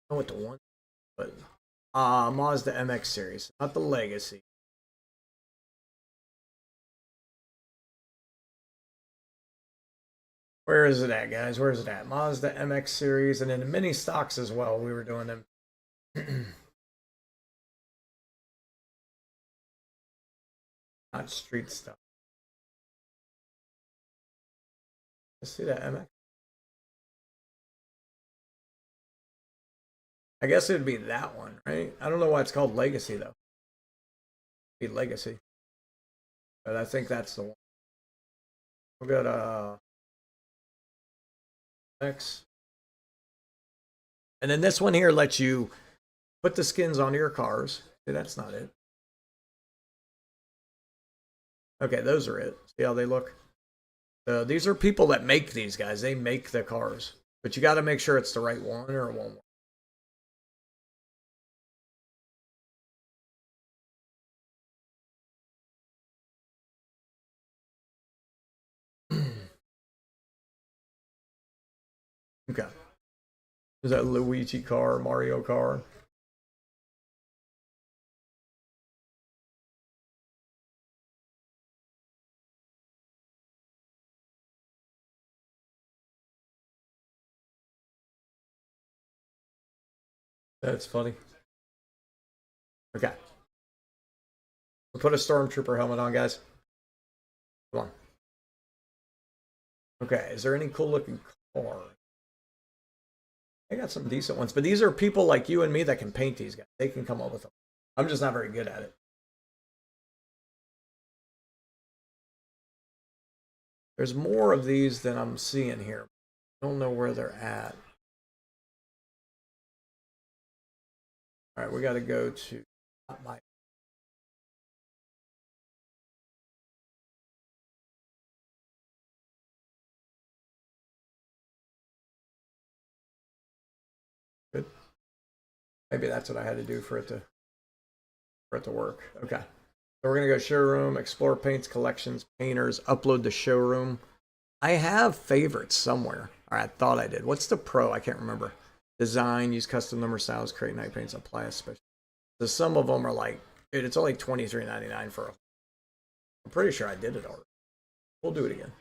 I don't know what the one, but Mazda MX series, not the Legacy. Where is it at, guys? Where is it at? Mazda MX series, and then the mini stocks as well. We were doing them. Not street stuff. Let's see that MX. I guess it would be that one, right? I don't know why it's called Legacy, though. It'd be Legacy. But I think that's the one. We'll go to X. And then this one here lets you put the skins on your cars. See, that's not it. Okay, those are it. See how they look? So these are people that make these, guys. They make the cars. But you got to make sure it's the right one or it won't work. Okay. Is that Luigi car, Mario car? That's funny. Okay. We'll put a stormtrooper helmet on, guys. Come on. Okay, is there any cool looking cars? I got some decent ones, but these are people like you and me that can paint these guys. They can come up with them. I'm just not very good at it. There's more of these than I'm seeing here. I don't know where they're at. All right, we got to go to my. Good. Maybe that's what I had to do for it to work. Okay. So we're gonna go showroom, explore paints, collections, painters, upload to showroom. I have favorites somewhere. All right, I thought I did. What's the pro? I can't remember. Design, use custom number styles, create night paints, apply a special. So some of them are like, dude, it's only $23.99 for a. I'm pretty sure I did it already. We'll do it again.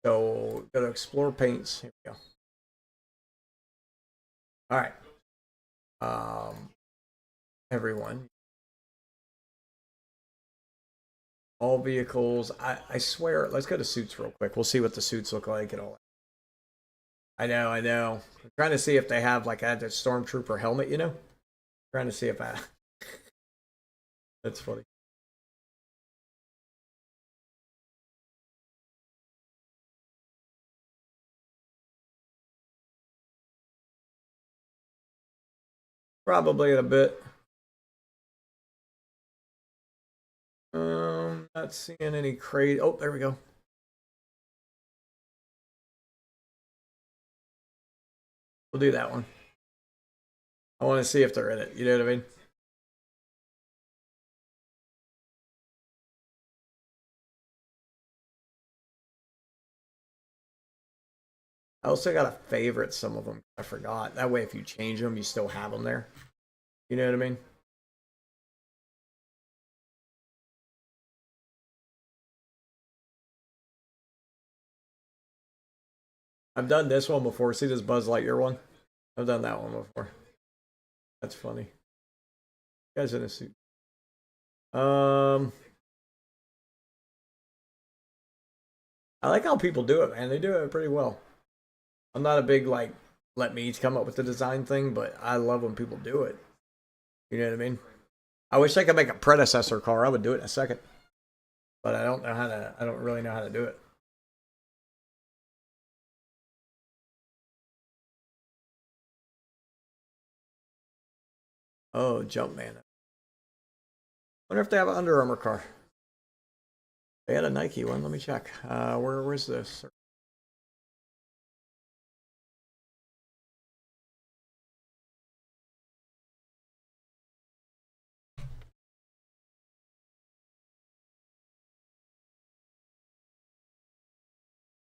So go to explore paints. Here we go. All right. Everyone. All vehicles. I swear, let's go to suits real quick. We'll see what the suits look like and all. I know. I'm trying to see if they have like that stormtrooper helmet, you know? Trying to see if I. That's funny. Probably in a bit. Not seeing any crazy. Oh, there we go. We'll do that one. I want to see if they're in it. You know what I mean? I also got to favorite some of them. I forgot. That way, if you change them, you still have them there. You know what I mean? I've done this one before. See this Buzz Lightyear one? I've done that one before. That's funny. Guy's in a suit. I like how people do it, man. They do it pretty well. I'm not a big like let me come up with the design thing, but I love when people do it. You know what I mean? I wish I could make a predecessor car. I would do it in a second, but I don't know how to. I don't really know how to do it. Oh, Jumpman. Wonder if they have an Under Armour car. They had a Nike one. Let me check. Where's this?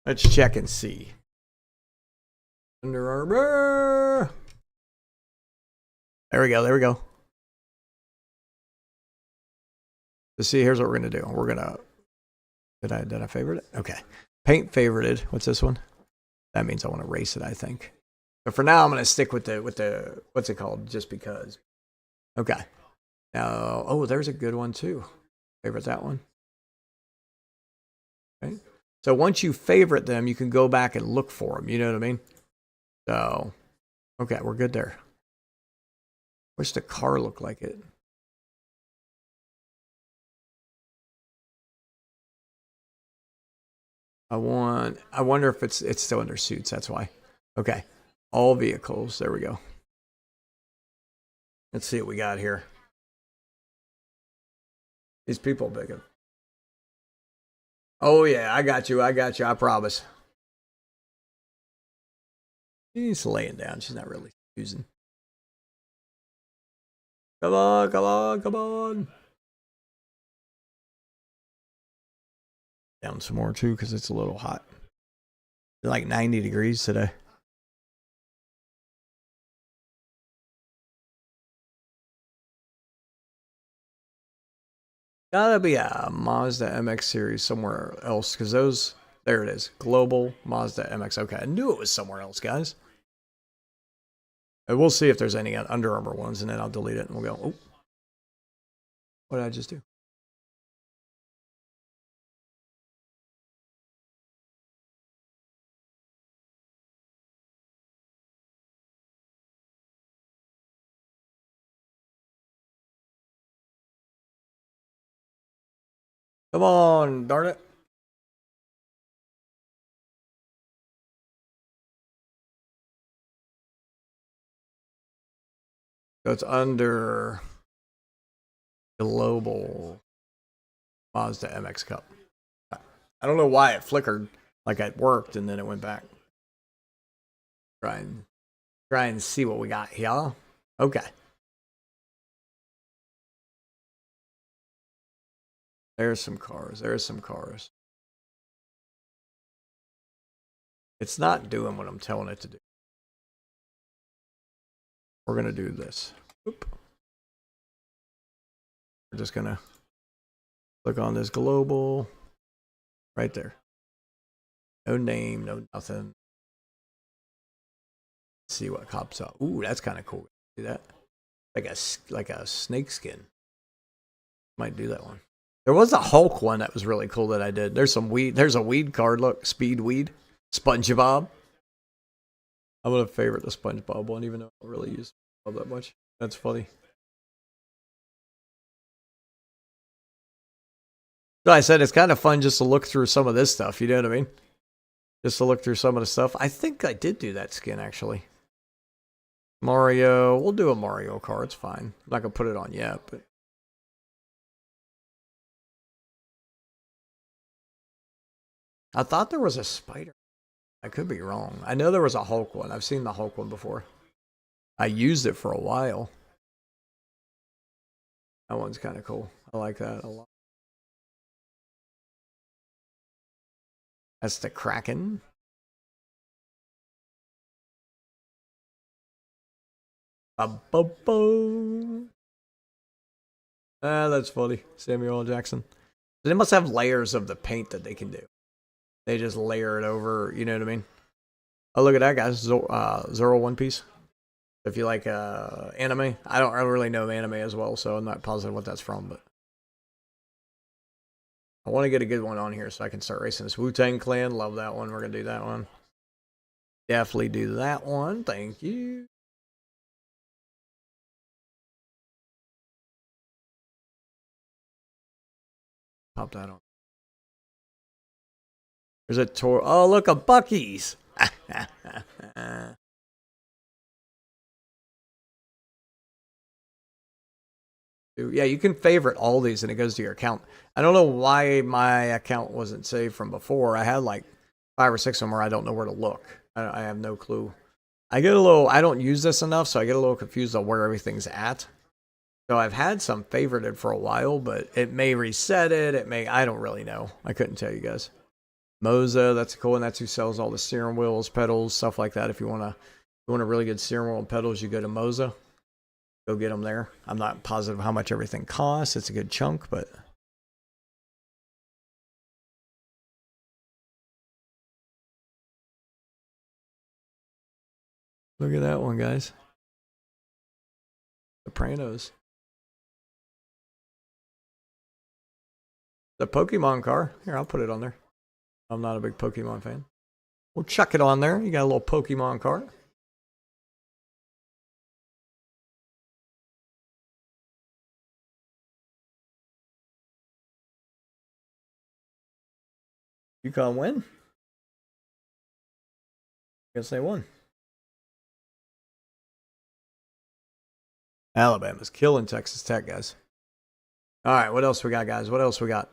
Let's check and see. Under Armour. There we go. So see, here's what we're gonna do. We're gonna. Did I favorite it? Okay. Paint favorited. What's this one? That means I want to race it, I think. But for now, I'm gonna stick with the what's it called? Just because. Okay. Now, oh, there's a good one too. Favorite that one. Okay. So once you favorite them, you can go back and look for them. You know what I mean? So, okay, we're good there. Wish the car looked like it. I wonder if it's still under suits. That's why. Okay. All vehicles. There we go. Let's see what we got here. These people big. Oh yeah, I got you. I promise. She's laying down. She's not really using. Come on. Down some more too, because it's a little hot. It's like 90 degrees today. Gotta be a Mazda MX series somewhere else, because those, there it is. Global Mazda MX. Okay, I knew it was somewhere else, guys. And we'll see if there's any Under Armour ones, and then I'll delete it, and we'll go, oh. What did I just do? Come on, darn it. So it's under Global Mazda MX Cup. I don't know why it flickered, like it worked and then it went back. Try and see what we got here. Okay. There's some cars. There's some cars. It's not doing what I'm telling it to do. We're going to do this. Oop. We're just going to click on this global right there. No name, no nothing. Let's see what pops up. Ooh, that's kind of cool. See that? Like a snake skin. Might do that one. There was a Hulk one that was really cool that I did. There's some weed. There's a weed card. Look, speed weed. SpongeBob. I'm gonna favorite the SpongeBob one, even though I don't really use SpongeBob that much. That's funny. So I said it's kind of fun just to look through some of this stuff. You know what I mean? Just to look through some of the stuff. I think I did do that skin actually. Mario. We'll do a Mario car. It's fine. I'm not gonna put it on yet, but. I thought there was a spider. I could be wrong. I know there was a Hulk one. I've seen the Hulk one before. I used it for a while. That one's kind of cool. I like that a lot. That's the Kraken. That's funny. Samuel L. Jackson. They must have layers of the paint that they can do. They just layer it over, you know what I mean? Oh, look at that, guys. Zoro One Piece. If you like anime. I don't really know anime as well, so I'm not positive what that's from, but I want to get a good one on here so I can start racing this Wu-Tang Clan. Love that one. We're going to do that one. Definitely do that one. Thank you. Pop that on. There's a tour. Oh, look, a Buc-ee's. Yeah, you can favorite all these and it goes to your account. I don't know why my account wasn't saved from before. I had like 5 or 6 of them where I don't know where to look. I have no clue. I don't use this enough, so I get a little confused on where everything's at. So I've had some favorited for a while, but it may reset it. I don't really know. I couldn't tell you guys. Moza, that's cool, and that's who sells all the steering wheels, pedals, stuff like that. If you want a really good steering wheel and pedals, you go to Moza. Go get them there. I'm not positive how much everything costs. It's a good chunk, but look at that one, guys. Sopranos. The Pokemon car. Here, I'll put it on there. I'm not a big Pokemon fan. We'll chuck it on there. You got a little Pokemon car. UConn win? Guess they won. Alabama's killing Texas Tech, guys. All right, what else we got, guys? What else we got?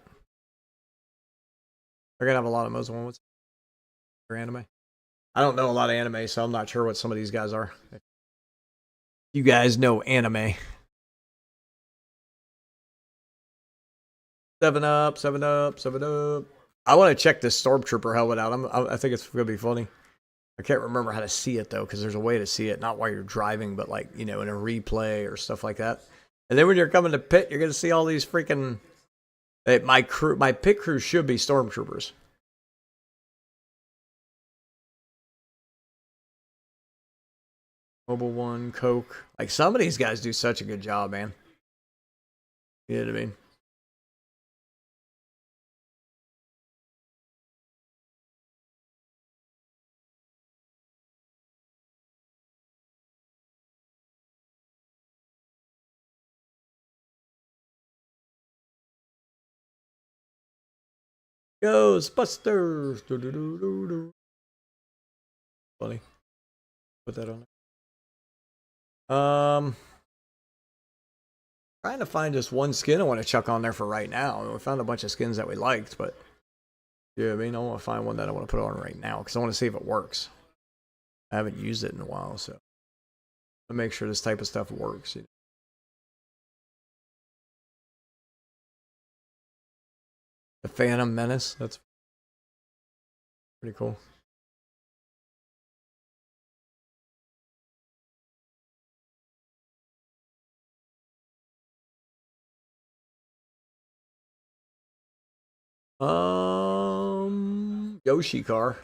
They're going to have a lot of Muslim ones. For anime. I don't know a lot of anime, so I'm not sure what some of these guys are. You guys know anime. 7 Up, 7 Up, 7 Up. I want to check this Stormtrooper helmet out. I think it's going to be funny. I can't remember how to see it, though, because there's a way to see it, not while you're driving, but like, in a replay or stuff like that. And then when you're coming to pit, you're going to see all these freaking... My pit crew should be Stormtroopers. Mobile One, Coke. Like, some of these guys do such a good job, man. You know what I mean? Ghostbusters. Funny. Put that on. Trying to find just one skin I want to chuck on there for right now. We found a bunch of skins that we liked, but yeah, I mean, I want to find one that I want to put on right now because I want to see if it works. I haven't used it in a while, so to make sure this type of stuff works. You know. The Phantom Menace. That's pretty cool. Yoshi car.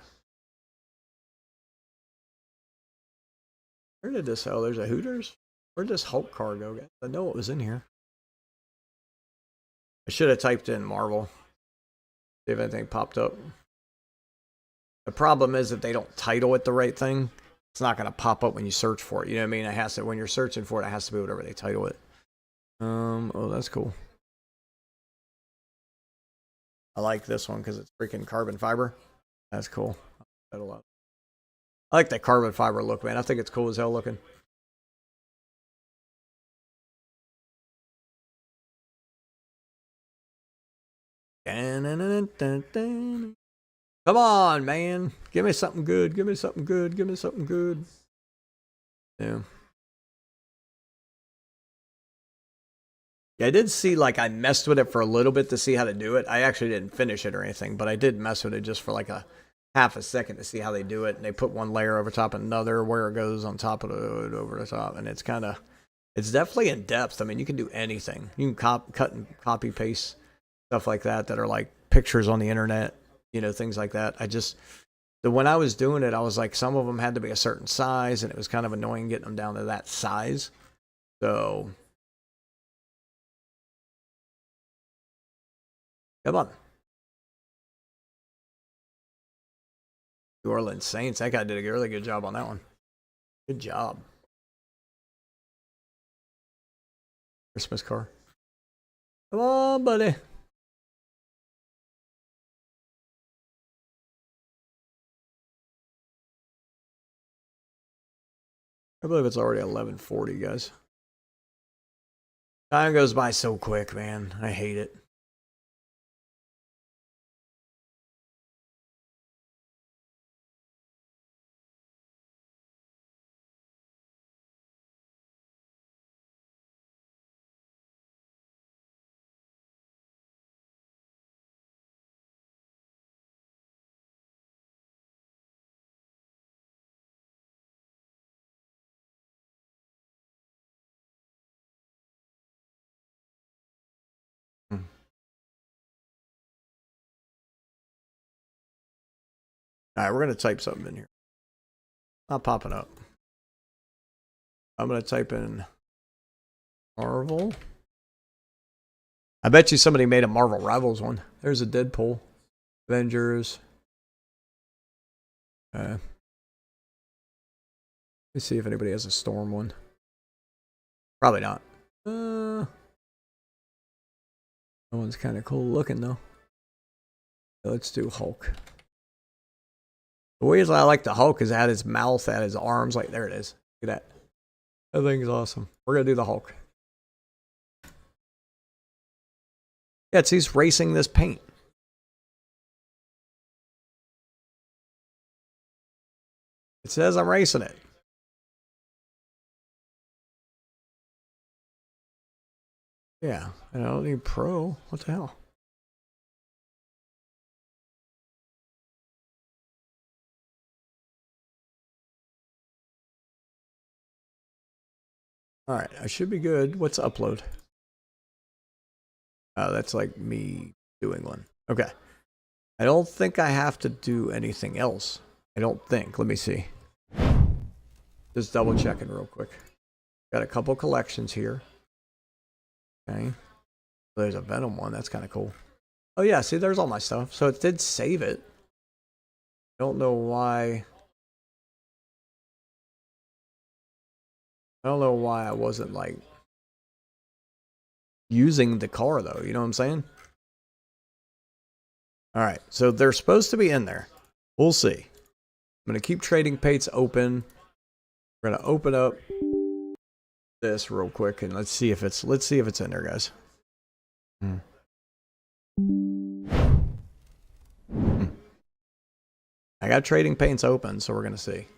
Where did this? Oh, there's a Hooters. Where'd this Hulk car go? Guys? I know it was in here. I should have typed in Marvel. See if anything popped up. The problem is if they don't title it the right thing, it's not going to pop up when you search for it. You know what I mean? It has to, when you're searching for it, it has to be whatever they title it. Oh, that's cool. I like this one because it's freaking carbon fiber. That's cool. I like that a lot. I like that carbon fiber look, man. I think it's cool as hell looking. Come on, man. Give me something good. Give me something good. Give me something good. Yeah. Yeah, I did see, like, I messed with it for a little bit to see how to do it. I actually didn't finish it or anything, but I did mess with it just for like a half a second to see how they do it. And they put one layer over top of another, where it goes on top of it, over the top. And it's kind of, it's definitely in depth. I mean, you can do anything. You can cut and copy paste stuff like that are like pictures on the internet, you know, things like that. When I was doing it, I was like, some of them had to be a certain size, and it was kind of annoying getting them down to that size. So, come on. New Orleans Saints. That guy did a really good job on that one. Good job. Christmas car. Come on, buddy. I believe it's already 11:40, guys. Time goes by so quick, man. I hate it. All right, we're going to type something in here. Not popping up. I'm going to type in Marvel. I bet you somebody made a Marvel Rivals one. There's a Deadpool. Avengers. Let's see if anybody has a Storm one. Probably not. That one's kind of cool looking, though. Let's do Hulk. The way I like the Hulk is at his mouth, at his arms. Like, there it is. Look at that. That thing's awesome. We're going to do the Hulk. Yeah, he's racing this paint. It says I'm racing it. Yeah, I don't need pro. What the hell? Alright, I should be good. What's upload? Oh, that's like me doing one. Okay. I don't think I have to do anything else. I don't think. Let me see. Just double checking real quick. Got a couple collections here. Okay. There's a Venom one. That's kind of cool. Oh, yeah. See, there's all my stuff. So it did save it. I don't know why. I don't know why I wasn't, like, using the car, though. You know what I'm saying? All right, so they're supposed to be in there. We'll see. I'm gonna keep trading paints open. We're gonna open up this real quick and let's see if it's in there, guys. I got trading paints open, so we're gonna see.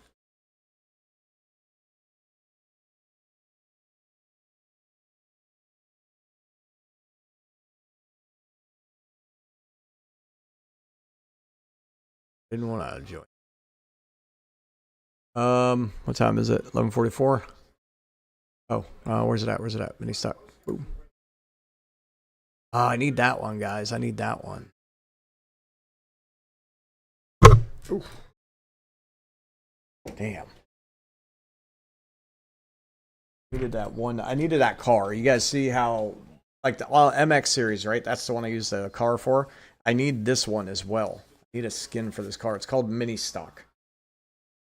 Didn't want to join. What time is it? 11:44. Oh, where's it at? Where's it at? Mini stock. Boom. I need that one, guys. I need that one. Oof. Damn. Needed that one. I needed that car. You guys see how, like the MX series, right? That's the one I use the car for. I need this one as well. I need a skin for this car. It's called Mini Stock.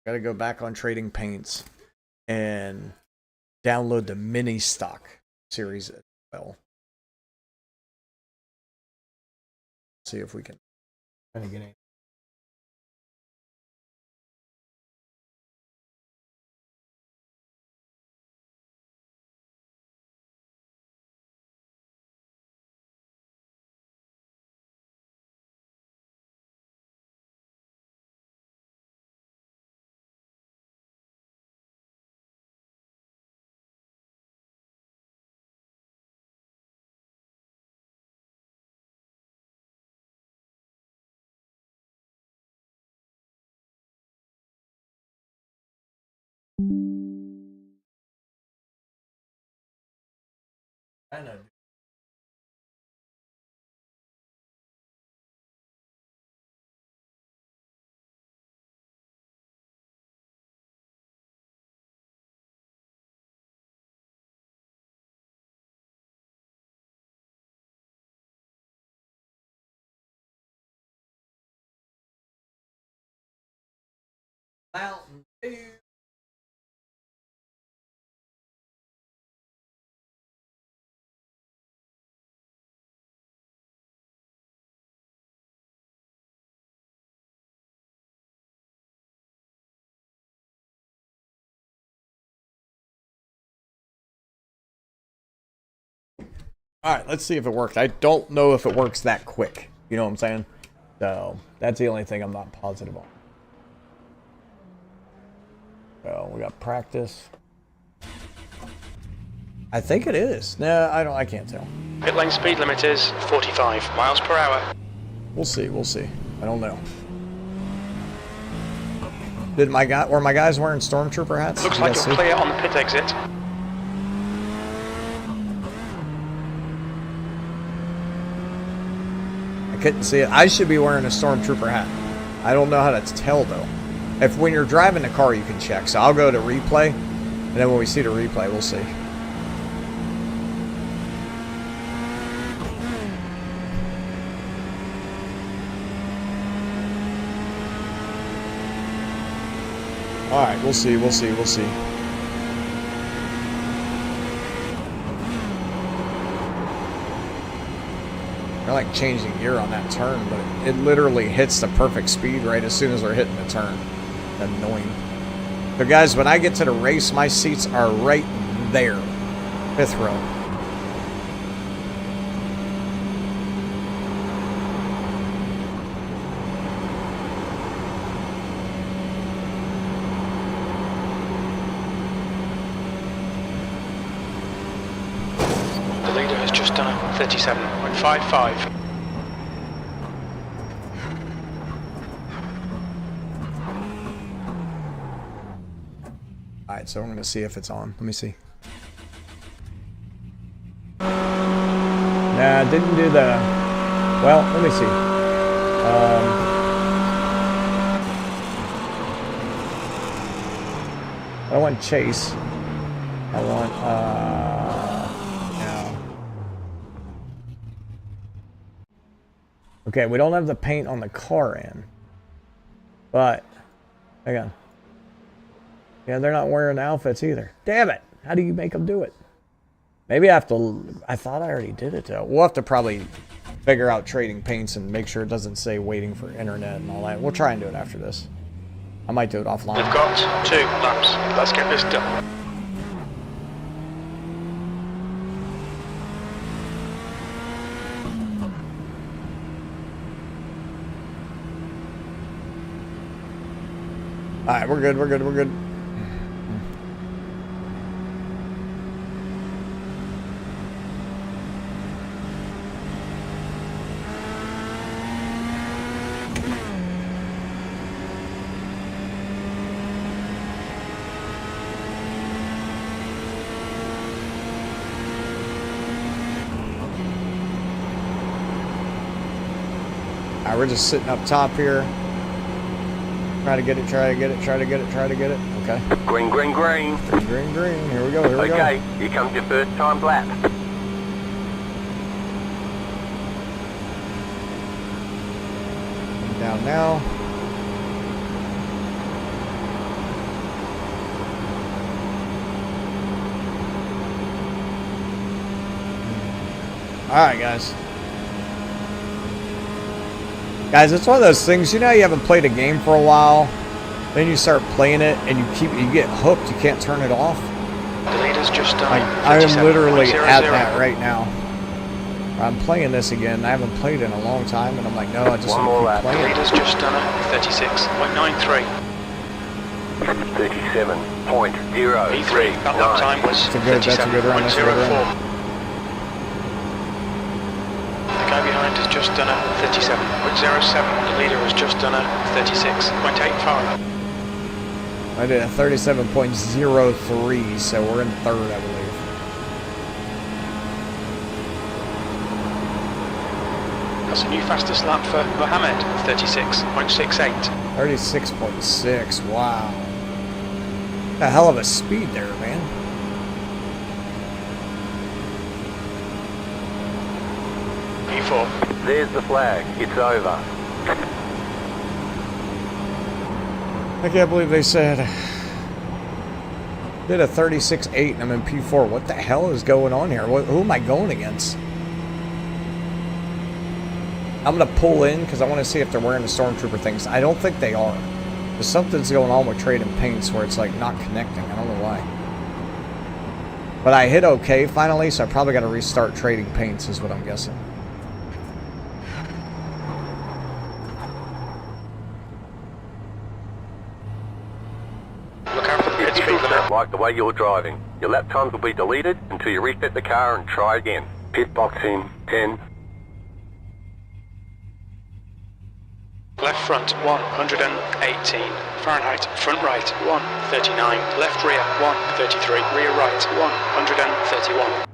Got to go back on Trading Paints and download the Mini Stock series as well. See if we can kind of get any. I know. Mountain Dew. All right, let's see if it works. I don't know if it works that quick. You know what I'm saying? So that's the only thing I'm not positive on. So we got practice. I think it is. No, I can't tell. Pit lane speed limit is 45 miles per hour. We'll see. We'll see. I don't know. Were my guys wearing Stormtrooper hats? Looks like you're clear on the pit exit. I couldn't see it. I should be wearing a Stormtrooper hat. I don't know how to tell though. If when you're driving the car, you can check. So I'll go to replay, and then when we see the replay, we'll see. All right, we'll see. We'll see. We'll see. They're like changing gear on that turn, but it literally hits the perfect speed right as soon as we're hitting the turn. Annoying. So guys, when I get to the race, my seats are right there. 5th row. The leader has just done a 37.55. Alright, so I'm going to see if it's on. Let me see. Nah, didn't do the... Well, let me see. I don't want chase. I want, no. Okay, we don't have the paint on the car end. But, hang on. Yeah, they're not wearing outfits either. Damn it! How do you make them do it? Maybe I have to... I thought I already did it, though. We'll have to probably figure out trading paints and make sure it doesn't say waiting for internet and all that. We'll try and do it after this. I might do it offline. We've got 2 laps. Let's get this done. Alright, we're good, we're good, we're good. Alright, we're just sitting up top here. Try to get it, try to get it, try to get it, try to get it. Okay. Green, green, green. Green, green, green. Here we go, here we go. Okay, here comes your first time lap. Down now. Alright, guys. Guys, it's one of those things, you know, you haven't played a game for a while, then you start playing it and you get hooked, you can't turn it off. The leader's just done. I am literally 37.00. at that right now. I'm playing this again. I haven't played in a long time, and I'm like, no, I just One want more to keep lap. The playing. leader's just done a 36.93. 37.0. P3, that lap time was That's a good run, that's a good run. 37.04. The guy behind has just done a 37.07. The leader has just done a 36.85. I did a 37.03, so we're in third, I believe. That's a new fastest lap for Mohammed, 36.68. 36.6, wow. A hell of a speed there, man. P4. There's the flag. It's over. I can't believe they said... Did a 36.8 and I'm in P4. What the hell is going on here? Who am I going against? I'm going to pull in because I want to see if they're wearing the Stormtrooper things. I don't think they are. There's something's going on with trading paints where it's like not connecting. I don't know why. But I hit OK finally, so I probably got to restart trading paints is what I'm guessing. Look out for the pit If you speed don't limit. like the way you're driving, your lap times will be deleted until you reset the car and try again. Pit box in 10. Left front, 118. Fahrenheit. Front right, 139. Left rear, 133. Rear right, 131.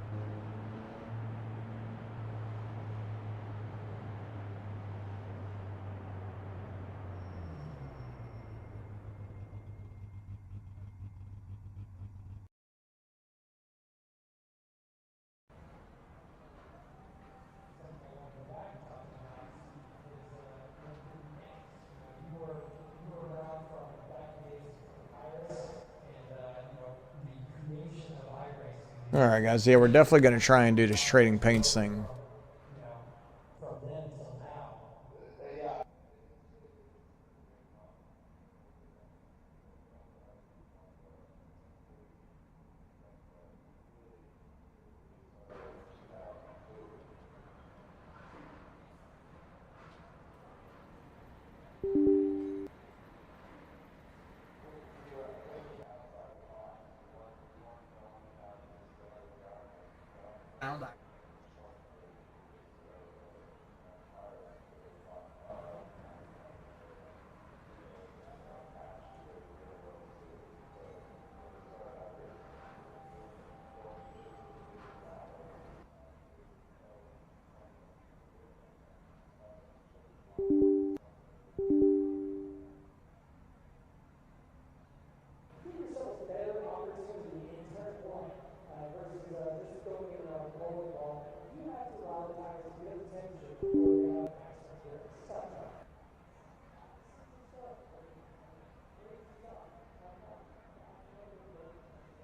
Alright guys, yeah, we're definitely going to try and do this trading paints thing.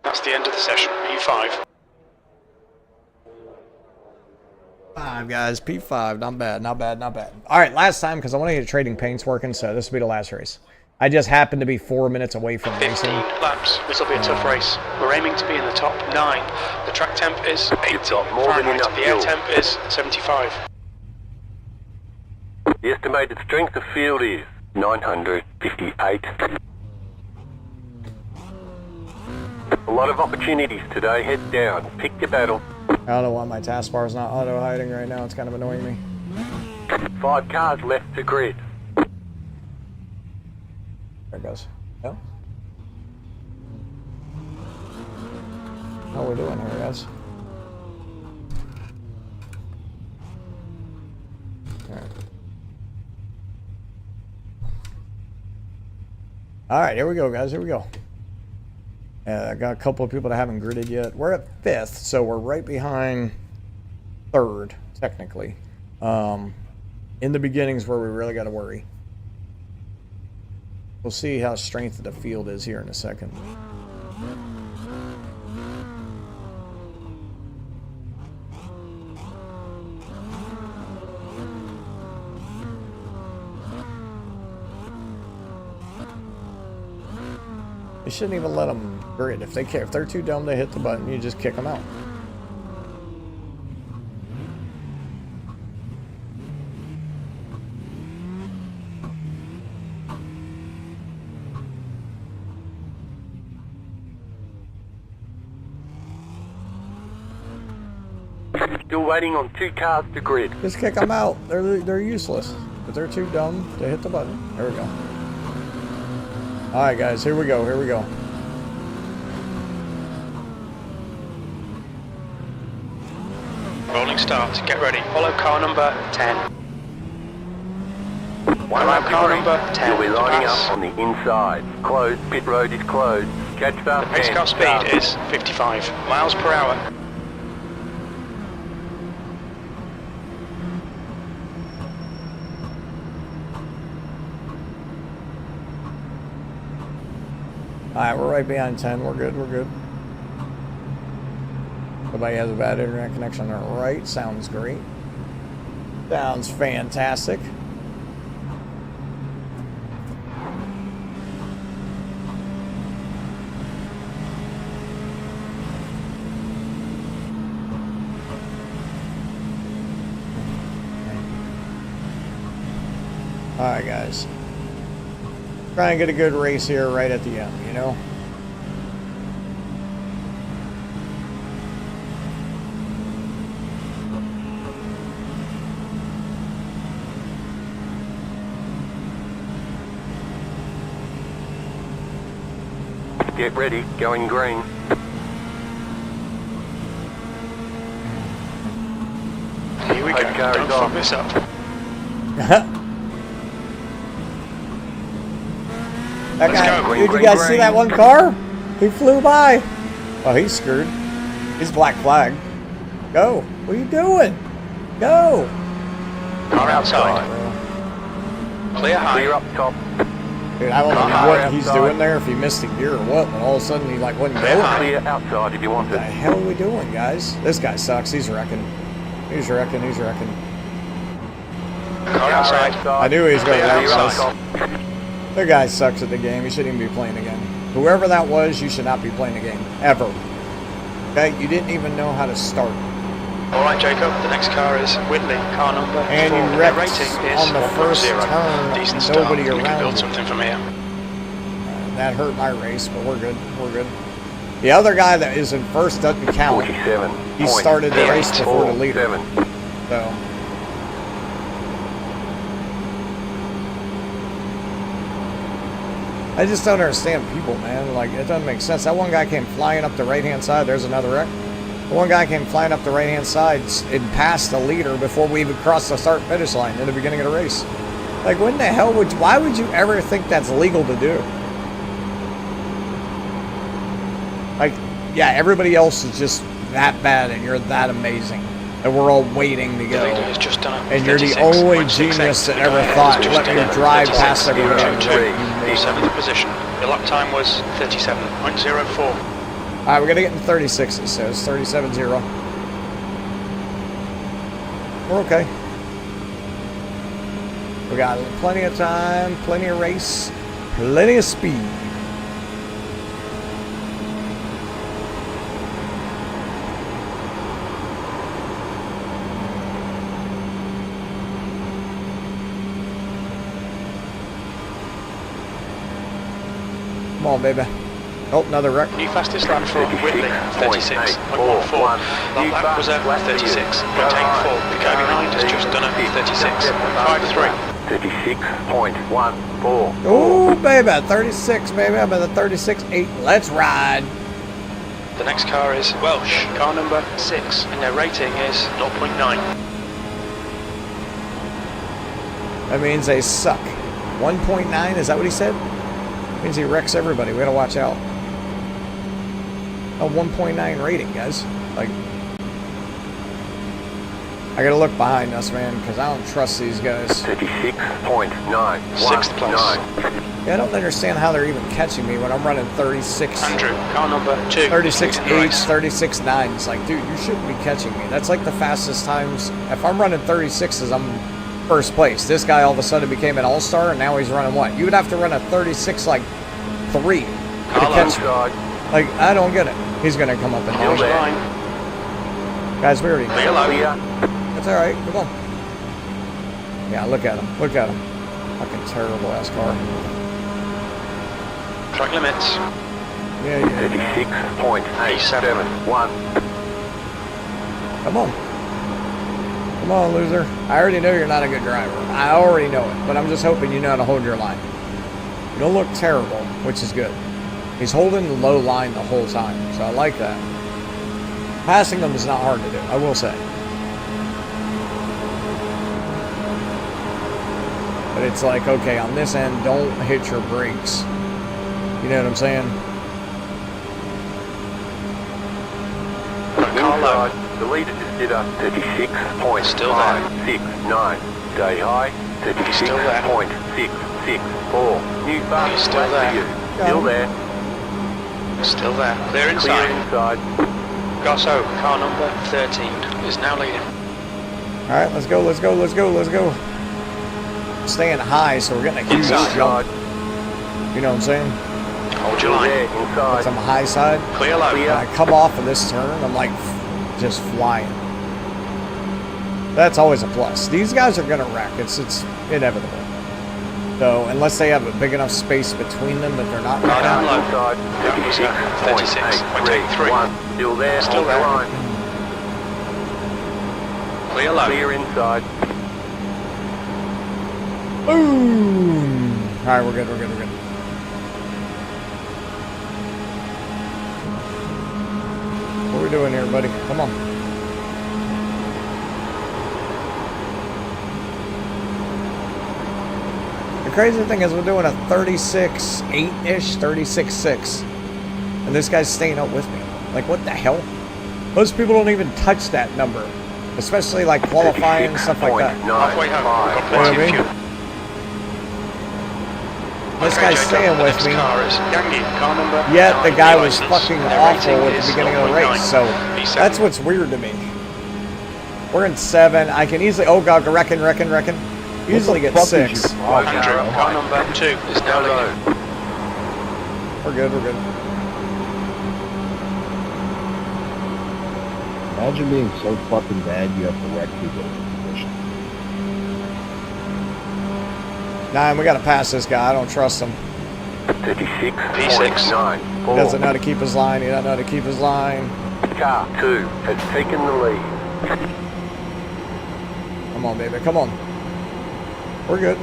That's the end of the session. P5. P5, guys. P5. Not bad, not bad, not bad. All right, last time, because I want to get trading paints working, so this will be the last race. I just happened to be 4 minutes away from 15 racing. laps. This will be a tough race. We're aiming to be in the top 9. The track temp is 80 got more than Fahrenheit. enough The air fuel. temp is 75. The estimated strength of field is 958. A lot of opportunities today. Head down. Pick your battle. I don't know why my taskbar is not auto hiding right now. It's kind of annoying me. 5 cars left to grid. There it goes. Yep. How we doing here, guys? All right, here we go, guys. Here we go. I got a couple of people that haven't gridded yet. We're at 5th, so we're right behind 3rd, technically. In the beginnings where we really got to worry. We'll see how strength of the field is here in a second. You shouldn't even let them grid. If they care, if they're too dumb to hit the button, you just kick them out. Still waiting on 2 cars to grid. Just kick them out. They're useless. If they're too dumb to hit the button. There we go. All right, guys. Here we go. Here we go. Rolling start. Get ready. Follow car number 10. One Follow lap car to grid. number 10. You'll be lining Pass. up on the inside. Closed. Pit road is closed. Catch start. Pace 10. car speed is 55 miles per hour. Alright, we're right behind 10. We're good, we're good. Nobody has a bad internet connection. All right, sounds great. Sounds fantastic. Alright, guys. Try and get a good race here right at the end, you know? Get ready. Going green. Here we go. Pace car Don't is fuck off. this up. That Let's guy, go. did you Green, guys green, see that one car? He flew by. Oh, he's screwed. He's black flag. Go. What are you doing? Go. Car outside. Clear high. Clear up top. Dude, I don't know Car what he's outside. doing there, if he missed a gear or what, but all of a sudden he like wasn't Clear going. high. Clear outside if you want What the it. hell are we doing, guys? This guy sucks. He's wrecking. He's wrecking. He's wrecking. Car outside. I knew he was going to Clear wreck outside. us. The guy sucks at the game. He shouldn't even be playing the game. Whoever that was, you should not be playing the game. Ever. Okay? You didn't even know how to start. All right, Jacob. The next car is Whitley. Car number 4. And you Their wrecked rating is on the first 1.0. turn. Decent start. Nobody You can around build you. something from here. That hurt my race, but we're good. We're good. The other guy that is in first doesn't count. 47. He started the race before the leader. 47. So. I just don't understand people, man. Like, it doesn't make sense. That one guy came flying up the right-hand side. There's another wreck. The one guy came flying up the right-hand side and passed the leader before we even crossed the start-finish line in the beginning of the race. Like, when the hell would you, why would you ever think that's legal to do? Like, yeah, everybody else is just that bad and you're that amazing. And we're all waiting to The go. leader has just done a And you're the 36.68. only genius that The ever guy thought, has just let done me a drive past 36.02. everybody. The 7th position. Your lap time was 37.04. Alright, we're gonna get in 36, it says. 37-0. We're okay. We got plenty of time, plenty of race, plenty of speed. Come on, baby. Oh, another wreck. New fastest lap for Whitley, 36.14. That lap was at 36.84. The guy behind has just done it, 36.53. 36.14. Oh, baby, 36, baby. I'm at the 36.8. Let's ride. The next car is Welsh, car number 6, and their rating is 0.9. That means they suck. 1.9, is that what he said? Means he wrecks everybody. We gotta watch out. A 1.9 rating, guys. Like, I gotta look behind us, man, because I don't trust these guys. 36.9. Sixth place. Yeah, I don't understand how they're even catching me when I'm running 36. Andrew, car number 2. 36.8s, 36.9s. Like, dude, you shouldn't be catching me. That's like the fastest times. If I'm running 36s, I'm first place. This guy all of a sudden became an all-star, and now he's running what? You would have to run a 36 like 3 to catch me. Like, I don't get it. He's gonna come up and Here's down. the line. Guys, we already Clear low. That's alright, come on. Yeah, look at him. Look at him. Fucking terrible ass car. Track limits. Yeah. 36.871. Come on. Come on, loser. I already know you're not a good driver. I already know it, but I'm just hoping you know how to hold your line. You don't look terrible, which is good. He's holding the low line the whole time, so I like that. Passing them is not hard to do, I will say. But it's like, okay, on this end, don't hit your brakes. You know what I'm saying? Inside, the leader just did a 36.569. Still there. Day high, Still there. 36.664. New fast Still lap there. for you. Still there. Still there. Clear Clear inside. inside. Gosso, car number 13, is now leading. Alright, let's go, let's go, let's go, let's go. Staying high, so we're getting a huge Inside. jump. You know what I'm saying? Hold your Still there. line. Inside. It's on the high side. Clear low. When I come off of this turn, I'm like just flying. That's always a plus. These guys are gonna wreck. It's inevitable. So unless they have a big enough space between them that they're not Car down wrecking. low. Inside. That was at 36.83. 36.831. Still there. Still Hold the there. line. Clear low. Clear inside. Boom! Alright, we're good, we're good, we're good. What are we doing here, buddy? Come on. The crazy thing is we're doing a 36.8-ish, 36.6. And this guy's staying up with me. Like, what the hell? Most people don't even touch that number. Especially, like, qualifying and stuff like that. Halfway home. Got You know plenty what I of mean? fuel. This Okay, guy's Jacob, staying the with next me. car is Yangi, car number Yet the 9, guy was license. fucking Their awful rating at the is beginning of the 0.9. race. So P7. that's what's weird to me. We're in 7. I can easily, oh god, reckon. Easily get 6. Andrew, car number 2 is now leading. We're good. Imagine being so fucking bad you have to wreck people in position. 9, we gotta pass this guy. I don't trust him. 36.94. He doesn't know how to keep his line. He doesn't know how to keep his line. Car 2 has taken the lead. Come on, baby. Come on. We're good.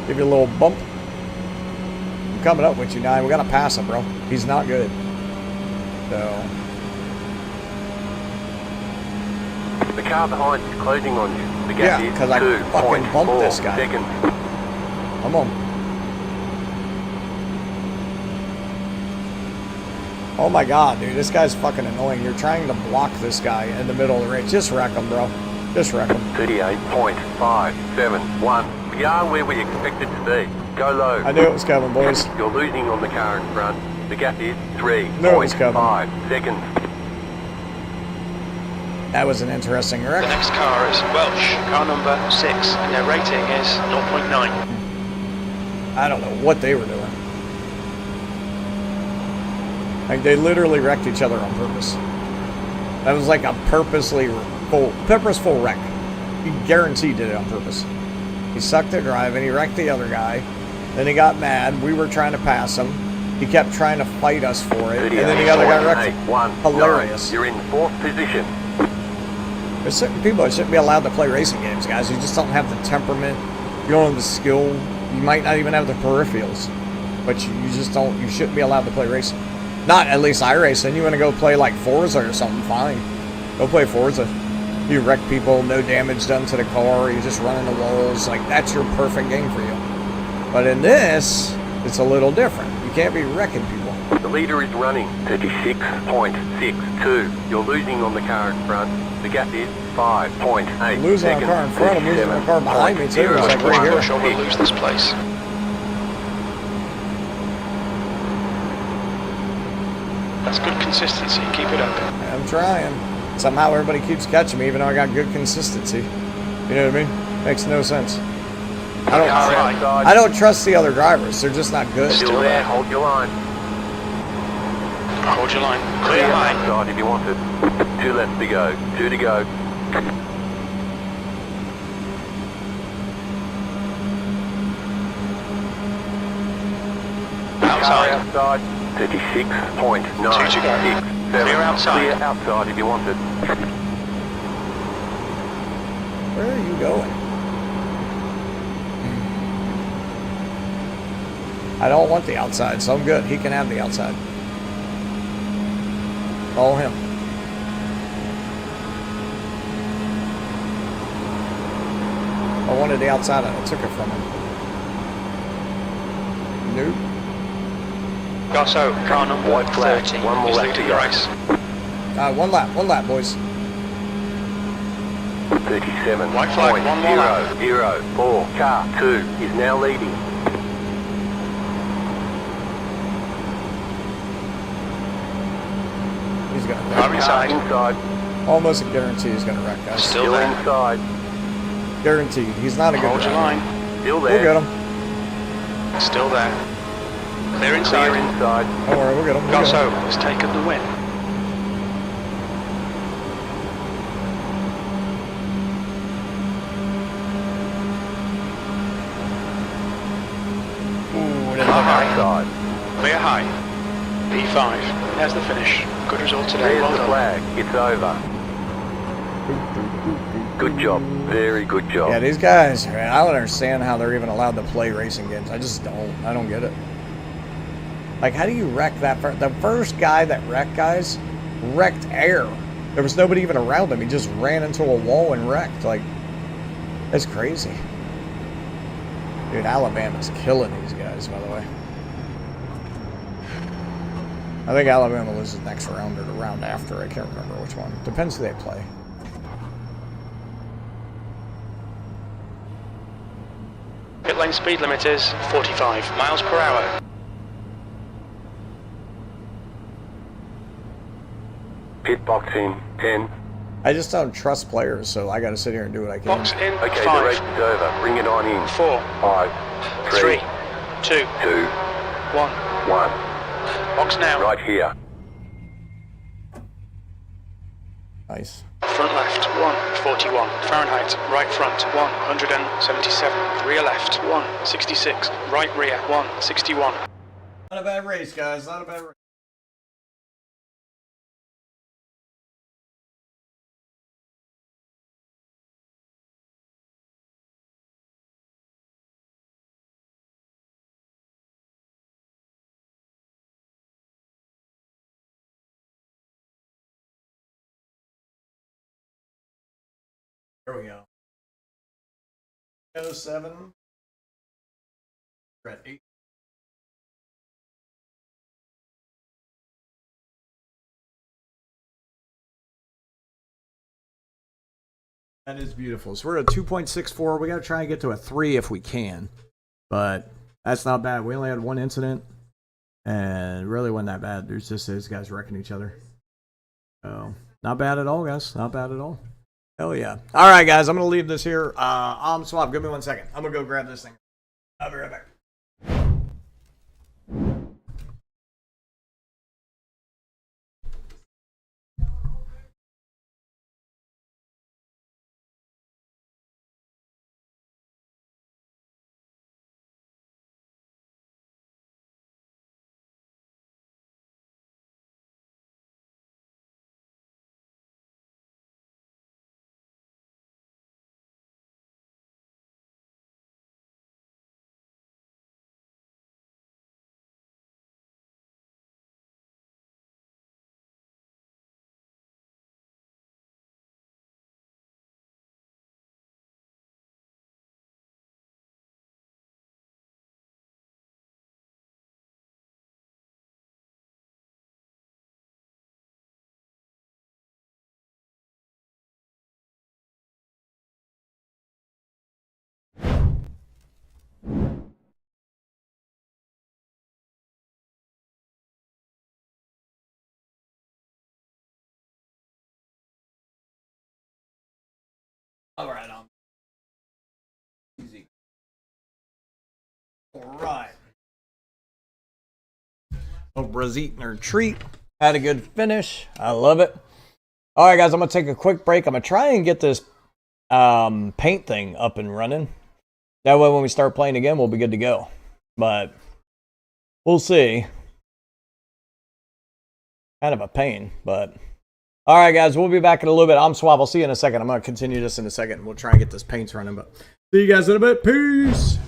Give you a little bump. I'm coming up with you, 9. We gotta pass him, bro. He's not good. So, The car behind is closing on you. The Yeah, gap is 'cause I fucking bumped 2.4 this guy. seconds. come on. Oh my god, dude. This guy's fucking annoying. You're trying to block this guy in the middle of the race. Just wreck him, bro. Just wreck him. 38.571. We are where we expected to be. Go low. I knew it was coming, boys. You're losing on the car in front. The gap is Knew it was coming. 3.5 seconds. That was an interesting wreck. The next car is Welsh, car number 6, and their rating is 0.9. I don't know what they were doing. Like, they literally wrecked each other on purpose. That was like a purposeful wreck. He guaranteed did it on purpose. He sucked at driving, he wrecked the other guy, then he got mad, we were trying to pass him, he kept trying to fight us for it, and then the other guy wrecked him. Hilarious. You're in 4th position. There's certain people that shouldn't be allowed to play racing games, guys. You just don't have the temperament, you don't have the skill, you might not even have the peripherals, but you just don't, you shouldn't be allowed to play racing. Not at least iRacing. You want to go play like Forza or something, fine. Go play Forza. You wreck people, no damage done to the car, you just run into walls, like that's your perfect game for you. But in this, it's a little different. You can't be wrecking people. The leader is running 36.62. You're losing on the car in front. The gap is 5.8. Losing on the car in front, I'm losing on the car behind me too. It's like right here. I'm sure we'll lose this place. That's good consistency. Keep it up. I'm trying. Somehow everybody keeps catching me, even though I got good consistency. You know what I mean? Makes no sense. I don't trust the other drivers. They're just not good. Still there. Hold your line. Hold your line. Clear high. Outside if you want it. 2 left to go. 2 to go. Outside. Outside. 36.96. 2 to go. Clear outside. Clear outside if you want it. Where are you going? I don't want the outside, so I'm good. He can have the outside. Follow him. I wanted the outside and I took it from him. Nope. Gosso, car number White flag. 30. One more He's lap to leading the go. race. One lap, boys. 37. White flag, one more lap. 0.04. Car 2 is now leading. He's gonna Car wreck. inside. Inside. Almost a guarantee he's gonna wreck, guys. Still there. inside. Guaranteed. He's not a good Hold your driver. line. Still We'll there. get him. Still there. Clear inside. Clear inside. Don't worry, we'll get him. We'll get him. Gosso has taken the win. Ooh, it Car high. Outside. Clear high. P5. There's the finish. Good result today. There's Well the done. flag. It's over. Good job. Very good job. Yeah, these guys, man, I don't understand how they're even allowed to play racing games. I just don't. I don't get it. Like, how do you wreck that? The first guy that wrecked, guys, wrecked air. There was nobody even around him. He just ran into a wall and wrecked. Like, that's crazy. Dude, Alabama's killing these guys, by the way. I think Alabama loses next round or the round after. I can't remember which one. Depends who they play. Pit lane speed limit is 45 miles per hour. Pit box in 10. I just don't trust players, so I got to sit here and do what I can. Box in Okay, the 5, race is over. Bring it on in. 4, 5, 3, 2, 2, 1. 1. Box now. Right here. Nice. Front left, 141 Fahrenheit. Right front, 177. Rear left, 166. Right rear, 161. Not a bad race, guys. Not a bad race. There we go. 07. We're at 8. That is beautiful. So we're at 2.64. We got to try and get to a 3 if we can. But that's not bad. We only had one incident. And it really wasn't that bad. There's just these guys wrecking each other. So Not bad at all, guys. Not bad at all. Hell yeah. All right, guys. I'm going to leave this here. Swap. Give me 1 second. I'm going to go grab this thing. I'll be right back. All right, easy. All right. Oprah's eating her treat. Had a good finish. I love it. All right, guys, I'm going to take a quick break. I'm going to try and get this paint thing up and running. That way, when we start playing again, we'll be good to go. But we'll see. Kind of a pain, but... All right, guys, we'll be back in a little bit. I'm Swab. I'll see you in a second. I'm going to continue this in a second. We'll try and get this paints running, but see you guys in a bit. Peace.